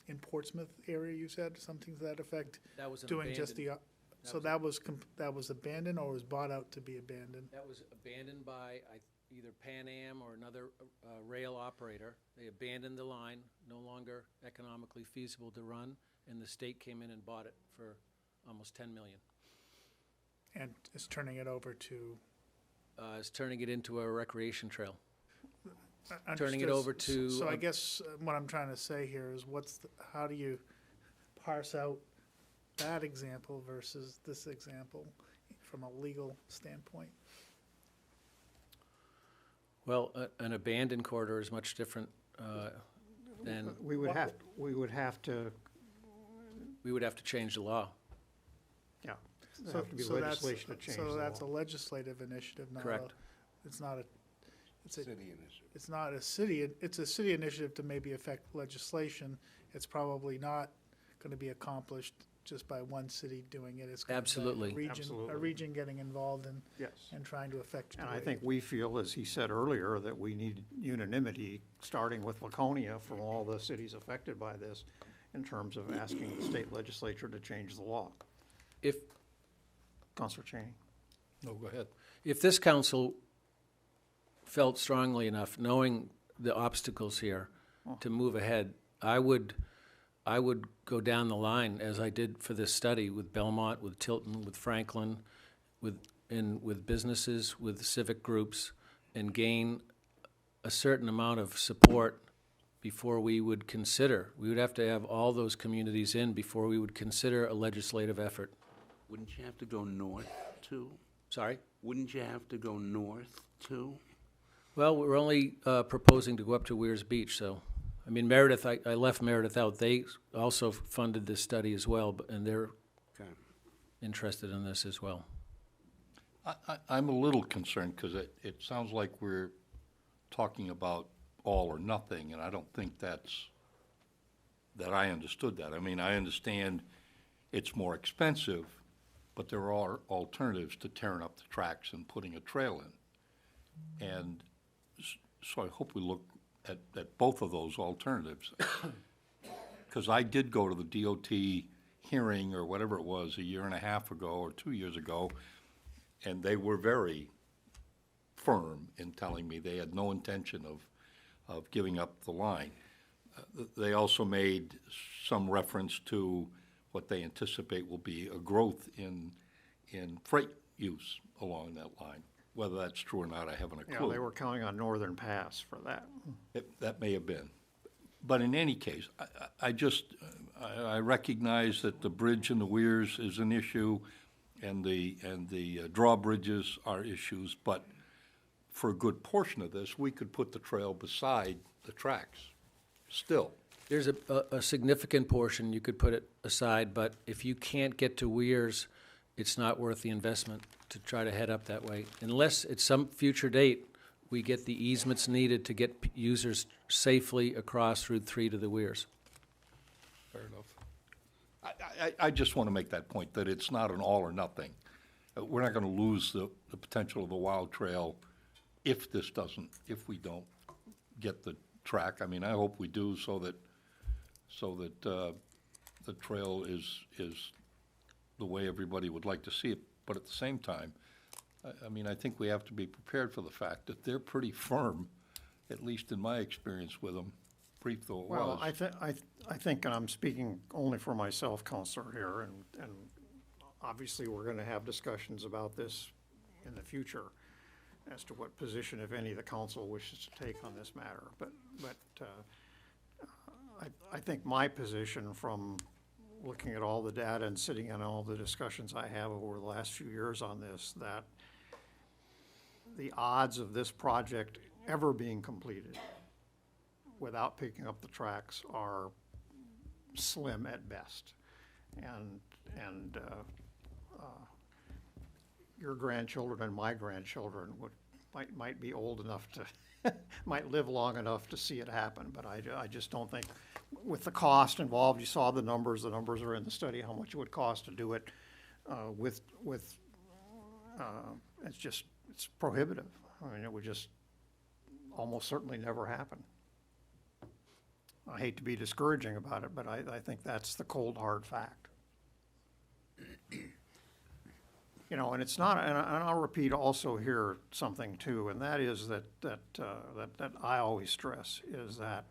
in Portsmouth area, you said, something to that effect? That was an Doing just abandoned- so that was abandoned or was bought out to be abandoned? That was abandoned by either Pan Am or another rail operator. They abandoned the line, no longer economically feasible to run, and the state came in and bought it for almost $10 million. And is turning it over to? Is turning it into a recreation trail. Understood. Turning it over to, So I guess what I'm trying to say here is how do you parse out that example versus this example from a legal standpoint? Well, an abandoned corridor is much different than, We would have to, change the law. yeah, there'd have to be legislation to change the law. So that's a legislative initiative, not a. Correct. It's not a, it's a, City initiative. it's not a city, it's a city initiative to maybe affect legislation. It's probably not gonna be accomplished just by one city doing it. It's gonna be Absolutely. a Absolutely. region getting involved in, Yes. and trying to affect. And I think we feel, as he said earlier, that we need unanimity, starting with Laconia, from all the cities affected by this, in terms of asking the state legislature to change the law. If, Councilor Cheney? No, go ahead. If this council felt strongly enough, knowing the obstacles here, to move ahead, I would go down the line as I did for this study with Belmont, with Tilton, with Franklin, with businesses, with civic groups, and gain a certain amount of support before we would consider. We would have to have all those communities in before we would consider a legislative effort. Wouldn't you have to go north too? Sorry? Wouldn't you have to go north too? Well, we're only proposing to go up to Weirs Beach, so, I mean, Meredith, I left Meredith out. They also funded this study as well, and they're Okay. interested in this as well. I'm a little concerned because it sounds like we're talking about all or nothing, and I don't think that I understood that. I mean, I understand it's more expensive, but there are alternatives to tearing up the tracks and putting a trail in. And so I hope we look at both of those alternatives. Because I did go to the DOT hearing or whatever it was a year and a half ago or 2 years ago, and they were very firm in telling me they had no intention of giving up the line. They also made some reference to what they anticipate will be a growth in freight use along that line. Whether that's true or not, I haven't a clue. Yeah, they were counting on Northern Pass for that. That may have been. But in any case, I recognize that the bridge in the Weirs is an issue, and the drawbridges are issues, but for a good portion of this, we could put the trail beside the tracks, still. There's a significant portion you could put it aside, but if you can't get to Weirs, it's not worth the investment to try to head up that way. Unless at some future date, we get the easements needed to get users safely across Route 3 to the Weirs. Fair enough. I just want to make that point, that it's not an all or nothing. We're not going to lose the potential of the Wild Trail if we don't get the track. I mean, I hope we do so that the trail is the way everybody would like to see it. But at the same time, I mean, I think we have to be prepared for the fact that they're pretty firm, at least in my experience with them, brief though it was. Well, I think, and I'm speaking only for myself, Counselor, here, and obviously we're gonna have discussions about this in the future as to what position, if any, the council wishes to take on this matter. But I think my position from looking at all the data and sitting in all the discussions I have over the last few years on this, that the odds of this project ever being completed without picking up the tracks are slim at best. And your grandchildren and my grandchildren might be old enough to, might live long enough to see it happen, but I just don't think, with the cost involved, you saw the numbers are in the study, how much it would cost to do it, it's prohibitive. I mean, it would just almost certainly never happen. I hate to be discouraging about it, but I think that's the cold, hard fact. You know, and it's not, and I'll repeat also here something too, and that is that I always stress is that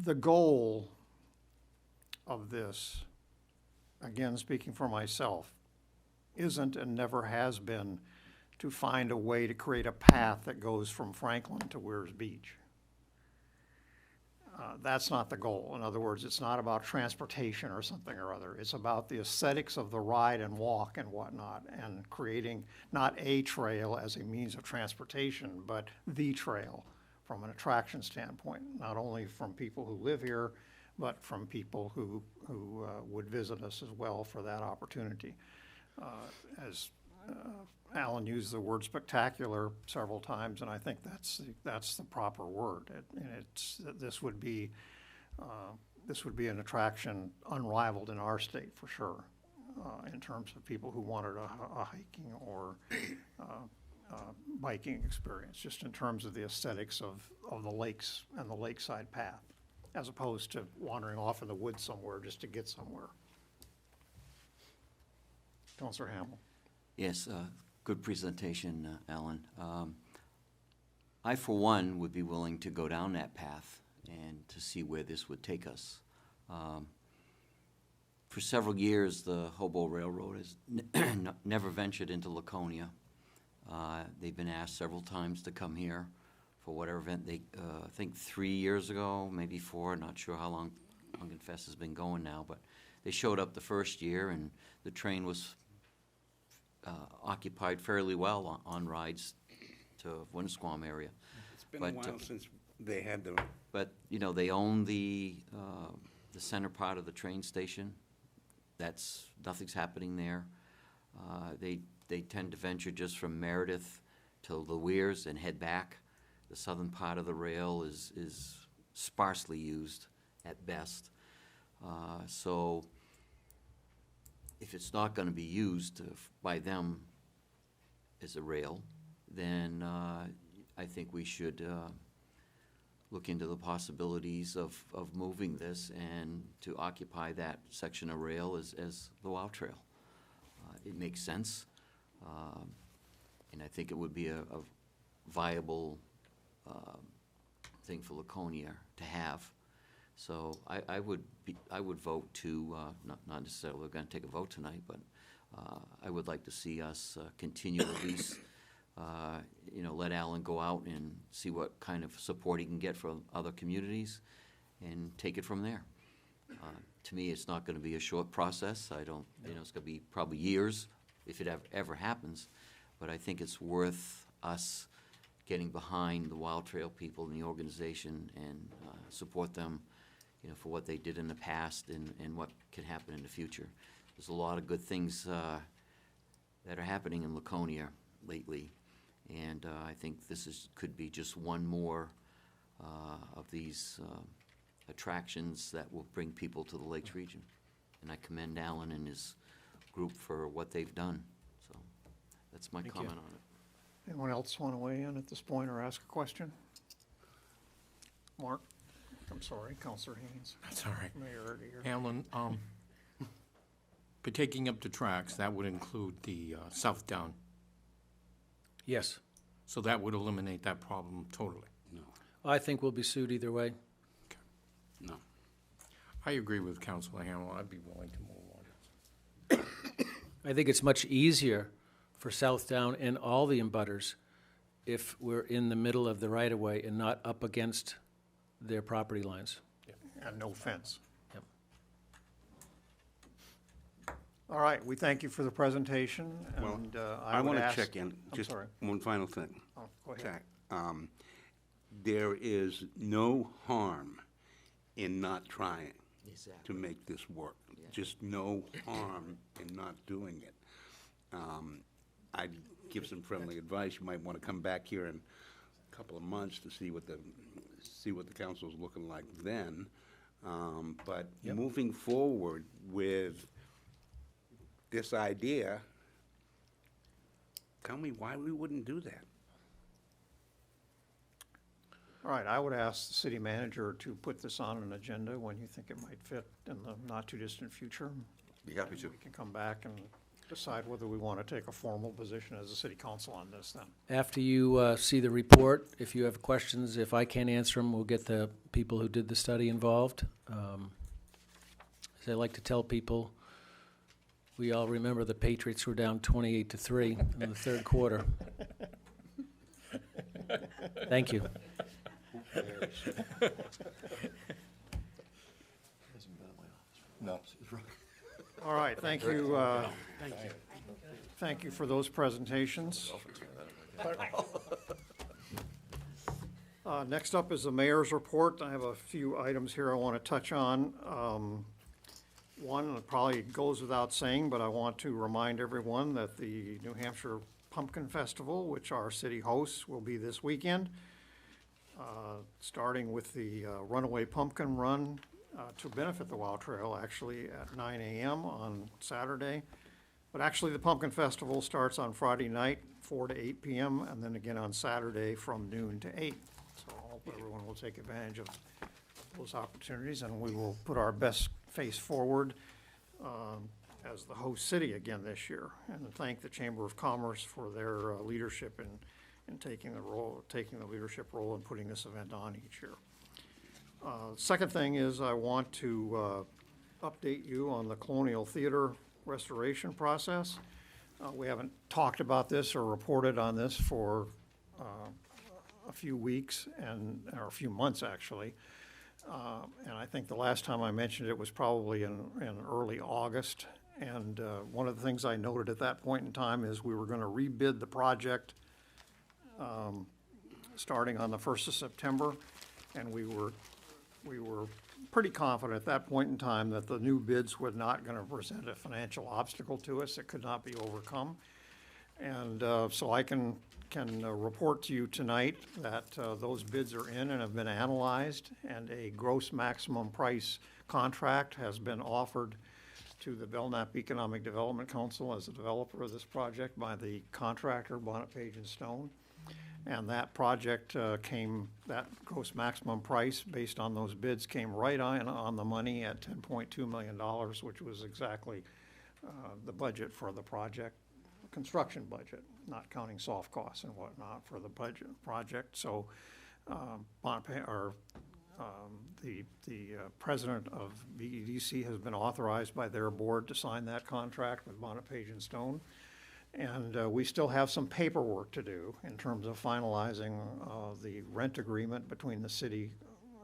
the goal of this, again, speaking for myself, isn't and never has been to find a way to create a path that goes from Franklin to Weirs Beach. That's not the goal. In other words, it's not about transportation or something or other. It's about the aesthetics of the ride and walk and whatnot, and creating not a trail as a means of transportation, but the trail from an attraction standpoint, not only from people who live here, but from people who would visit us as well for that opportunity. As Alan used the word spectacular several times, and I think that's the proper word. This would be an attraction unrivaled in our state for sure, in terms of people who wanted a hiking or biking experience, just in terms of the aesthetics of the lakes and the lakeside path, as opposed to wandering off in the woods somewhere just to get somewhere. Councilor Hamel. Yes, good presentation, Alan. I, for one, would be willing to go down that path and to see where this would take us. For several years, the Hobo Railroad has never ventured into Laconia. They've been asked several times to come here for whatever event. They, I think 3 years ago, maybe 4, not sure how long Pumpkin Fest has been going now, but they showed up the first year, and the train was occupied fairly well on rides to Windsquam area. It's been a while since they had the. But, you know, they own the center part of the train station. Nothing's happening there. They tend to venture just from Meredith to the Weirs and head back. The southern part of the rail is sparsely used at best. So if it's not going to be used by them as a rail, then I think we should look into the possibilities of moving this and to occupy that section of rail as the WOW Trail. It makes sense, and I think it would be a viable thing for Laconia to have. So I would vote to, not necessarily we're going to take a vote tonight, but I would like to see us continue at least, you know, let Alan go out and see what kind of support he can get from other communities and take it from there. To me, it's not going to be a short process. I don't, you know, it's going to be probably years if it ever happens, but I think it's worth us getting behind the Wild Trail people and the organization and support them, you know, for what they did in the past and what can happen in the future. There's a lot of good things that are happening in Laconia lately, and I think this could be just one more of these attractions that will bring people to the Lakes region. And I commend Alan and his group for what they've done. So that's my comment on it. Anyone else want to weigh in at this point or ask a question? Mark? I'm sorry, Counselor Haynes. That's all right. Mayor here. Alan, for taking up the tracks, that would include the Southdown. Yes. So that would eliminate that problem totally. No. I think we'll be sued either way. No. I agree with Councilor Hamel. I'd be willing to move on. I think it's much easier for Southdown and all the abutters if we're in the middle of the right-of-way and not up against their property lines. And no fence. Yep. All right, we thank you for the presentation, Well, and I would want to ask- check in, I'm just sorry. one final thing. Oh, go ahead. Jack. There is no harm in not trying to Exactly. make this work. Just no harm in not doing it. I'd give some friendly advice. You might want to come back here in a couple of months to see what the council's looking like then. But moving forward with this idea, tell me why we wouldn't do that. All right, I would ask the city manager to put this on an agenda when you think it might fit in the not-too-distant future. Be happy to. We can come back and decide whether we want to take a formal position as a city council on this then. After you see the report, if you have questions, if I can't answer them, we'll get the people who did the study involved. As I like to tell people, we all remember the Patriots were down 28-3 in the third quarter. Thank you. No. All right, thank you. Thank you for those presentations. Next up is the mayor's report. I have a few items here I want to touch on. One, that probably goes without saying, but I want to remind everyone that the New Hampshire Pumpkin Festival, which our city hosts, will be this weekend, starting with the Runaway Pumpkin Run to benefit the WOW Trail, actually at 9 a.m. on Saturday. But actually, the Pumpkin Festival starts on Friday night, 4 to 8 p.m., and then again on Saturday from noon to 8. So I hope everyone will take advantage of those opportunities, and we will put our best face forward as the host city again this year, and thank the Chamber of Commerce for their leadership in taking the leadership role in putting this event on each year. Second thing is I want to update you on the Colonial Theater restoration process. We haven't talked about this or reported on this for a few weeks or a few months, actually. And I think the last time I mentioned it was probably in early August. And one of the things I noted at that point in time is we were going to rebid the project starting on the 1st of September. And we were pretty confident at that point in time that the new bids were not going to present a financial obstacle to us that could not be overcome. And so I can report to you tonight that those bids are in and have been analyzed, and a gross maximum price contract has been offered to the Belknap Economic Development Council as a developer of this project by the contractor, Bonnet Page and Stone. And that project that gross maximum price based on those bids came right on the money at $10.2 million, which was exactly the budget for the project, construction budget, not counting soft costs and whatnot for the project. So the president of BEDC has been authorized by their board to sign that contract with Bonnet Page and Stone. And we still have some paperwork to do in terms of finalizing the rent agreement between the city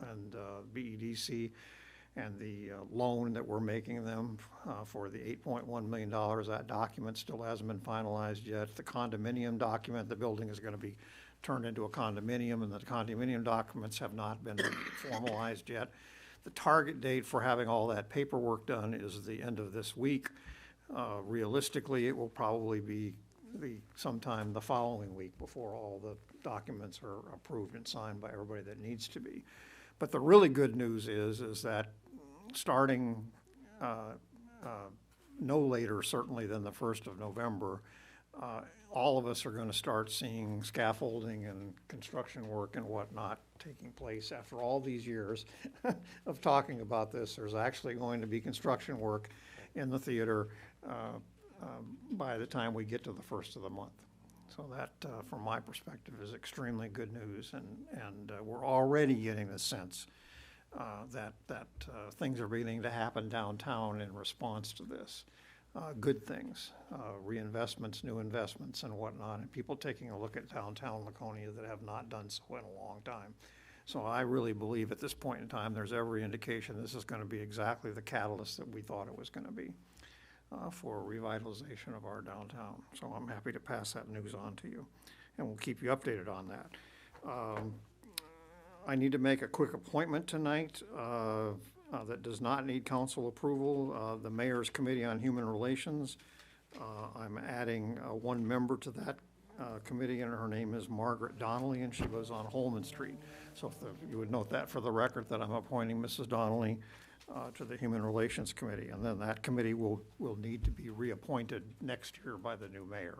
and BEDC and the loan that we're making them for the $8.1 million. That document still hasn't been finalized yet. The condominium document, the building is going to be turned into a condominium, and the condominium documents have not been formalized yet. The target date for having all that paperwork done is the end of this week. Realistically, it will probably be sometime the following week before all the documents are approved and signed by everybody that needs to be. But the really good news is that starting no later certainly than the 1st of November, all of us are going to start seeing scaffolding and construction work and whatnot taking place. After all these years of talking about this, there's actually going to be construction work in the theater by the time we get to the 1st of the month. So that, from my perspective, is extremely good news, and we're already getting the sense that things are beginning to happen downtown in response to this. Good things, reinvestments, new investments, and whatnot, and people taking a look at downtown Laconia that have not done so in a long time. So I really believe at this point in time, there's every indication this is going to be exactly the catalyst that we thought it was going to be for revitalization of our downtown. So I'm happy to pass that news on to you, and we'll keep you updated on that. I need to make a quick appointment tonight that does not need council approval. The Mayor's Committee on Human Relations. I'm adding one member to that committee, and her name is Margaret Donnelly, and she lives on Holman Street. So if you would note that for the record, that I'm appointing Mrs. Donnelly to the Human Relations Committee, and then that committee will need to be reappointed next year by the new mayor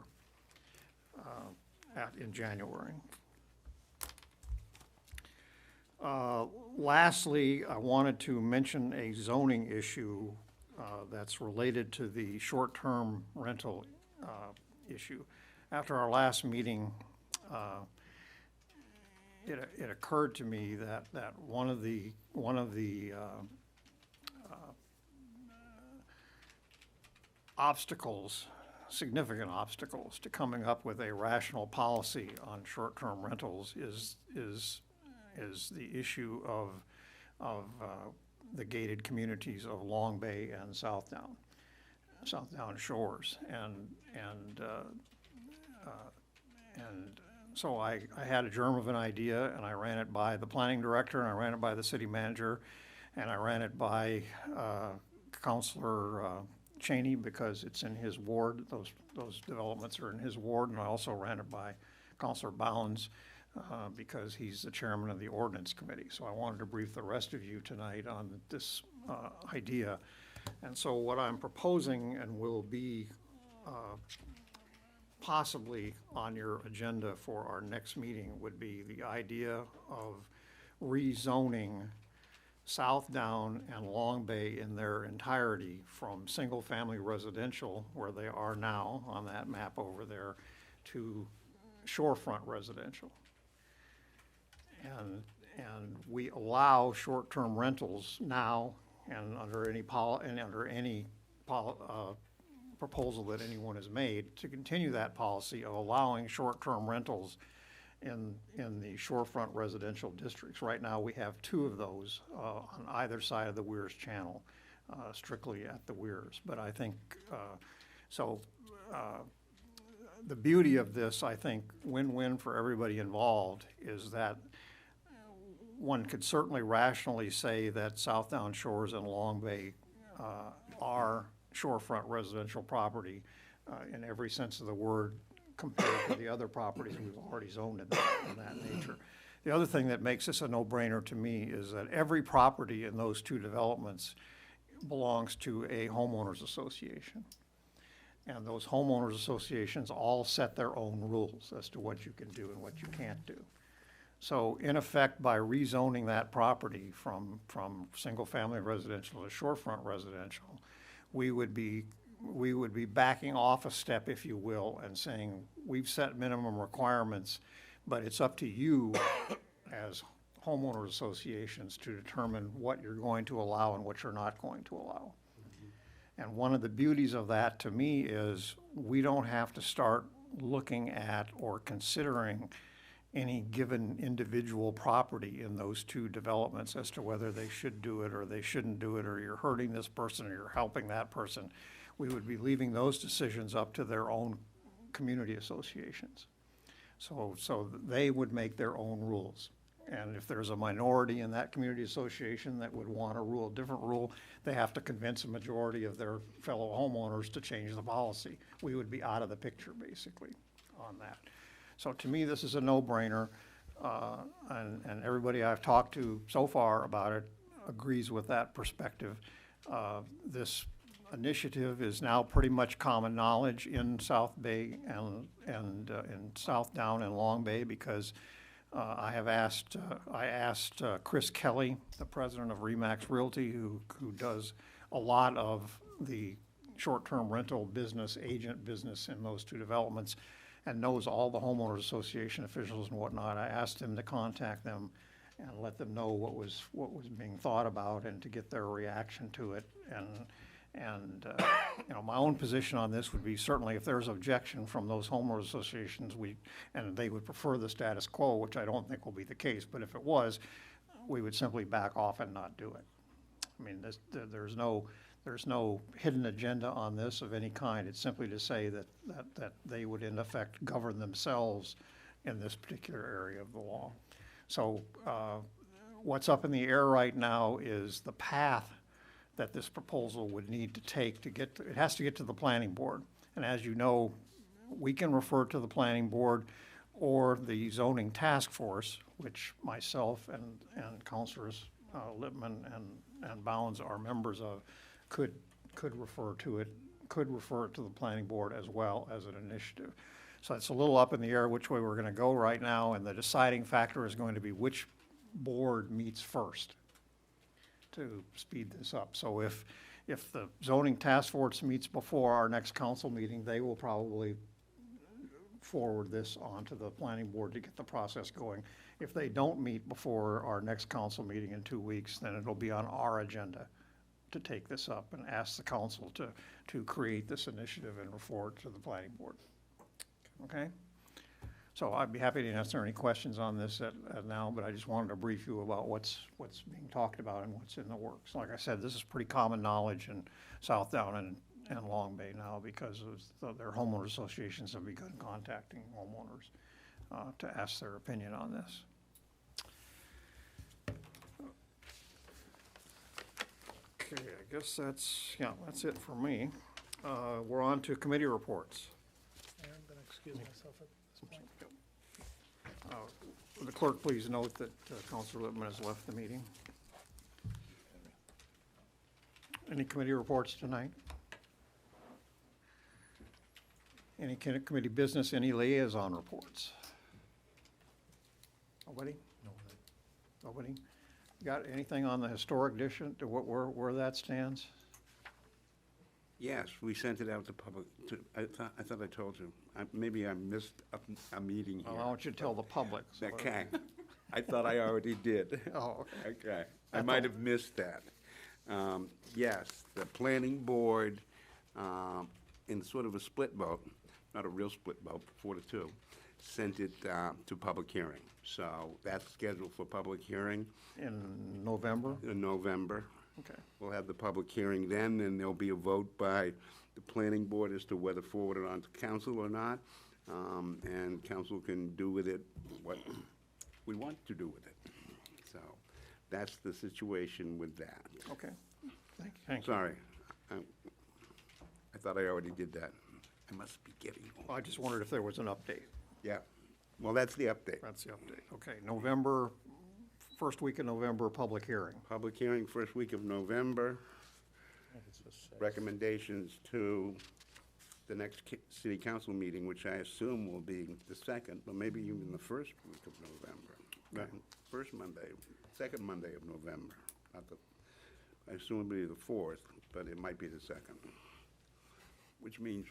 in January. Lastly, I wanted to mention a zoning issue that's related to the short-term rental issue. After our last meeting, it occurred to me that one of the obstacles, significant obstacles to coming up with a rational policy on short-term rentals is the issue of the gated communities of Long Bay and Southdown Shores, and so I had a germ of an idea, and I ran it by the planning director, and I ran it by the city manager, and I ran it by Councilor Cheney, because it's in his ward. Those developments are in his ward, and I also ran it by Councilor Bounds, because he's the chairman of the ordinance committee. So I wanted to brief the rest of you tonight on this idea. And so what I'm proposing, and will be possibly on your agenda for our next meeting, would be the idea of rezoning South Down and Long Bay in their entirety, from single-family residential, where they are now on that map over there, to shorefront residential. And we allow short-term rentals now, and under any proposal that anyone has made, to continue that policy of allowing short-term rentals in the shorefront residential districts. Right now, we have 2 of those on either side of the Weirs Channel, strictly at the Weirs. But I think, the beauty of this, I think, win-win for everybody involved, is that one could certainly rationally say that South Down Shores and Long Bay are shorefront residential property in every sense of the word, compared to the other properties we've already zoned in that nature. The other thing that makes this a no-brainer to me is that every property in those 2 developments belongs to a homeowners association. And those homeowners associations all set their own rules as to what you can do and what you can't do. So in effect, by rezoning that property from single-family residential to shorefront residential, we would be backing off a step, if you will, and saying, we've set minimum requirements, but it's up to you as homeowners associations to determine what you're going to allow and what you're not going to allow. And one of the beauties of that, to me, is we don't have to start looking at or considering any given individual property in those 2 developments as to whether they should do it or they shouldn't do it, or you're hurting this person or you're helping that person. We would be leaving those decisions up to their own community associations. So they would make their own rules. And if there's a minority in that community association that would want a different rule, they have to convince a majority of their fellow homeowners to change the policy. We would be out of the picture, basically, on that. So to me, this is a no-brainer, and everybody I've talked to so far about it agrees with that perspective. This initiative is now pretty much common knowledge in South Bay and in South Down and Long Bay, because I asked Chris Kelly, the president of Remax Realty, who does a lot of the short-term rental business, agent business in those 2 developments, and knows all the homeowners association officials and whatnot. I asked him to contact them and let them know what was being thought about, and to get their reaction to it. And my own position on this would be, certainly if there's objection from those homeowners associations, and they would prefer the status quo, which I don't think will be the case, but if it was, we would simply back off and not do it. I mean, there's no hidden agenda on this of any kind. It's simply to say that they would in effect govern themselves in this particular area of the law. So what's up in the air right now is the path that this proposal would need to take it has to get to the planning board. And as you know, we can refer to the planning board or the zoning task force, which myself and Councilors Lippman and Bounds are members of, could refer to it to the planning board as well as an initiative. So it's a little up in the air which way we're going to go right now, and the deciding factor is going to be which board meets first to speed this up. So if the zoning task force meets before our next council meeting, they will probably forward this on to the planning board to get the process going. If they don't meet before our next council meeting in 2 weeks, then it'll be on our agenda to take this up and ask the council to create this initiative and refer it to the planning board. Okay? So I'd be happy to answer any questions on this now, but I just wanted to brief you about what's being talked about and what's in the works. Like I said, this is pretty common knowledge in South Down and Long Bay now, because their homeowner associations have begun contacting homeowners to ask their opinion on this. Okay, I guess that's it for me. We're on to committee reports. I'm going to excuse myself at this point. Would the clerk please note that Councilor Lippman has left the meeting? Any committee reports tonight? Any committee business, any liaison reports? Nobody? Nobody? got anything on the historic district, to where that stands? Yes, we sent it out to public, I thought I told you. Maybe I missed a meeting here. Well, I want you to tell the public. so- Okay. I thought I already did. Oh, Okay. I might have missed that. Yes, the planning board, in sort of a split vote, not a real split vote, 4-2, sent it to public hearing. So that's scheduled for public hearing in November? in November. Okay. We'll have the public hearing then, and there'll be a vote by the planning board as to whether forward it on to council or not. And council can do with it what we want to do with it. So that's the situation with that. Okay. Thank you. Sorry. I thought I already did that. I must be getting old. Well, I just wondered if there was an update. Yeah. Well, that's the update. That's the update. Okay, November, first week of November, public hearing. Public hearing first week of November. Recommendations to the next city council meeting, which I assume will be the second, but maybe even the first week of November. Right, first Monday, second Monday of November. Not the, I assume it'll be the 4th, but it might be the second. Which means,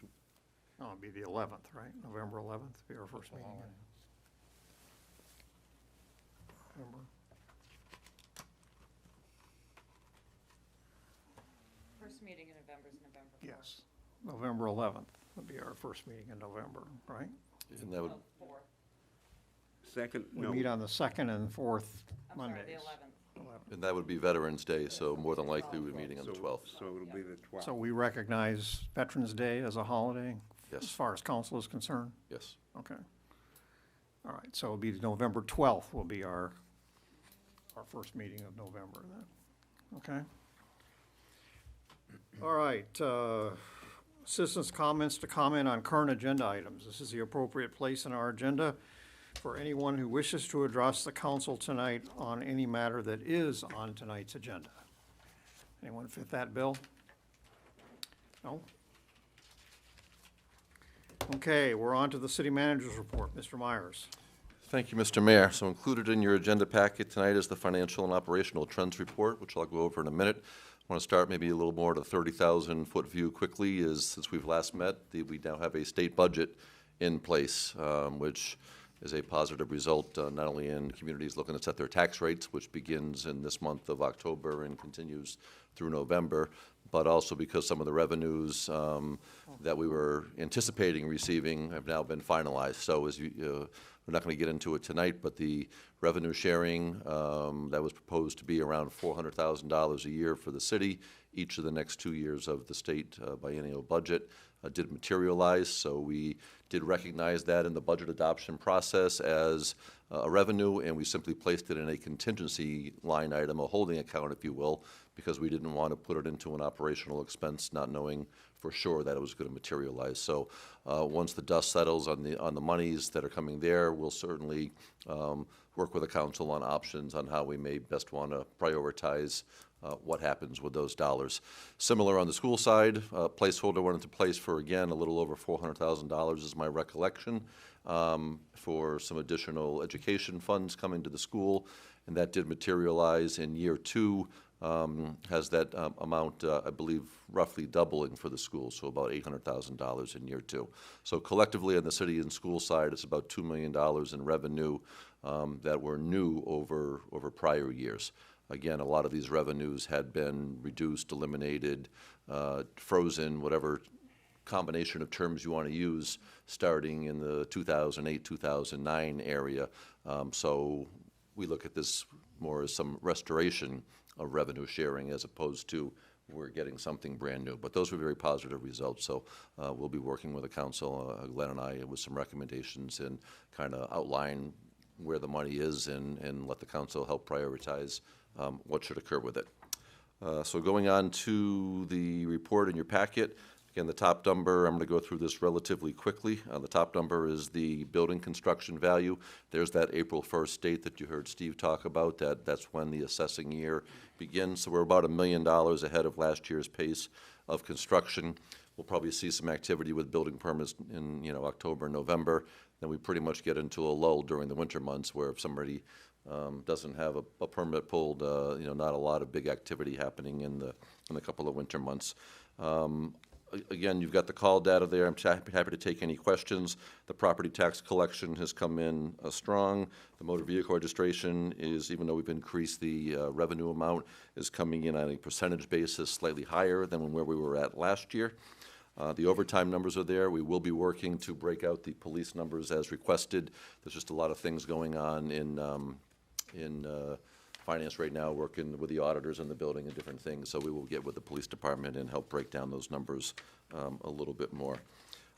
Oh, it'd be the 11th, right? November 11th, be our first meeting. November. First meeting in November is November 4th. Yes, November 11th would be our first meeting in November, right? And that would, Oh, 4th. second, We no, meet on the 2nd and 4th I'm sorry, Mondays. the 11th. and that would be Veterans Day, so more than likely we'll be meeting on the 12th. so it'll be the 12th. So we recognize Veterans Day as a holiday? Yes. As far as council is concerned? Yes. Okay. All right, so it'll be November 12th will be our first meeting of November then, okay? All right, citizens' comments to comment on current agenda items. This is the appropriate place in our agenda for anyone who wishes to address the council tonight on any matter that is on tonight's agenda. Anyone fit that bill? No? Okay, we're on to the city manager's report. Mr. Myers. Thank you, Mr. Mayor. So included in your agenda packet tonight is the financial and operational trends report, which I'll go over in a minute. I want to start maybe a little more to 30,000-foot view quickly, is since we've last met, we now have a state budget in place, which is a positive result, not only in communities looking to set their tax rates, which begins in this month of October and continues through November, but also because some of the revenues that we were anticipating receiving have now been finalized. So as you, we're not going to get into it tonight, but the revenue sharing that was proposed to be around $400,000 a year for the city, each of the next 2 years of the state biennial budget did materialize. So we did recognize that in the budget adoption process as a revenue, and we simply placed it in a contingency line item, a holding account, if you will, because we didn't want to put it into an operational expense, not knowing for sure that it was going to materialize. So once the dust settles on the monies that are coming there, we'll certainly work with the council on options on how we may best want to prioritize what happens with those dollars. Similar on the school side, placeholder went into place for, again, a little over $400,000 is my recollection, for some additional education funds coming to the school, and that did materialize in year 2. Has that amount, I believe, roughly doubling for the school, so about $800,000 in year 2. So collectively on the city and school side, it's about $2 million in revenue that were new over prior years. Again, a lot of these revenues had been reduced, eliminated, frozen, whatever combination of terms you want to use, starting in the 2008, 2009 area. So we look at this more as some restoration of revenue sharing as opposed to we're getting something brand new. But those were very positive results. So we'll be working with the council, Glenn and I, with some recommendations and kind of outline where the money is and let the council help prioritize what should occur with it. So going on to the report in your packet, again, the top number, I'm going to go through this relatively quickly. The top number is the building construction value. There's that April 1st date that you heard Steve talk about. That's when the assessing year begins. So we're about $1 million ahead of last year's pace of construction. We'll probably see some activity with building permits in October and November. Then we pretty much get into a lull during the winter months where if somebody doesn't have a permit pulled, not a lot of big activity happening in the couple of winter months. Again, you've got the call data there. I'm happy to take any questions. The property tax collection has come in strong. The motor vehicle registration is, even though we've increased the revenue amount, is coming in on a percentage basis slightly higher than where we were at last year. The overtime numbers are there. We will be working to break out the police numbers as requested. There's just a lot of things going on in finance right now, working with the auditors in the building and different things, so we will get with the police department and help break down those numbers a little bit more.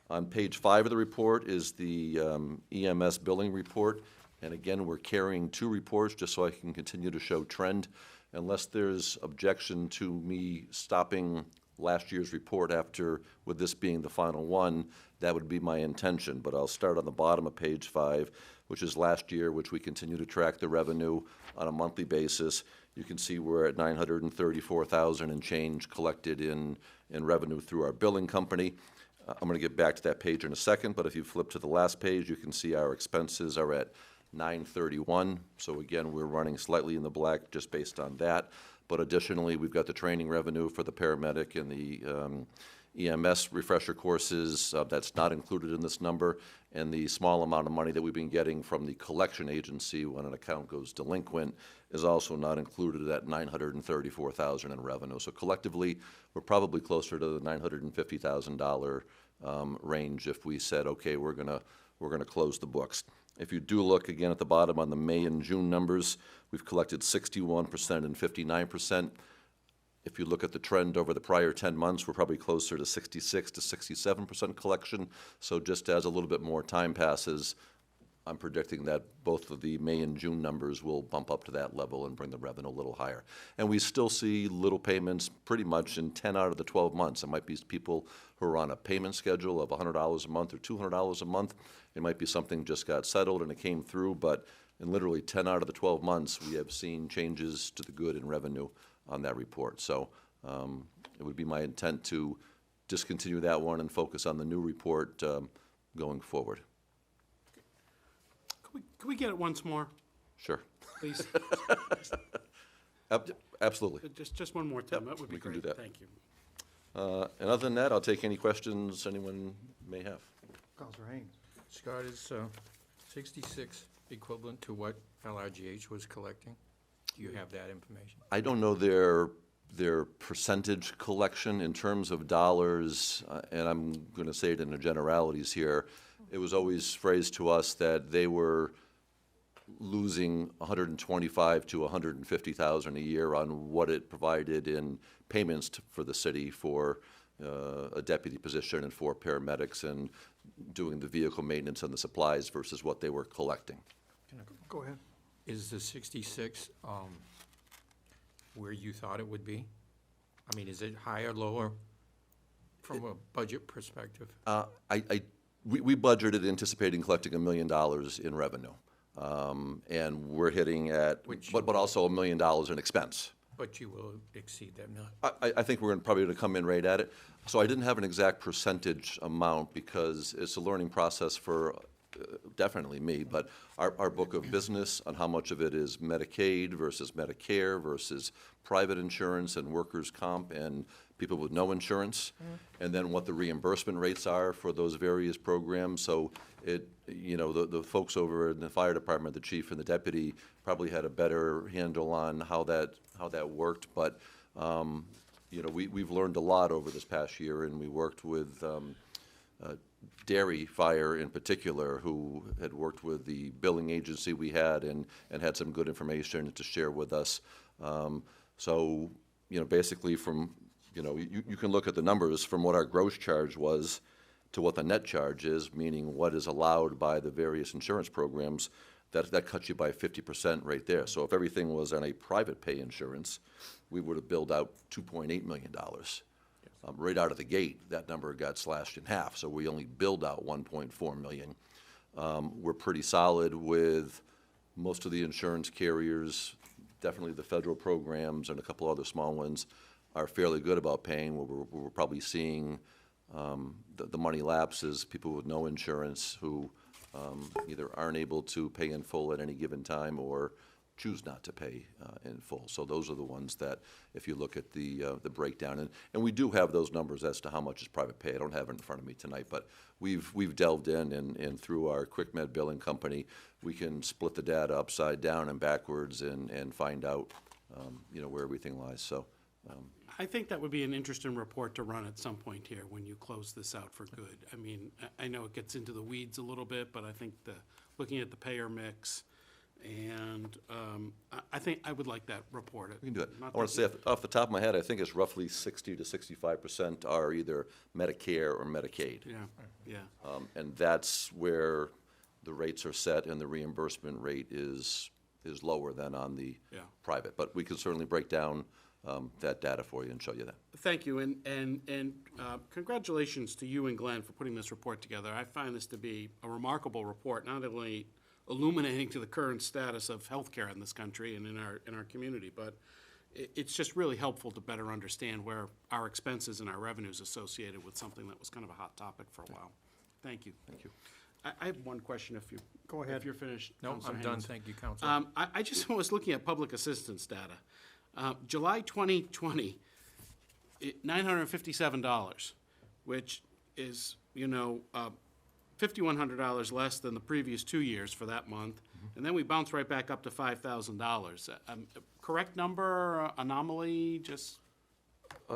On page 5 of the report is the EMS billing report, and again, we're carrying 2 reports just so I can continue to show trend. Unless there's objection to me stopping last year's report after, with this being the final one, that would be my intention, but I'll start on the bottom of page 5, which is last year, which we continue to track the revenue on a monthly basis. You can see we're at $934,000 and change collected in revenue through our billing company. I'm going to get back to that page in a second, but if you flip to the last page, you can see our expenses are at $931. So again, we're running slightly in the black just based on that. But additionally, we've got the training revenue for the paramedic and the EMS refresher courses. That's not included in this number. And the small amount of money that we've been getting from the collection agency when an account goes delinquent is also not included at $934,000 in revenue. So collectively, we're probably closer to the $950,000 range if we said, okay, we're gonna close the books. If you do look again at the bottom on the May and June numbers, we've collected 61% and 59%. If you look at the trend over the prior 10 months, we're probably closer to 66 to 67% collection. So just as a little bit more time passes, I'm predicting that both of the May and June numbers will bump up to that level and bring the revenue a little higher. And we still see little payments pretty much in 10 out of the 12 months. It might be people who are on a payment schedule of $100 a month or $200 a month. It might be something just got settled and it came through, but in literally 10 out of the 12 months, we have seen changes to the good in revenue on that report. So it would be my intent to discontinue that one and focus on the new report going forward. Could we get it once more, Sure. please? Absolutely. Just one more time, that would be we can great. do that. Thank you. And other than that, I'll take any questions anyone may have. Counselor Haynes. Scott, is 66 equivalent to what LRGH was collecting? Do you have that information? I don't know their percentage collection in terms of dollars, and I'm going to say it in the generalities here. It was always phrased to us that they were losing $125,000 to $150,000 a year on what it provided in payments for the city for a deputy position and for paramedics and doing the vehicle maintenance and the supplies versus what they were collecting. Go ahead. Is the 66 where you thought it would be? I mean, is it higher, lower from a budget perspective? We budgeted anticipating collecting $1 million in revenue. And we're hitting at, but also $1 million in expense. But you will exceed that million. I think we're probably going to come in right at it. So I didn't have an exact percentage amount because it's a learning process for definitely me, but our book of business on how much of it is Medicaid versus Medicare versus private insurance and workers' comp and people with no insurance, and then what the reimbursement rates are for those various programs. So the folks over in the fire department, the chief and the deputy, probably had a better handle on how that worked. But we've learned a lot over this past year, and we worked with Dairy Fire in particular, who had worked with the billing agency we had and had some good information to share with us. So basically from you can look at the numbers from what our gross charge was to what the net charge is, meaning what is allowed by the various insurance programs. That cuts you by 50% right there. So if everything was on a private pay insurance, we would have billed out $2.8 million. Right out of the gate, that number got slashed in half, so we only billed out $1.4 million. We're pretty solid with most of the insurance carriers. Definitely the federal programs and a couple other small ones are fairly good about paying. We're probably seeing the money lapses, people with no insurance who either aren't able to pay in full at any given time or choose not to pay in full. So those are the ones that, if you look at the breakdown, and we do have those numbers as to how much is private pay. I don't have it in front of me tonight, but we've delved in, and through our QuickMed billing company, we can split the data upside down and backwards and find out, where everything lies. So I think that would be an interesting report to run at some point here when you close this out for good. I mean, I know it gets into the weeds a little bit, but I think looking at the payer mix, and I think I would like that report. we can do it. I want to say off the top of my head, I think it's roughly 60 to 65% are either Medicare or Medicaid. Yeah. And that's where the rates are set, and the reimbursement rate is lower than on the private. But we can certainly break down that data for you and show you that. Thank you, and congratulations to you and Glenn for putting this report together. I find this to be a remarkable report, not only illuminating to the current status of healthcare in this country and in our community, but it's just really helpful to better understand where our expenses and our revenues associated with something that was kind of a hot topic for a while. Thank you. Thank you. I have one question if you. Go ahead. If you're finished. No, Counselor I'm done. Haynes. Thank you, Counselor. I just was looking at public assistance data. July 2020, $957, which is, $5,100 less than the previous 2 years for that month. And then we bounce right back up to $5,000. Correct number, anomaly, just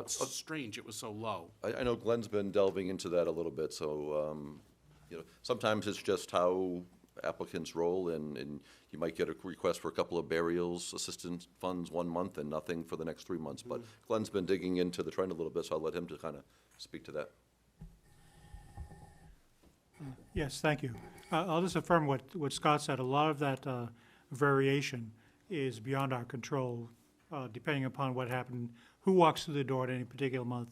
strange it was so low. I know Glenn's been delving into that a little bit, so, sometimes it's just how applicants roll, and you might get a request for a couple of burials assistance funds 1 month and nothing for the next 3 months. But Glenn's been digging into the trend a little bit, so I'll let him to kind of speak to that. Yes, thank you. I'll just affirm what Scott said. A lot of that variation is beyond our control, depending upon what happened, who walks through the door at any particular month,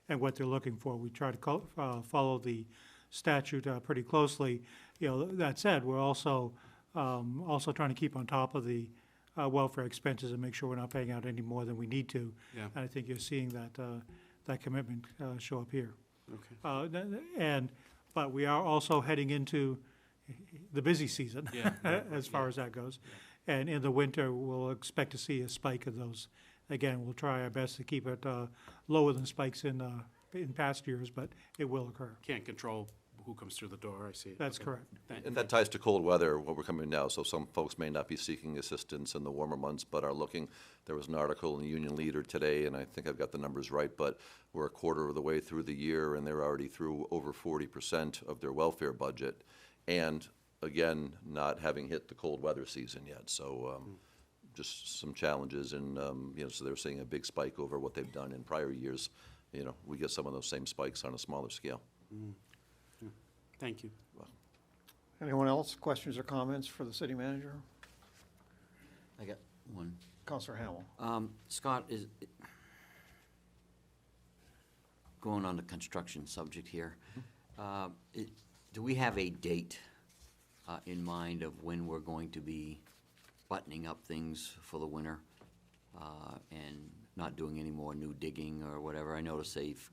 and what they're looking for. We try to follow the statute pretty closely. That said, we're also trying to keep on top of the welfare expenses and make sure we're not paying out any more than we need to. Yeah. And I think you're seeing that commitment show up here. Okay. But we are also heading into the busy season, Yeah. as far as that goes. And in the winter, we'll expect to see a spike of those. Again, we'll try our best to keep it lower than spikes in past years, but it will occur. Can't control who comes through the door, I see. That's Okay. correct. And that ties to cold weather, what we're coming now, so some folks may not be seeking assistance in the warmer months, but are looking. There was an article in the Union Leader today, and I think I've got the numbers right, but we're a quarter of the way through the year, and they're already through over 40% of their welfare budget, and again, not having hit the cold weather season yet. So just some challenges, and so they're seeing a big spike over what they've done in prior years. We get some of those same spikes on a smaller scale. Thank you. Anyone else, questions or comments for the city manager? I got one. Counselor Hamel. Scott, going on the construction subject here, do we have a date in mind of when we're going to be buttoning up things for the winter and not doing any more new digging or whatever? I noticed they've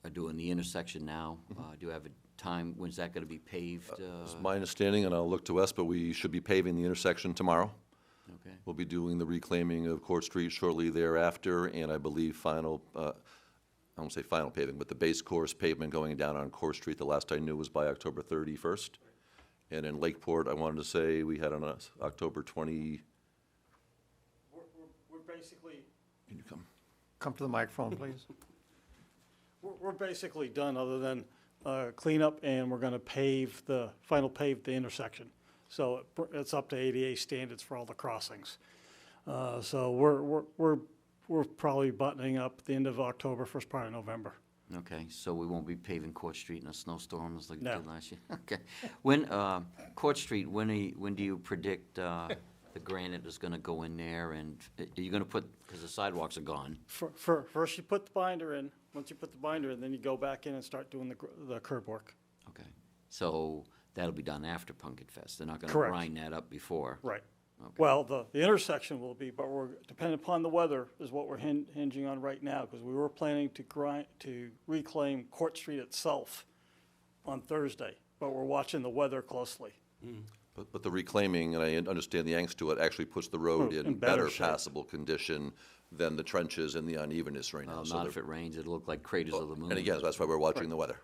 are doing the intersection now. Do you have a time, when's that going to be paved? It's my understanding, and I'll look to Wes, but we should be paving the intersection tomorrow. Okay. We'll be doing the reclaiming of Court Street shortly thereafter, and I believe final, I won't say final paving, but the base course pavement going down on Court Street, the last I knew was by October 31st. And in Lakeport, I wanted to say we had on October 20. We're basically, Can you come? Come to the microphone, please. we're basically done, other than cleanup, and we're gonna pave the intersection. So it's up to ADA standards for all the crossings. So we're probably buttoning up at the end of October, first part of November. Okay, so we won't be paving Court Street in a snowstorm as like we No. did last year? Okay. When, Court Street, when do you predict the granite is gonna go in there, and are you gonna put, because the sidewalks are gone? First you put the binder in. Once you put the binder in, then you go back in and start doing the curb work. Okay, so that'll be done after Pumpkin Fest? They're not gonna Correct. grind that up before? Right. Okay. Well, the intersection will be, but we're, depending upon the weather, is what we're hinging on right now, because we were planning to reclaim Court Street itself on Thursday, but we're watching the weather closely. But the reclaiming, and I understand the angst to it, actually puts the road in better shape. passable condition than the trenches and the unevenness right now. Well, So not they're- if it rains, it'll look like craters of the moon. And again, that's why we're watching the weather.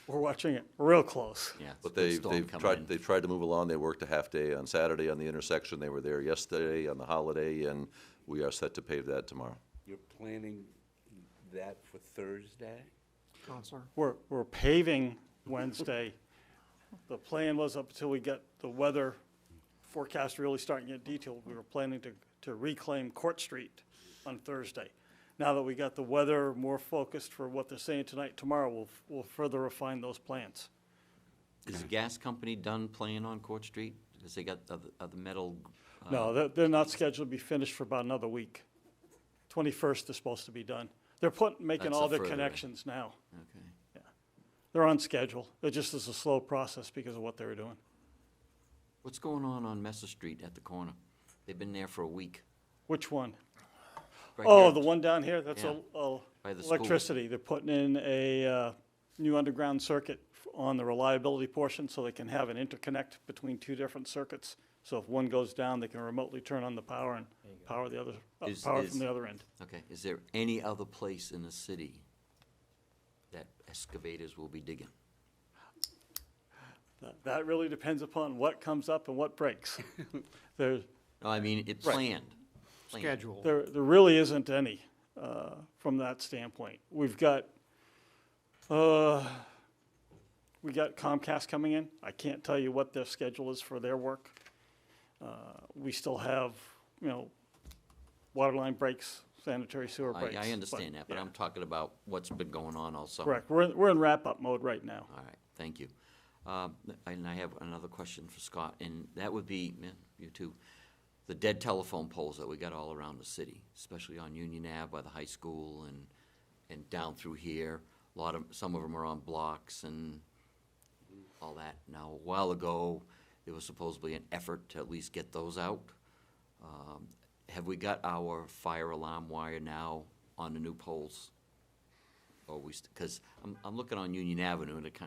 We're watching it real close. Yeah, But it's a storm they've coming in. tried to move along. They worked a half day on Saturday on the intersection. They were there yesterday on the holiday, and we are set to pave that tomorrow. You're planning that for Thursday? Counselor? We're paving Wednesday. The plan was up until we get the weather forecast really starting to get detailed, we were planning to reclaim Court Street on Thursday. Now that we got the weather more focused for what they're saying tonight, tomorrow, we'll further refine those plans. Is the gas company done playing on Court Street? Because they got the metal. No, they're not scheduled to be finished for about another week. 21st is supposed to be done. They're making That's all a their further- connections now. Okay. Yeah. They're on schedule. It just is a slow process because of what they were doing. What's going on Messer Street at the corner? They've been there for a week. Which one? Right Oh, here. the one down here, that's Yeah, by the school. electricity. They're putting in a new underground circuit on the reliability portion so they can have an interconnect between two different circuits. So if one goes down, they can remotely turn on the power and power the other, power from the other end. Okay, is there any other place in the city that excavators will be digging? That really depends upon what comes up and what breaks. There's, No, I mean, it's Right. planned. Schedule. There really isn't any from that standpoint. We got Comcast coming in. I can't tell you what their schedule is for their work. We still have, water line breaks, sanitary sewer breaks. I understand that, but yeah. I'm talking about what's been going on all summer. Correct. We're in wrap-up mode right now. All right, thank you. And I have another question for Scott, and that would be, you too, the dead telephone poles that we got all around the city, especially on Union Ave by the high school and down through here. Some of them are on blocks and all that. Now, a while ago, there was supposedly an effort to at least get those out. Have we got our fire alarm wire now on the new poles? Or because I'm looking on Union Avenue, and it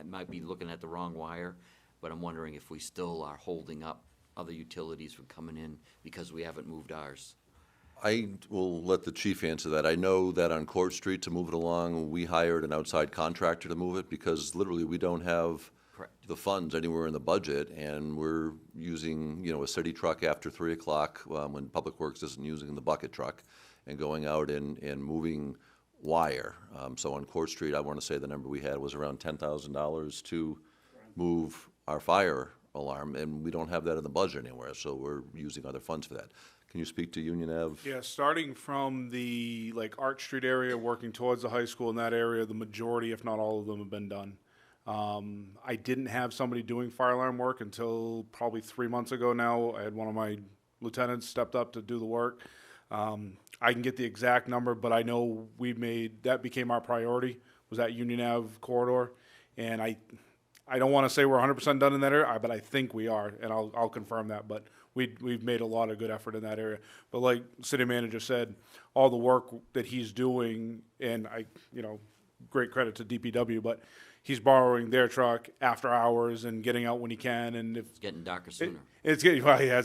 might be looking at the wrong wire, but I'm wondering if we still are holding up other utilities from coming in because we haven't moved ours. I will let the chief answer that. I know that on Court Street, to move it along, we hired an outside contractor to move it because literally we don't have Correct. the funds anywhere in the budget, and we're using, a city truck after 3 o'clock when Public Works isn't using the bucket truck, and going out and moving wire. So on Court Street, I want to say the number we had was around $10,000 to move our fire alarm, and we don't have that in the budget anywhere, so we're using other funds for that. Can you speak to Union Ave? Yeah, starting from the Arch Street area, working towards the high school in that area, the majority, if not all of them, have been done. I didn't have somebody doing fire alarm work until probably 3 months ago now. I had one of my lieutenants stepped up to do the work. I can get the exact number, but I know that became our priority, was that Union Ave corridor. And I don't want to say we're 100% done in that area, but I think we are, and I'll confirm that. But we've made a lot of good effort in that area. But like city manager said, all the work that he's doing, and great credit to DPW, but he's borrowing their truck after hours and getting out when he can. And if It's getting darker sooner. it's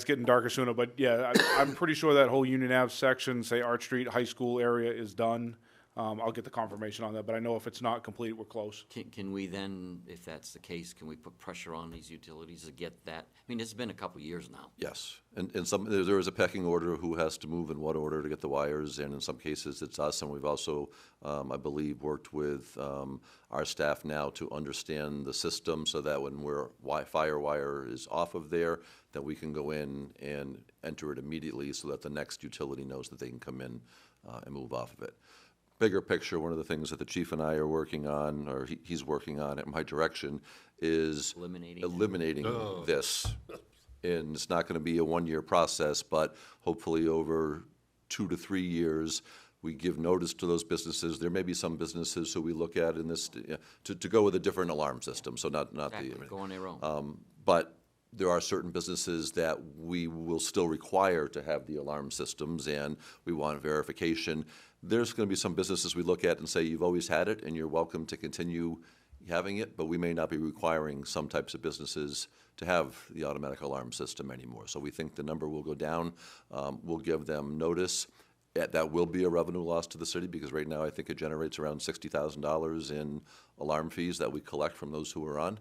getting darker sooner. But yeah, I'm pretty sure that whole Union Ave section, say Arch Street High School area, is done. I'll get the confirmation on that, but I know if it's not complete, we're close. Can we then, if that's the case, can we put pressure on these utilities to get that? I mean, it's been a couple years now. Yes, and there is a pecking order of who has to move in what order to get the wires, and in some cases it's us, and we've also, I believe, worked with our staff now to understand the system so that when fire wire is off of there, that we can go in and enter it immediately so that the next utility knows that they can come in and move off of it. Bigger picture, one of the things that the chief and I are working on, or he's working on at my direction, is eliminating this. And it's not going to be a one-year process, but hopefully over 2 to 3 years, we give notice to those businesses. There may be some businesses who we look at in this, to go with a different alarm system, so not Exactly, the. go on their own. But there are certain businesses that we will still require to have the alarm systems, and we want verification. There's going to be some businesses we look at and say, you've always had it, and you're welcome to continue, having it, but we may not be requiring some types of businesses to have the automatic alarm system anymore. So we think the number will go down. We'll give them notice. That will be a revenue loss to the city, because right now I think it generates around $60,000 in alarm fees that we collect from those who are on.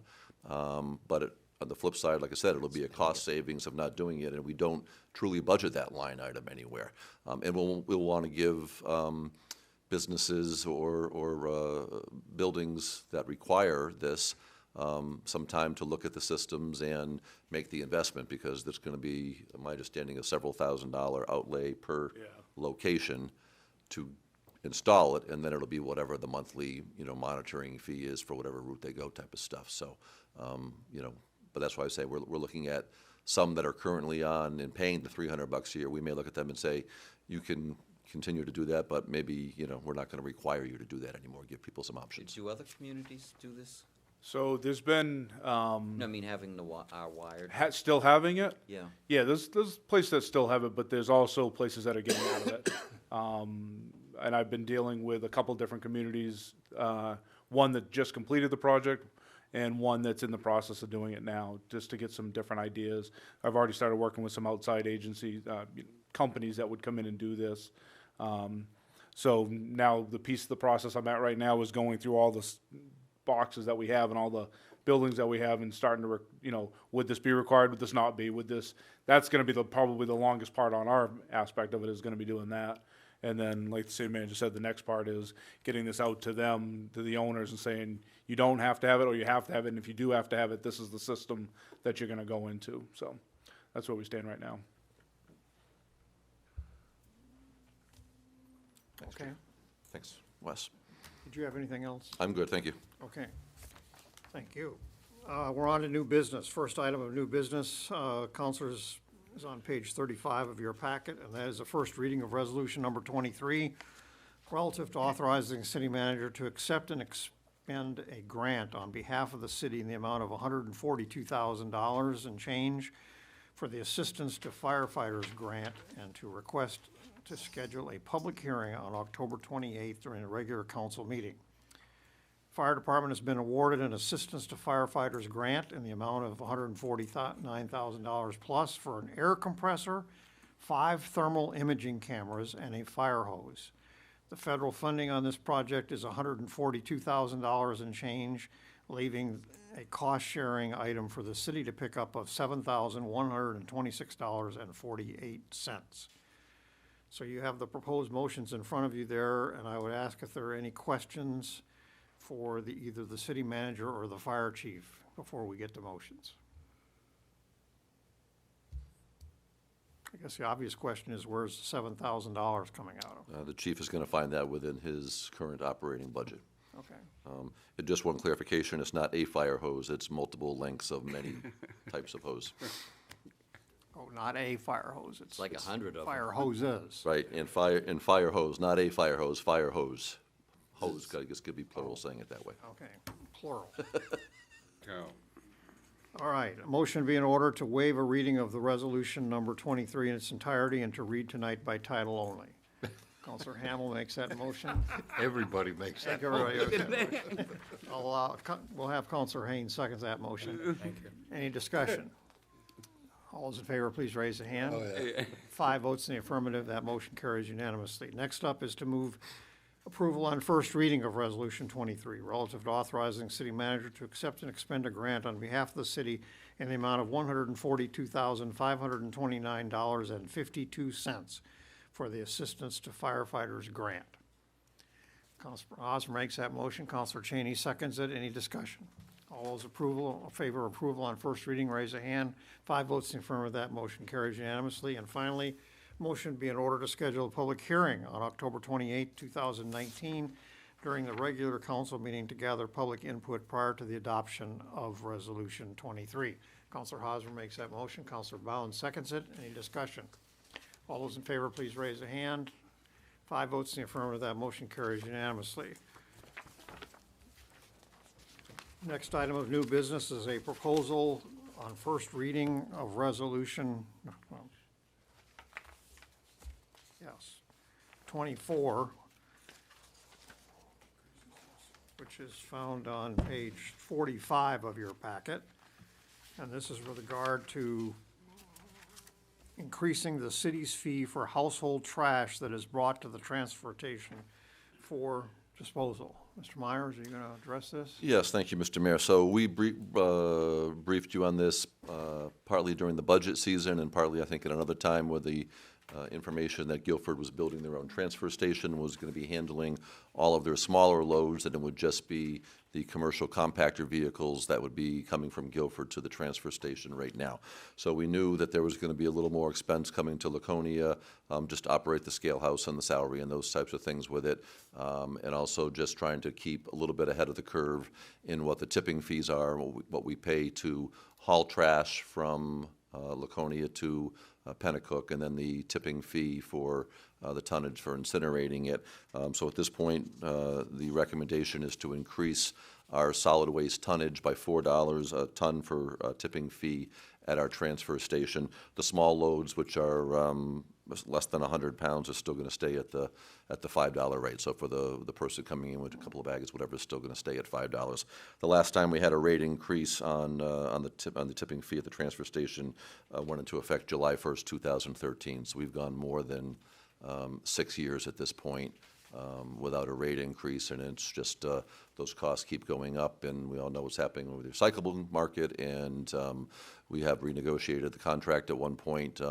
But on the flip side, like I said, it'll be a cost savings of not doing it, and we don't truly budget that line item anywhere. And we'll want to give businesses or buildings that require this some time to look at the systems and make the investment, because there's going to be, my understanding, a several $1,000 outlay per location to install it, and then it'll be whatever the monthly, monitoring fee is for whatever route they go type of stuff. So, but that's why I say we're looking at some that are currently on and paying the $300 a year. We may look at them and say, you can continue to do that, but maybe, we're not going to require you to do that anymore. Give people some options. Do other communities do this? So there's been, No, I mean, having our wired. still having it? Yeah. Yeah, there's places that still have it, but there's also places that are getting out of it. And I've been dealing with a couple different communities, one that just completed the project and one that's in the process of doing it now, just to get some different ideas. I've already started working with some outside agencies, companies that would come in and do this. So now the piece of the process I'm at right now is going through all the boxes that we have and all the buildings that we have and starting to, would this be required, would this not be, would this, that's gonna be probably the longest part on our aspect of it, is gonna be doing that. And then, like the city manager said, the next part is getting this out to them, to the owners, and saying, you don't have to have it, or you have to have it, and if you do have to have it, this is the system that you're gonna go into. So that's where we stand right now. Okay. Thanks. Wes? Did you have anything else? I'm good, thank you. Okay. Thank you. We're on to new business. First item of new business, Counselors, is on page 35 of your packet, and that is the first reading of resolution number 23, relative to authorizing the city manager to accept and expend a grant on behalf of the city in the amount of $142,000 and change for the Assistance to Firefighters Grant, and to request to schedule a public hearing on October 28th during a regular council meeting. Fire Department has been awarded an Assistance to Firefighters Grant in the amount of $149,000 plus for an air compressor, 5 thermal imaging cameras, and a fire hose. The federal funding on this project is $142,000 and change, leaving a cost-sharing item for the city to pick up of $7,126.48. So you have the proposed motions in front of you there, and I would ask if there are any questions for either the city manager or the fire chief before we get to motions. I guess the obvious question is, where's the $7,000 coming out of? The chief is going to find that within his current operating budget. Okay. Just one clarification, it's not a fire hose, it's multiple lengths of many types of hose. Oh, not a fire hose, it's like 100 of them. fire hoses. Right, and fire hose, not a fire hose, fire hose. Hose, I guess could be plural saying it that way. Okay, plural. Go. All right, a motion be in order to waive a reading of the resolution number 23 in its entirety and to read tonight by title only. Counselor Hamel makes that motion. Everybody makes that. Everybody makes that motion. We'll have Counselor Haynes seconds that motion. Thank you. Any discussion? All those in favor, please raise a hand. Oh, yeah. 5 votes in the affirmative, that motion carries unanimously. Next up is to move approval on first reading of Resolution 23, relative to authorizing city manager to accept and expend a grant on behalf of the city in the amount of $142,529.52 for the Assistance to Firefighters Grant. Councilor Osmer makes that motion. Councilor Cheney seconds it. Any discussion? All those in favor of approval on first reading, raise a hand. 5 votes in affirmative, that motion carries unanimously. And finally, motion be in order to schedule a public hearing on October 28, 2019, during the regular council meeting to gather public input prior to the adoption of Resolution 23. Councilor Hosmer makes that motion. Councilor Bowen seconds it. Any discussion? All those in favor, please raise a hand. 5 votes in the affirmative, that motion carries unanimously. Next item of new business is a proposal on first reading of resolution, 24, which is found on page 45 of your packet. And this is with regard to increasing the city's fee for household trash that is brought to the transfer station for disposal. Mr. Myers, are you going to address this? Yes, thank you, Mr. Mayor. So we briefed you on this partly during the budget season and partly, I think, at another time with the information that Guilford was building their own transfer station, was going to be handling all of their smaller loads, and it would just be the commercial compactor vehicles that would be coming from Guilford to the transfer station right now. So we knew that there was going to be a little more expense coming to Laconia, just to operate the scale house and the salary and those types of things with it, and also just trying to keep a little bit ahead of the curve in what the tipping fees are, what we pay to haul trash from Laconia to Pennacook, and then the tipping fee for the tonnage for incinerating it. So at this point, the recommendation is to increase our solid waste tonnage by $4 a ton for tipping fee at our transfer station. The small loads, which are less than 100 pounds, are still going to stay at the $5 rate. So for the person coming in with a couple of bags, whatever, is still going to stay at $5. The last time we had a rate increase on the tipping fee at the transfer station went into effect July 1st, 2013. So we've gone more than 6 years at this point without a rate increase, and it's just those costs keep going up, and we all know what's happening with the recyclable market, and we have renegotiated the contract at one point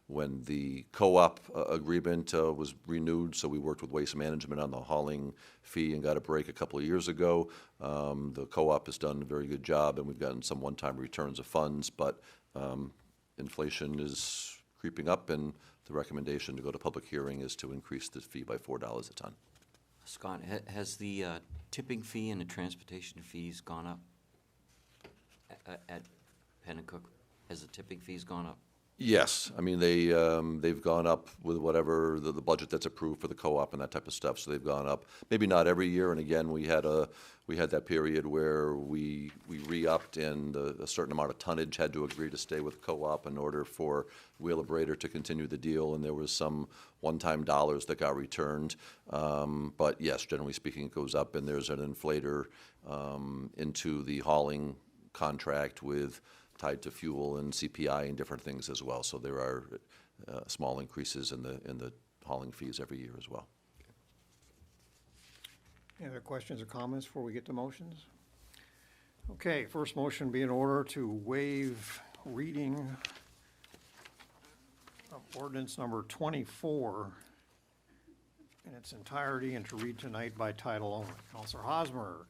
when the co-op agreement was renewed, so we worked with Waste Management on the hauling fee and got a break a couple of years ago. The co-op has done a very good job, and we've gotten some one-time returns of funds, but inflation is creeping up, and the recommendation to go to public hearing is to increase the fee by $4 a ton. Scott, has the tipping fee and the transportation fees gone up at Pennacook? Has the tipping fees gone up? Yes, I mean, they've gone up with whatever the budget that's approved for the co-op and that type of stuff, so they've gone up. Maybe not every year, and again, we had that period where we re-upped, and a certain amount of tonnage had to agree to stay with the co-op in order for Wheelabrator to continue the deal, and there was some one-time dollars that got returned. But yes, generally speaking, it goes up, and there's an inflator into the hauling contract with tied to fuel and CPI and different things as well. So there are small increases in the hauling fees every year as well. Any other questions or comments before we get to motions? Okay, first motion be in order to waive reading of ordinance number 24 in its entirety and to read tonight by title only. Counselor Hosmer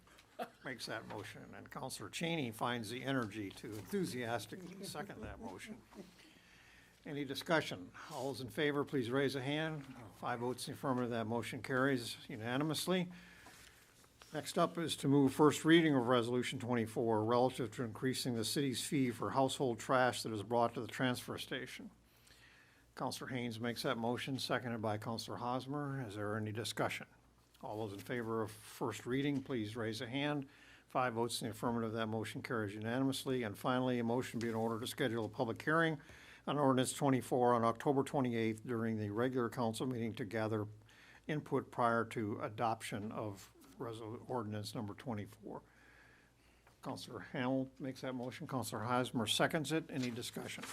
makes that motion, and Counselor Cheney finds the energy to enthusiastically second that motion. Any discussion? All those in favor, please raise a hand. 5 votes in the affirmative, that motion carries unanimously. Next up is to move first reading of Resolution 24 relative to increasing the city's fee for household trash that is brought to the transfer station. Counselor Haynes makes that motion, seconded by Counselor Hosmer. Is there any discussion? All those in favor of first reading, please raise a hand. 5 votes in the affirmative, that motion carries unanimously. And finally, a motion be in order to schedule a public hearing on ordinance 24 on October 28th during the regular council meeting to gather input prior to adoption of ordinance number 24. Counselor Hamel makes that motion. Counselor Hosmer seconds it. Any discussion?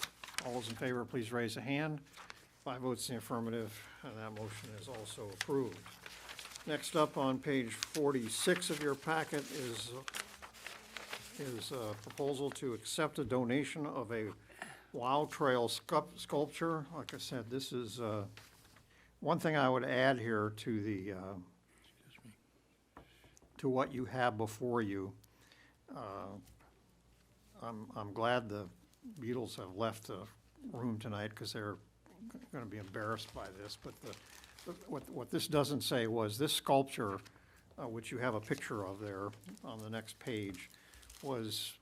All those in favor, please raise a hand. 5 votes in the affirmative, and that motion is also approved. Next up on page 46 of your packet is a proposal to accept a donation of a Wow Trail sculpture. Like I said, this is one thing I would add here to the to what you have before you. I'm glad the Beatles have left the room tonight because they're going to be embarrassed by this, but what this doesn't say was this sculpture, which you have a picture of there on the next page, was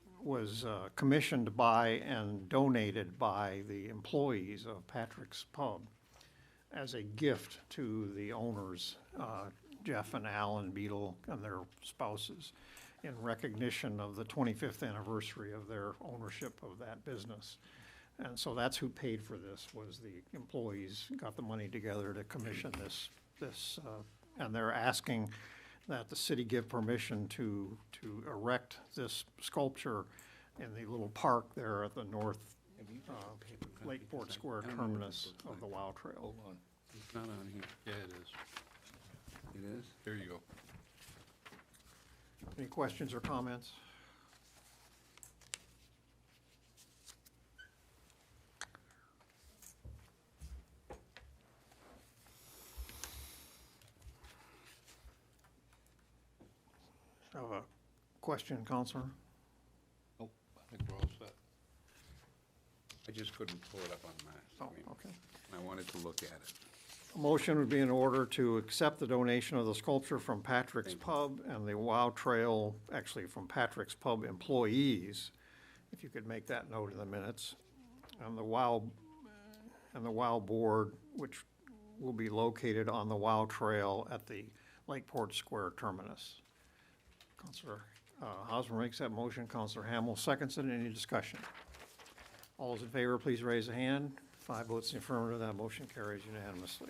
commissioned by and donated by the employees of Patrick's Pub as a gift to the owners, Jeff and Alan Beadle and their spouses, in recognition of the 25th anniversary of their ownership of that business. And so that's who paid for this, was the employees got the money together to commission this, and they're asking that the city give permission to erect this sculpture in the little park there at the north Lakeport Square terminus of the WOW Trail. Hold on. It's not on here. Yeah, it is. It is? There you go. Any questions or comments? Have a question, Counselor? Nope, I think we're all set. I just couldn't pull it up on my screen. Okay. I wanted to look at it. A motion would be in order to accept the donation of the sculpture from Patrick's Pub and the WOW Trail, actually from Patrick's Pub employees, if you could make that note in the minutes, and the WOW Board, which will be located on the WOW Trail at the Lakeport Square terminus. Counselor Hosmer makes that motion. Counselor Hamel seconds it. Any discussion? All those in favor, please raise a hand. 5 votes in the affirmative. That motion carries unanimously.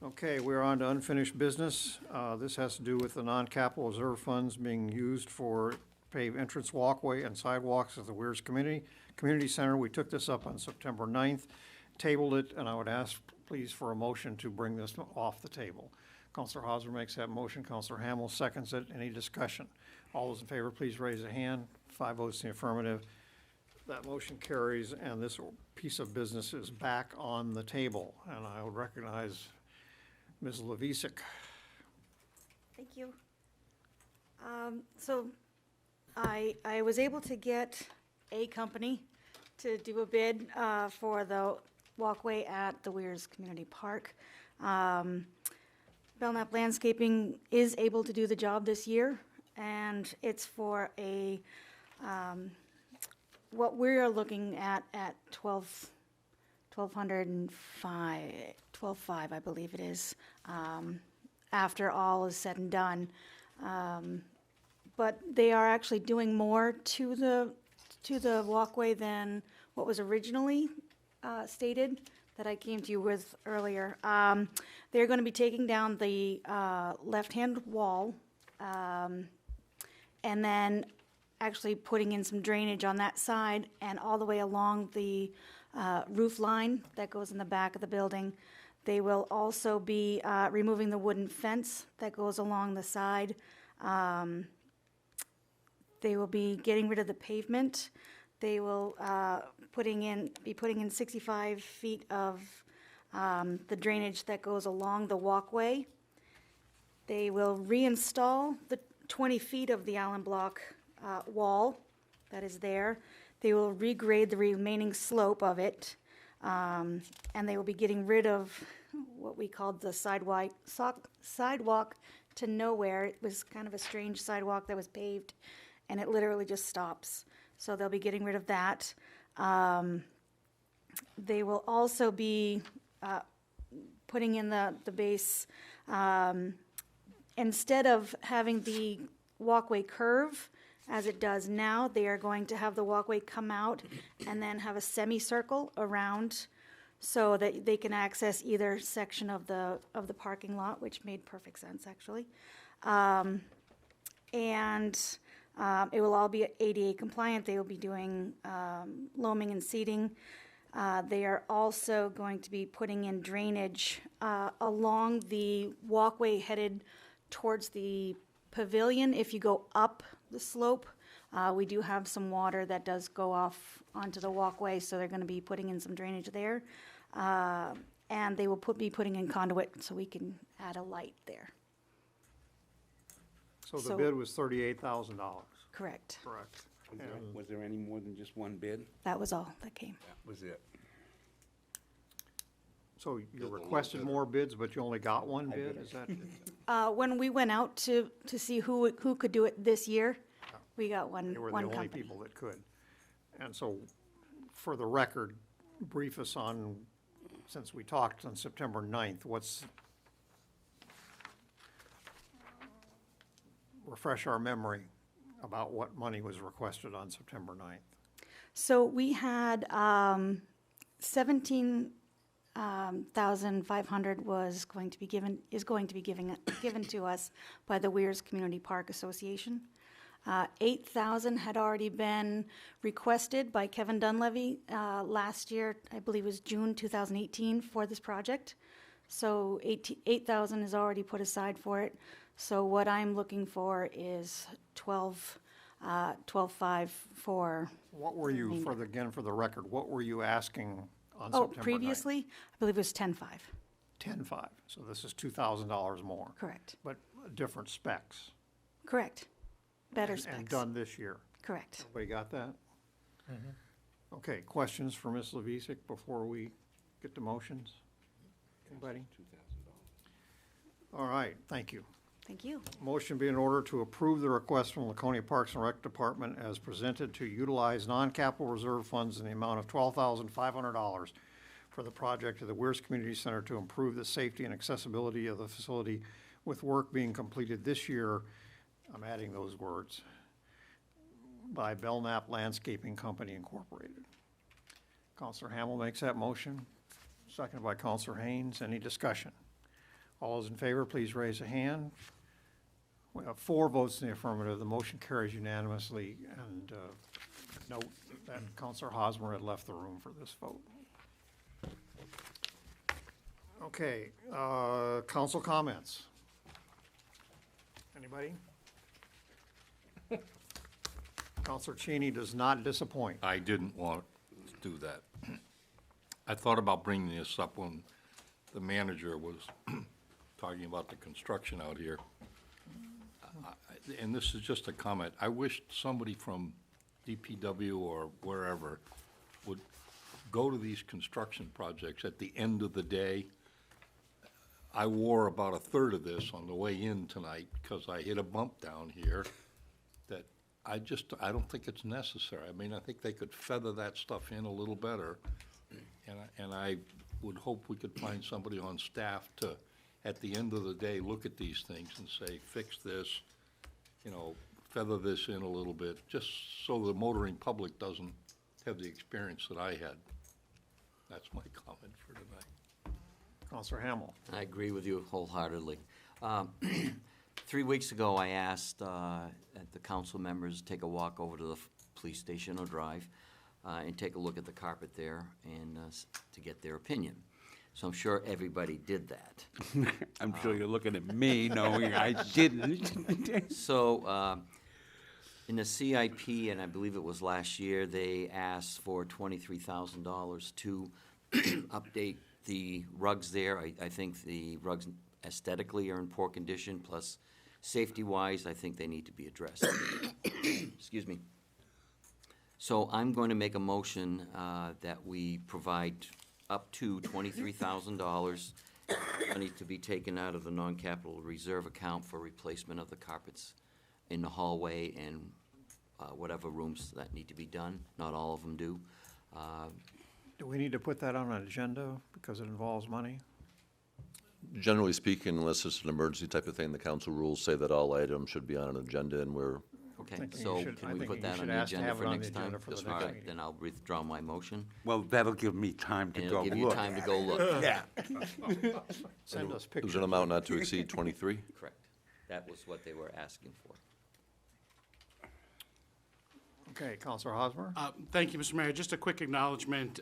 Okay, we're on to unfinished business. This has to do with the non-capital reserve funds being used for paved entrance walkway and sidewalks at the Weirs Community Center. We took this up on September 9th, tabled it, and I would ask, please, for a motion to bring this off the table. Counselor Hosmer makes that motion. Counselor Hamel seconds it. Any discussion? All those in favor, please raise a hand. 5 votes in the affirmative. That motion carries, and this piece of business is back on the table. And I would recognize Ms. Levisik. Thank you. So I was able to get a company to do a bid for the walkway at the Weirs Community Park. Belknap Landscaping is able to do the job this year, and it's for a what we're looking at $1,205, I believe it is, after all is said and done. But they are actually doing more to the walkway than what was originally stated that I came to you with earlier. They're going to be taking down the left-hand wall and then actually putting in some drainage on that side and all the way along the roof line that goes in the back of the building. They will also be removing the wooden fence that goes along the side. They will be getting rid of the pavement. They will be putting in 65 feet of the drainage that goes along the walkway. They will reinstall the 20 feet of the Allen block wall that is there. They will regrade the remaining slope of it, and they will be getting rid of what we called the sidewalk to nowhere. It was kind of a strange sidewalk that was paved, and it literally just stops. So they'll be getting rid of that. They will also be putting in the base, instead of having the walkway curve as it does now, they are going to have the walkway come out and then have a semicircle around so that they can access either section of the parking lot, which made perfect sense, actually. It will all be ADA compliant. They will be doing loaming and seeding. They are also going to be putting in drainage along the walkway headed towards the pavilion. If you go up the slope, we do have some water that does go off onto the walkway, so they're going to be putting in some drainage there. And they will be putting in conduit so we can add a light there. So the bid was $38,000. Correct. Correct. Was there any more than just one bid? That was all that came. That was it. So you requested more bids, but you only got one bid, is that? When we went out to see who could do it this year, we got one They were the one only company. people that could. And so, for the record, brief us on, since we talked on September 9th, refresh our memory about what money was requested on September 9th. So we had 17 $1,500 was going to be given, is going to be given to us by the Weirs Community Park Association. $8,000 had already been requested by Kevin Dunleavy last year, I believe it was June 2018, for this project. So $8,000 is already put aside for it. So what I'm looking for is 12.5 for. What were you, again, for the record, what were you asking on Oh, September 9th? previously, I believe it was 10.5. 10.5, so this is $2,000 more. Correct. But different specs. Correct. Better And specs. done this year. Correct. Everybody got that? Okay, questions for Ms. Levisik before we get to motions? Anybody? All right, thank you. Thank you. Motion be in order to approve the request from Laconia Parks and Rec Department as presented to utilize non-capital reserve funds in the amount of $12,500 for the project of the Weirs Community Center to improve the safety and accessibility of the facility, with work being completed this year, I'm adding those words, by Belknap Landscaping Company Incorporated. Counselor Hamel makes that motion, seconded by Counselor Haynes. Any discussion? All those in favor, please raise a hand. We have 4 votes in the affirmative. The motion carries unanimously. And note that Counselor Hosmer had left the room for this vote. Okay, council comments. Anybody? Counselor Cheney does not disappoint. I didn't want to do that. I thought about bringing this up when the manager was talking about the construction out here. And this is just a comment. I wish somebody from DPW or wherever would go to these construction projects at the end of the day. I wore about a third of this on the way in tonight because I hit a bump down here that I don't think it's necessary. I mean, I think they could feather that stuff in a little better. And I would hope we could find somebody on staff to, at the end of the day, look at these things and say, fix this, feather this in a little bit, just so the motoring public doesn't have the experience that I had. That's my comment for tonight. Counselor Hamel. I agree with you wholeheartedly. 3 weeks ago, I asked the council members to take a walk over to the police station or drive and take a look at the carpet there and to get their opinion. So I'm sure everybody did that. I'm sure you're looking at me knowing I didn't. So in the CIP, and I believe it was last year, they asked for $23,000 to update the rugs there. I think the rugs aesthetically are in poor condition, plus safety-wise, I think they need to be addressed. Excuse me. So I'm going to make a motion that we provide up to $23,000 money to be taken out of the non-capital reserve account for replacement of the carpets in the hallway and whatever rooms that need to be done. Not all of them do. Do we need to put that on an agenda because it involves money? Generally speaking, unless it's an emergency type of thing, the council rules say that all items should be on an agenda, and we're. Okay, so can we put that on the agenda for next time? All right, then I'll withdraw my motion. Well, that'll give me time to And go it'll look. give you time to go look. Yeah. Send us It pictures. was an amount not to exceed 23? Correct. That was what they were asking for. Okay, Counselor Hosmer? Thank you, Mr. Mayor. Just a quick acknowledgement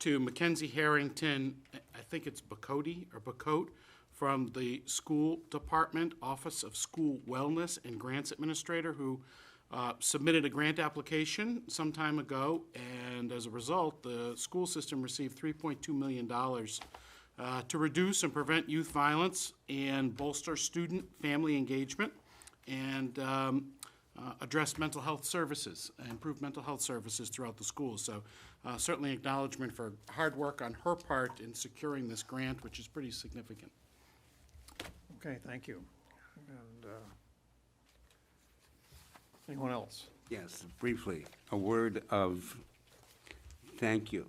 to Mackenzie Harrington, I think it's Bacote or Bacote, from the School Department, Office of School Wellness and Grants Administrator, who submitted a grant application some time ago, and as a result, the school system received $3.2 million to reduce and prevent youth violence and bolster student family engagement, and address mental health services, improve mental health services throughout the schools. So certainly acknowledgement for hard work on her part in securing this grant, which is pretty significant. Okay, thank you. And anyone else? Yes, briefly, a word of thank you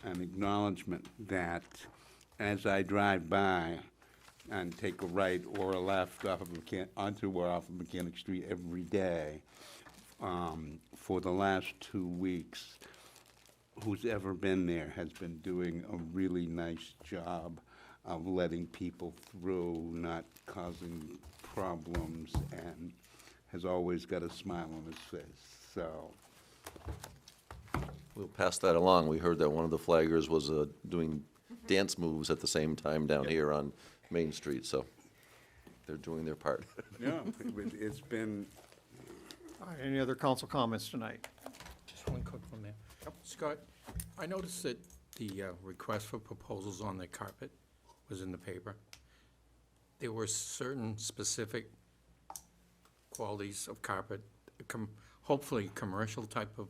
and acknowledgement that as I drive by and take a right or a left off of onto or off of Mechanic Street every day, for the last 2 weeks, who's ever been there has been doing a really nice job of letting people through, not causing problems, and has always got a smile on his face, so. We'll pass that along. We heard that one of the flaggers was doing dance moves at the same time down here on Main Street, so they're doing their part. Yeah, it's been, All right, any other council comments tonight? Just one quick one there. Scott, I noticed that the request for proposals on the carpet was in the paper. There were certain specific qualities of carpet, hopefully commercial type of,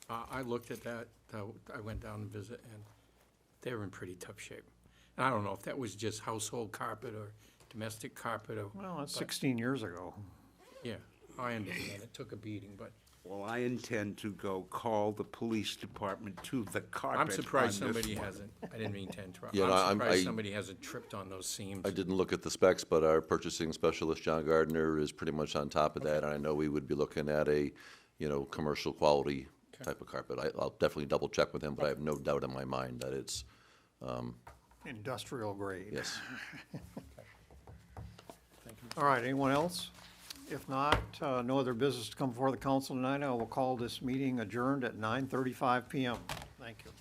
I looked at that, I went down to visit, and they're in pretty tough shape. And I don't know if that was just household carpet or domestic carpet or. Well, that's but- 16 years ago. Yeah, I understand, it took a beating, but well, I intend to go call the police department to the carpet I'm surprised on this somebody one. hasn't, I didn't mean to interrupt. Yeah, no, I'm I- surprised somebody hasn't tripped on those seams. I didn't look at the specs, but our purchasing specialist, John Gardner, is pretty much on top of that, and I know we would be looking at a, commercial quality type of carpet. I'll definitely double check with him, but I have no doubt in my mind that it's, Industrial grade. yes. All right, anyone else? If not, no other business to come before the council tonight, I will call this meeting adjourned at 9:35 PM. Thank you.